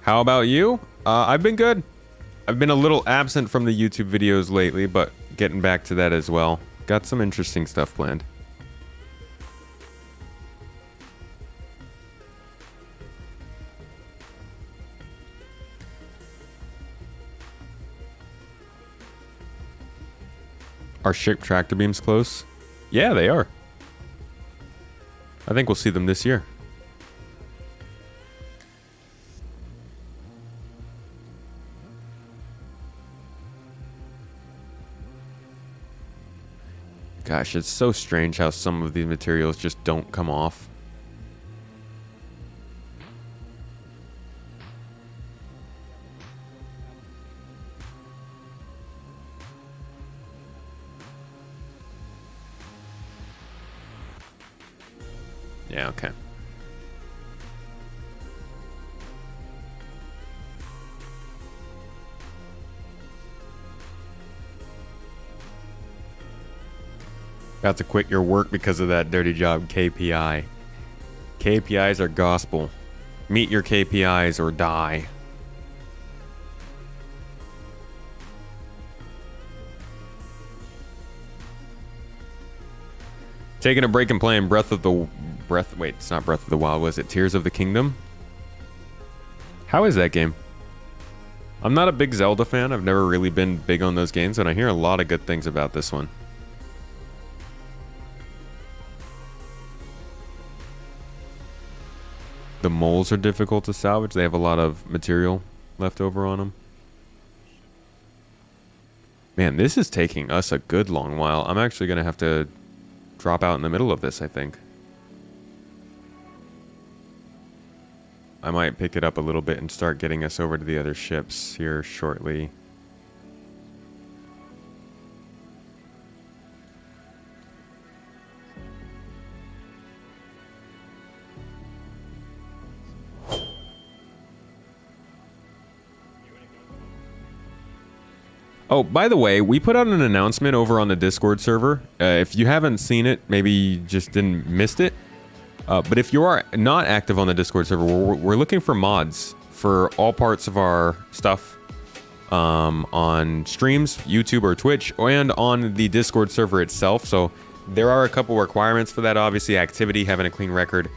How about you? I've been good. I've been a little absent from the YouTube videos lately, but getting back to that as well. Got some interesting stuff planned. Are ship tractor beams close? Yeah, they are. I think we'll see them this year. Gosh, it's so strange how some of these materials just don't come off. Yeah, okay. Got to quit your work because of that dirty job KPI. KPIs are gospel. Meet your KPIs or die. Taking a break and playing wait, it's not Breath of the Wild, was it Tears of the Kingdom? How is that game? I'm not a big Zelda fan. I've never really been big on those games, and I hear a lot of good things about this one. The moles are difficult to salvage. They have a lot of material left over on them. Man, this is taking us a good long while. I'm actually going to have to drop out in the middle of this, I think. I might pick it up a little bit and start getting us over to the other ships here shortly. Oh, by the way, we put out an announcement over on the Discord server. If you haven't seen it, maybe you just missed it. But if you are not active on the Discord server, we're looking for mods for all parts of our stuff on streams, YouTube or Twitch, and on the Discord server itself. So there are a couple requirements for that. Obviously, activity, having a clean record,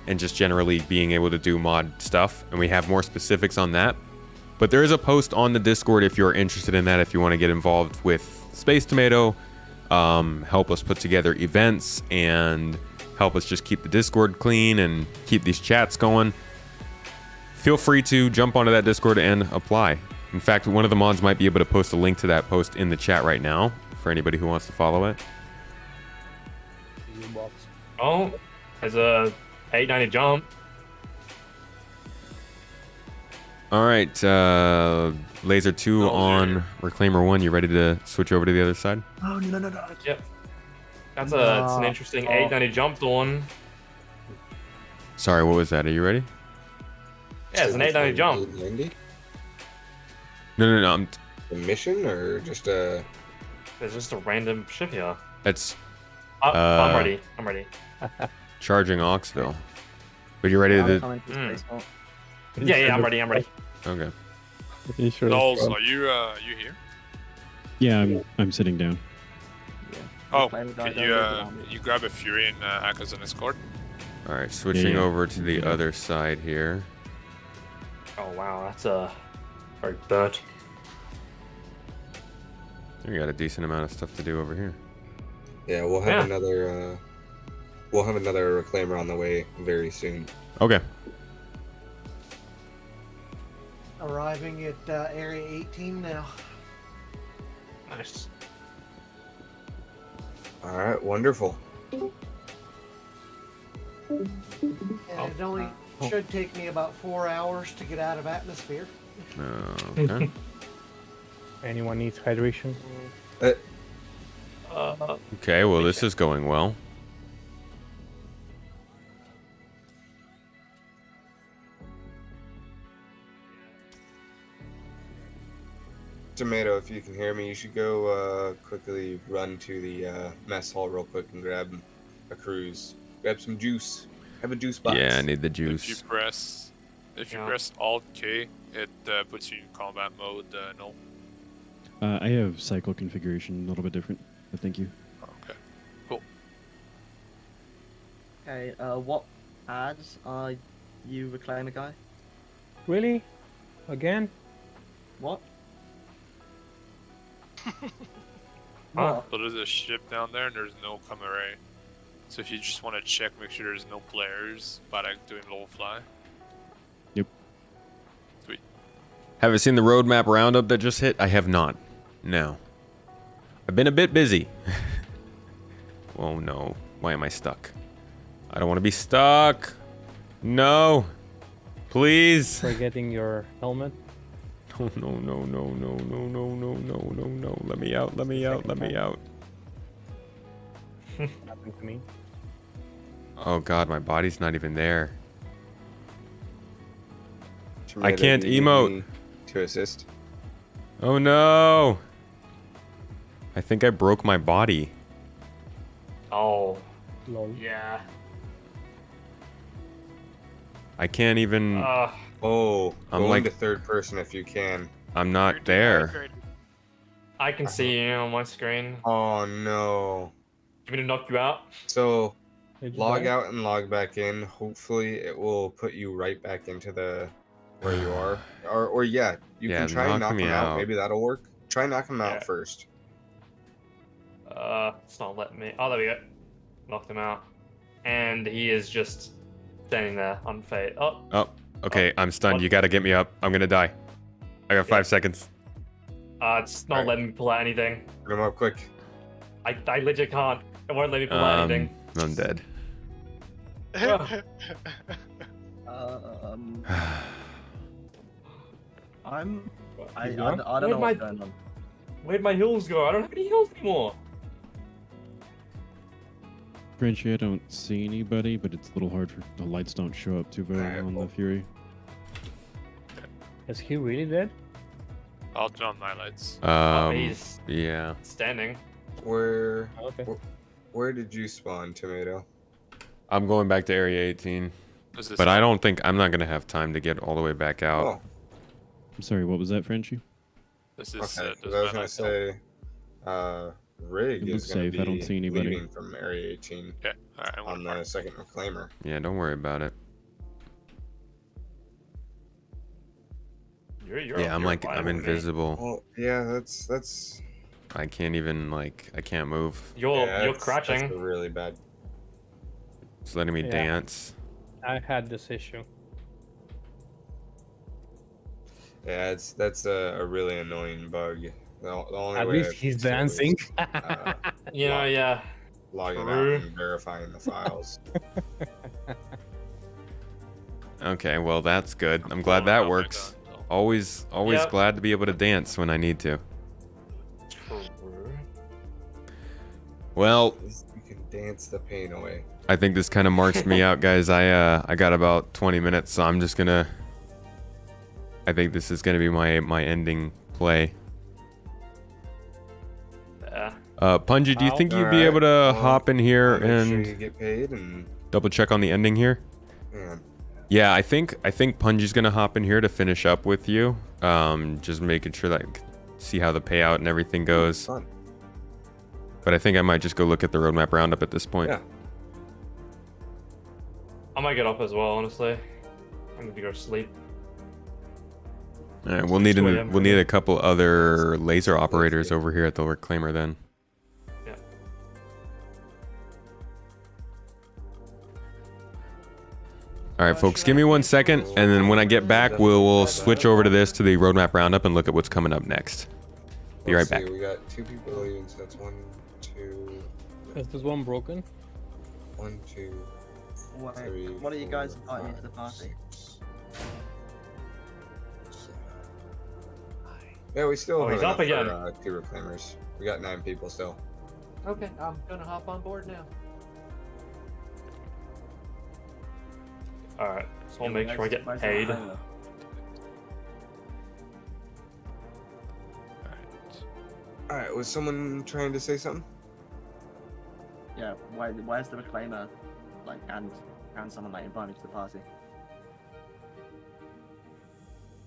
and just generally being able to do mod stuff. And we have more specifics on that. But there is a post on the Discord if you're interested in that, if you want to get involved with Space Tomato, help us put together events, and help us just keep the Discord clean and keep these chats going, feel free to jump onto that Discord and apply. In fact, one of the mods might be able to post a link to that post in the chat right now for anybody who wants to follow it. Oh, there's a 890 jump. All right, Laser 2 on Reclaimer 1. You ready to switch over to the other side? Oh, no. Yep. It's an interesting 890 jump, Dawn. Sorry, what was that? Are you ready? Yeah, it's an 890 jump. 890? No. A mission or just a... There's just a random ship here. It's I'm ready. I'm ready. charging Oxville. But you ready to... Yeah, I'm ready. Okay. Knowles, are you here? Yeah, I'm sitting down. Oh, can you grab a Fury and act as an escort? All right, switching over to the other side here. Oh wow, that's very burnt. We got a decent amount of stuff to do over here. Yeah, we'll have another Reclaimer on the way very soon. Okay. Arriving at Area 18 now. Nice. All right, wonderful. And it only should take me about 4 hours to get out of atmosphere. Okay. Anyone needs hydration? Okay, well, this is going well. Tomato, if you can hear me, you should go quickly run to the mess hall real quick and grab a cruise. Grab some juice. Have a juice box. Yeah, I need the juice. If you press Alt K, it puts you in combat mode. No. I have cycle configuration a little bit different, but thank you. Okay. Cool. Okay. What ads are you Reclaimer guy? Really? Again? What? So there's a ship down there and there's no Camare. So if you just want to check, make sure there's no players, but I'm doing low fly. Yep. Sweet. Have you seen the roadmap roundup that just hit? I have not. No. I've been a bit busy. Oh no. Why am I stuck? I don't want to be stuck. No. Please. Forgetting your helmet? Oh, no. Let me out. Happened to me. Oh god, my body's not even there. Tomato, I can't do you need emote. me to assist. Oh no. I think I broke my body. Oh. Lol. Yeah. I can't even... Oh, I'm go like... into third person if you can. I'm not there. I can see you on my screen. Oh no. Do you mean to knock you out? So, Did you log die? out and log back in. Hopefully, it will put you right back into the where you are. Or yeah, you Yeah, can try and knock knock me him out. out. Maybe that'll work. Try knock him out Yeah. first. It's not letting me. Oh, there we go. Knocked him out. And he is just standing there, unfazed. Oh, okay, I'm stunned. You gotta get me up. I'm gonna die. I got 5 seconds. It's not letting me pull out anything. Put him up quick. I legit can't. It won't let me pull out anything. I'm dead. I don't Where'd know what's going on. Where'd my heals go? I don't have any heals anymore. Frenchie, I don't see anybody, but it's a little hard for the lights don't show up too very well on the Fury. Is he really dead? I'll turn on my lights. He's Yeah. standing. Where Okay. where did you spawn, Tomato? I'm going back to Area 18. Is this But I don't think... I'm not gonna have time to get all the way back out. Oh, I'm sorry, what was that, Frenchie? This okay. is 'Cause does I was my gonna light say, Rig It is looks gonna safe. be I don't see anybody. leaving from Area 18 help? Okay, alright, I'm on gonna the second Reclaimer. Yeah, don't worry about it. You're Yeah, I'm you're like... fine I'm with me. invisible. Well, yeah, that's I can't even like I can't move. You're That's crouching. really bad. It's letting me Yeah. dance. I had this issue. Yeah, that's a really annoying bug. The only At way least I've he's fixed it was, dancing. You know, yeah. logging out True. and verifying the files. Okay, well that's good. I'm glad Oh, that my works. God, no. Always Yep. glad to be able to dance when I need to. True. Well, You can dance the pain away. I think this kind of marks me out, guys. I got about 20 minutes, so I'm just gonna. I think this is gonna be my ending play. Yeah. Punji, do you think you'd be Alright, able to well, hop in here Make sure and you get paid and double check on the ending here? yeah. Yeah, I think Punji's gonna hop in here to finish up with you. Just making sure that I can see how the payout and everything goes. Fun. But I think I might just go look at the roadmap roundup at this point. Yeah. I might get up as well, honestly. I'm gonna go to sleep. All right, we'll need 2 a.m. we'll need a couple other laser operators over here at the reclaimer then. Yeah. All right, folks, give me 1 second, and then when I get back, we'll switch over to this to the roadmap roundup and look at what's coming up next. Be right Let's back. see, we got 2 people leaving, so that's 1, 2, Is this one broken? 1, 2, What, 3. what are you guys 4, inviting into the 5, party? 6, 7, 8. Yeah, we still Oh, have he's up enough again. for 2 reclaimers. We got 9 people still. Okay, I'm gonna hop on board now. Alright, so I'll make sure I get paid. Alright, was someone trying to say something? Yeah, where's the reclaimer? Like, and someone like invite me to the party?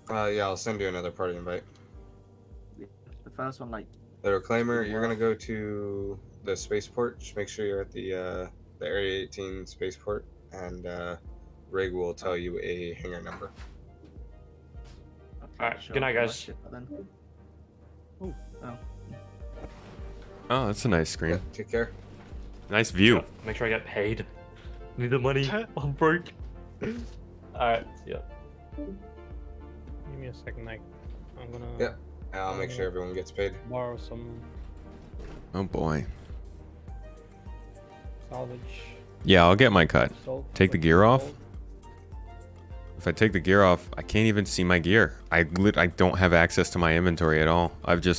Yeah, I'll send you another party invite. The first one, like, The reclaimer, you're gonna go to the spaceport. Just make sure you're at the Area 18 spaceport, and Rig will tell you a hangar number. okay, Alright, sure, good night, I'll guys. ship that then. Oh, that's a nice Yeah, screen. take care. Nice view. Make sure I get paid. Need the money. I'm broke. Alright, see ya. Give me a second, Mike. I'm gonna Yeah. I'll make sure everyone gets paid. borrow some Oh boy. salvage. Yeah, I'll get my cut. Salt. Take the gear off. If I take the gear off, I can't even see my gear. I don't have access to my inventory at all.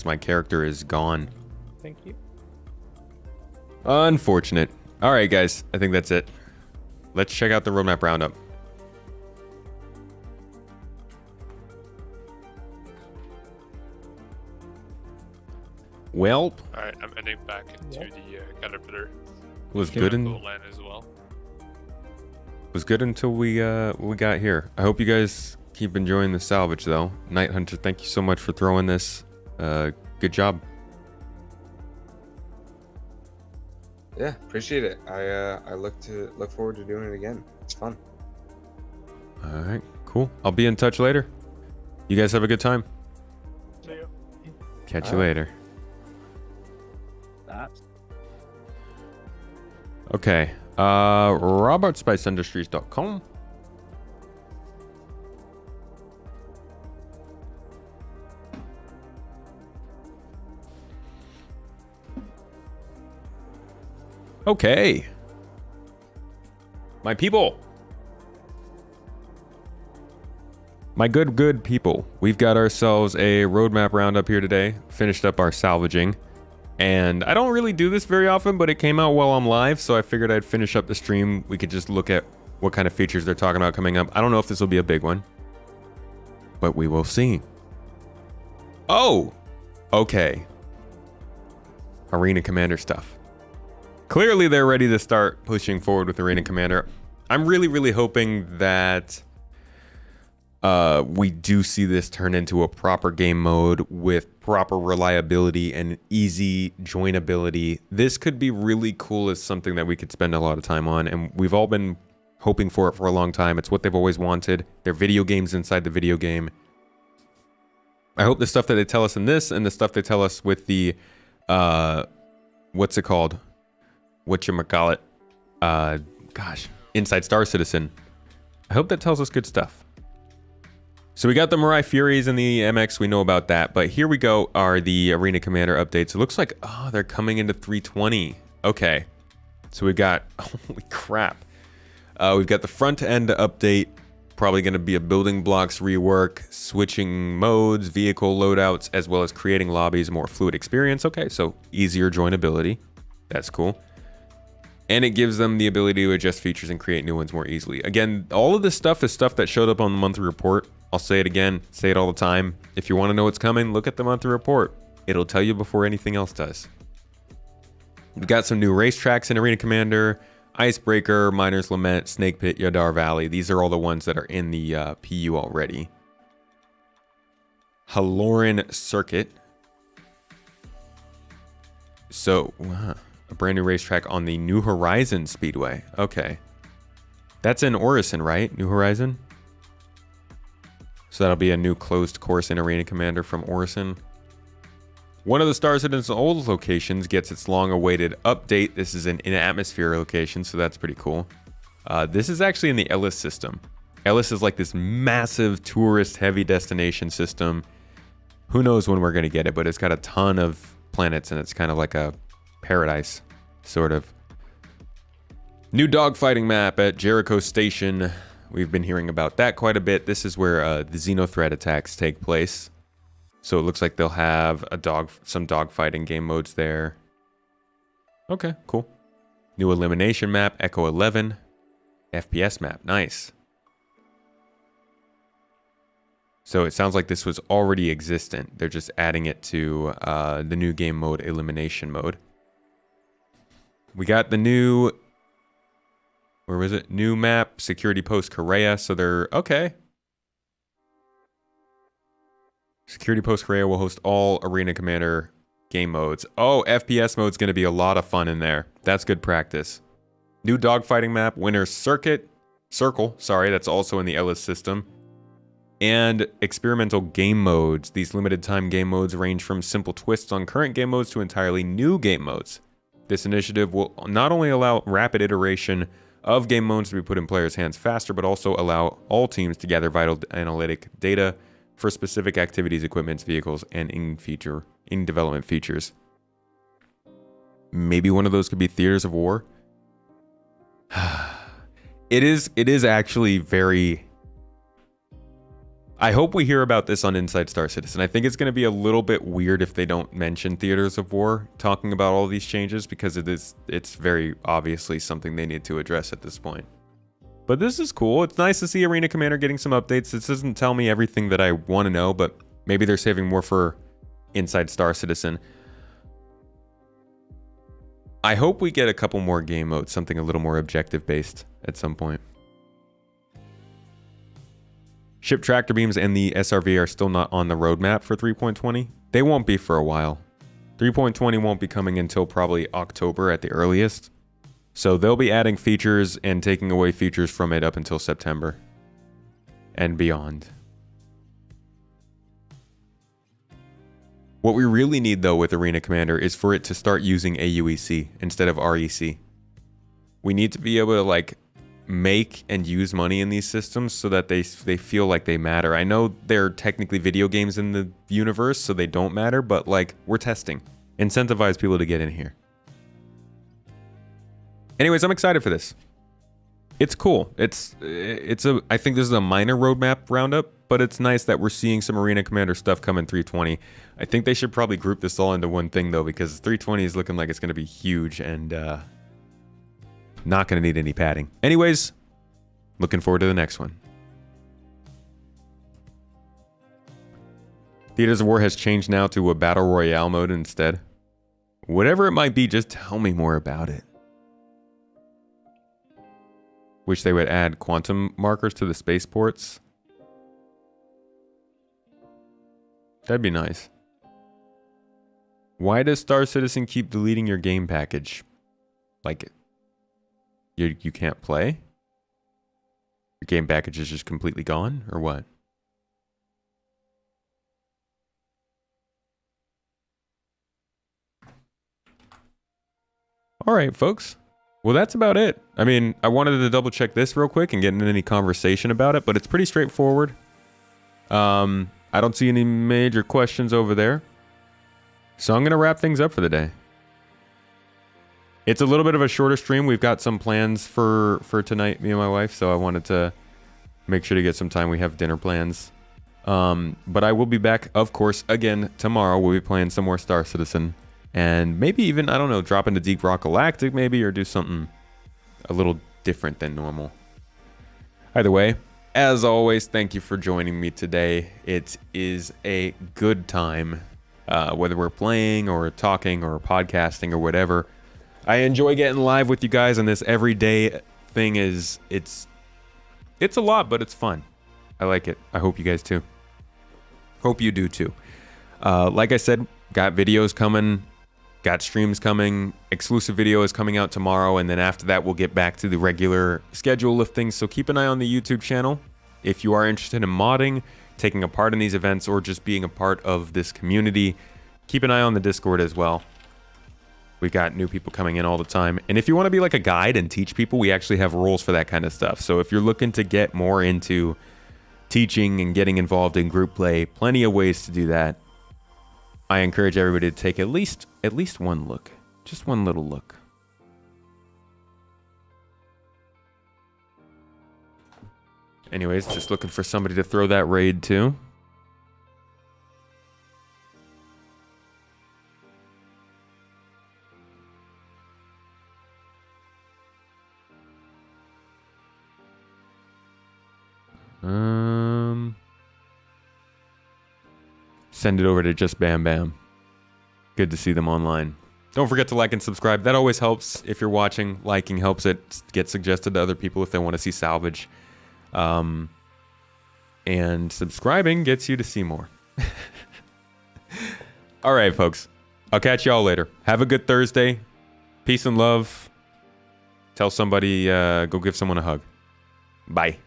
My character is gone. Thank you. Unfortunate. All right, guys. I think that's it. Let's check out the roadmap roundup. Well, Alright, I'm ending back into Yep. the Caterpillar. was good Cool land as well. was good until we got here. I hope you guys keep enjoying the salvage though. Night Hunter, thank you so much for throwing this. Good job. Yeah, appreciate it. I look forward to doing it again. It's fun. All right, cool. I'll be in touch later. You guys have a good time. See ya. Catch you later. That's Okay. RobertSpiceIndustries.com. Okay. My people. My good people. We've got ourselves a roadmap roundup here today. Finished up our salvaging. And I don't really do this very often, but it came out while I'm live, so I figured I'd finish up the stream. We could just look at what kind of features they're talking about coming up. I don't know if this will be a big one, but we will see. Oh, okay. Arena Commander stuff. Clearly, they're ready to start pushing forward with Arena Commander. I'm really hoping that we do see this turn into a proper game mode with proper reliability and easy joinability. This could be really cool as something that we could spend a lot of time on, and we've all been hoping for it for a long time. It's what they've always wanted. They're video games inside the video game. I hope the stuff that they tell us in this and the stuff they tell us with the what's it called? Whatchamacallit? Gosh, Inside Star Citizen. I hope that tells us good stuff. So we got the Mirai Furies and the MX, we know about that, but here we go are the Arena Commander updates. It looks like, oh, they're coming into 320. Okay, so we've got, holy crap. We've got the front end update, probably going to be a building blocks rework, switching modes, vehicle loadouts, as well as creating lobbies, more fluid experience. Okay, so easier joinability. That's cool. And it gives them the ability to adjust features and create new ones more easily. Again, all of this stuff is stuff that showed up on the monthly report. I'll say it again, say it all the time. If you want to know what's coming, look at the monthly report. It'll tell you before anything else does. We've got some new racetracks in Arena Commander, Icebreaker, Miner's Lament, Snake Pit, Yadar Valley. These are all the ones that are in the PU already. Haloran Circuit. So, a brand new racetrack on the New Horizon Speedway. Okay. That's in Orison, right? New Horizon? So that'll be a new closed course in Arena Commander from Orison. One of the Star Citizen's old locations gets its long-awaited update. This is an in-atmosphere location, so that's pretty cool. This is actually in the Ellis system. Ellis is like this massive tourist-heavy destination system. Who knows when we're going to get it, but it's got a ton of planets, and it's kind of like a paradise, sort of. New dogfighting map at Jericho Station. We've been hearing about that quite a bit. This is where the Xenothreat attacks take place. So it looks like they'll have some dogfighting game modes there. Okay, cool. New elimination map, Echo 11. FPS map, nice. So it sounds like this was already existent. They're just adding it to the new game mode, elimination mode. We got the new... Where was it? New map, Security Post Correa. So they're... Okay. Security Post Correa will host all Arena Commander game modes. Oh, FPS mode's going to be a lot of fun in there. That's good practice. New dogfighting map, Winner's Circle. Sorry, that's also in the Ellis system. And experimental game modes. These limited time game modes range from simple twists on current game modes to entirely new game modes. This initiative will not only allow rapid iteration of game modes to be put in players' hands faster, but also allow all teams to gather vital analytic data for specific activities, equipments, vehicles, and in-development features. Maybe one of those could be Theaters of War. It is actually very... I hope we hear about this on Inside Star Citizen. I think it's going to be a little bit weird if they don't mention Theaters of War talking about all these changes, because it's very obviously something they need to address at this point. But this is cool. It's nice to see Arena Commander getting some updates. This doesn't tell me everything that I want to know, but maybe they're saving more for Inside Star Citizen. I hope we get a couple more game modes, something a little more objective based at some point. Ship tractor beams and the SRV are still not on the roadmap for 3.20. They won't be for a while. 3.20 won't be coming until probably October at the earliest. So they'll be adding features and taking away features from it up until September and beyond. What we really need though with Arena Commander is for it to start using AUEC instead of REC. We need to be able to like make and use money in these systems so that they feel like they matter. I know they're technically video games in the universe, so they don't matter, but like we're testing. Incentivize people to get in here. Anyways, I'm excited for this. It's cool. I think this is a minor roadmap roundup, but it's nice that we're seeing some Arena Commander stuff come in 320. I think they should probably group this all into one thing though, because 320 is looking like it's going to be huge and not going to need any padding. Anyways, looking forward to the next one. Theaters of War has changed now to a Battle Royale mode instead. Whatever it might be, just tell me more about it. Wish they would add quantum markers to the spaceports. That'd be nice. Why does Star Citizen keep deleting your game package? Like, you can't play? Your game package is just completely gone, or what? All right, folks. Well, that's about it. I mean, I wanted to double check this real quick and get into any conversation about it, but it's pretty straightforward. I don't see any major questions over there. So I'm going to wrap things up for the day. It's a little bit of a shorter stream. We've got some plans for tonight, me and my wife, so I wanted to make sure to get some time. We have dinner plans. But I will be back, of course, again tomorrow. We'll be playing some more Star Citizen. And maybe even, I don't know, drop into Deep Rock Galactic maybe, or do something a little different than normal. Either way, as always, thank you for joining me today. It is a good time, whether we're playing or talking or podcasting or whatever. I enjoy getting live with you guys, and this everyday thing it's a lot, but it's fun. I like it. I hope you guys too. Hope you do too. Like I said, got videos coming. Got streams coming, exclusive video is coming out tomorrow, and then after that we'll get back to the regular schedule of things. So keep an eye on the YouTube channel. If you are interested in modding, taking a part in these events, or just being a part of this community, keep an eye on the Discord as well. We got new people coming in all the time. And if you want to be like a guide and teach people, we actually have roles for that kind of stuff. So if you're looking to get more into teaching and getting involved in group play, plenty of ways to do that. I encourage everybody to take at least one look. Just one little look. Anyways, just looking for somebody to throw that raid to. Send it over to Just Bam Bam. Good to see them online. Don't forget to like and subscribe. That always helps. If you're watching, liking helps it get suggested to other people if they want to see Salvage. And subscribing gets you to see more. All right, folks. I'll catch y'all later. Have a good Thursday. Peace and love. Tell somebody, go give someone a hug. Bye.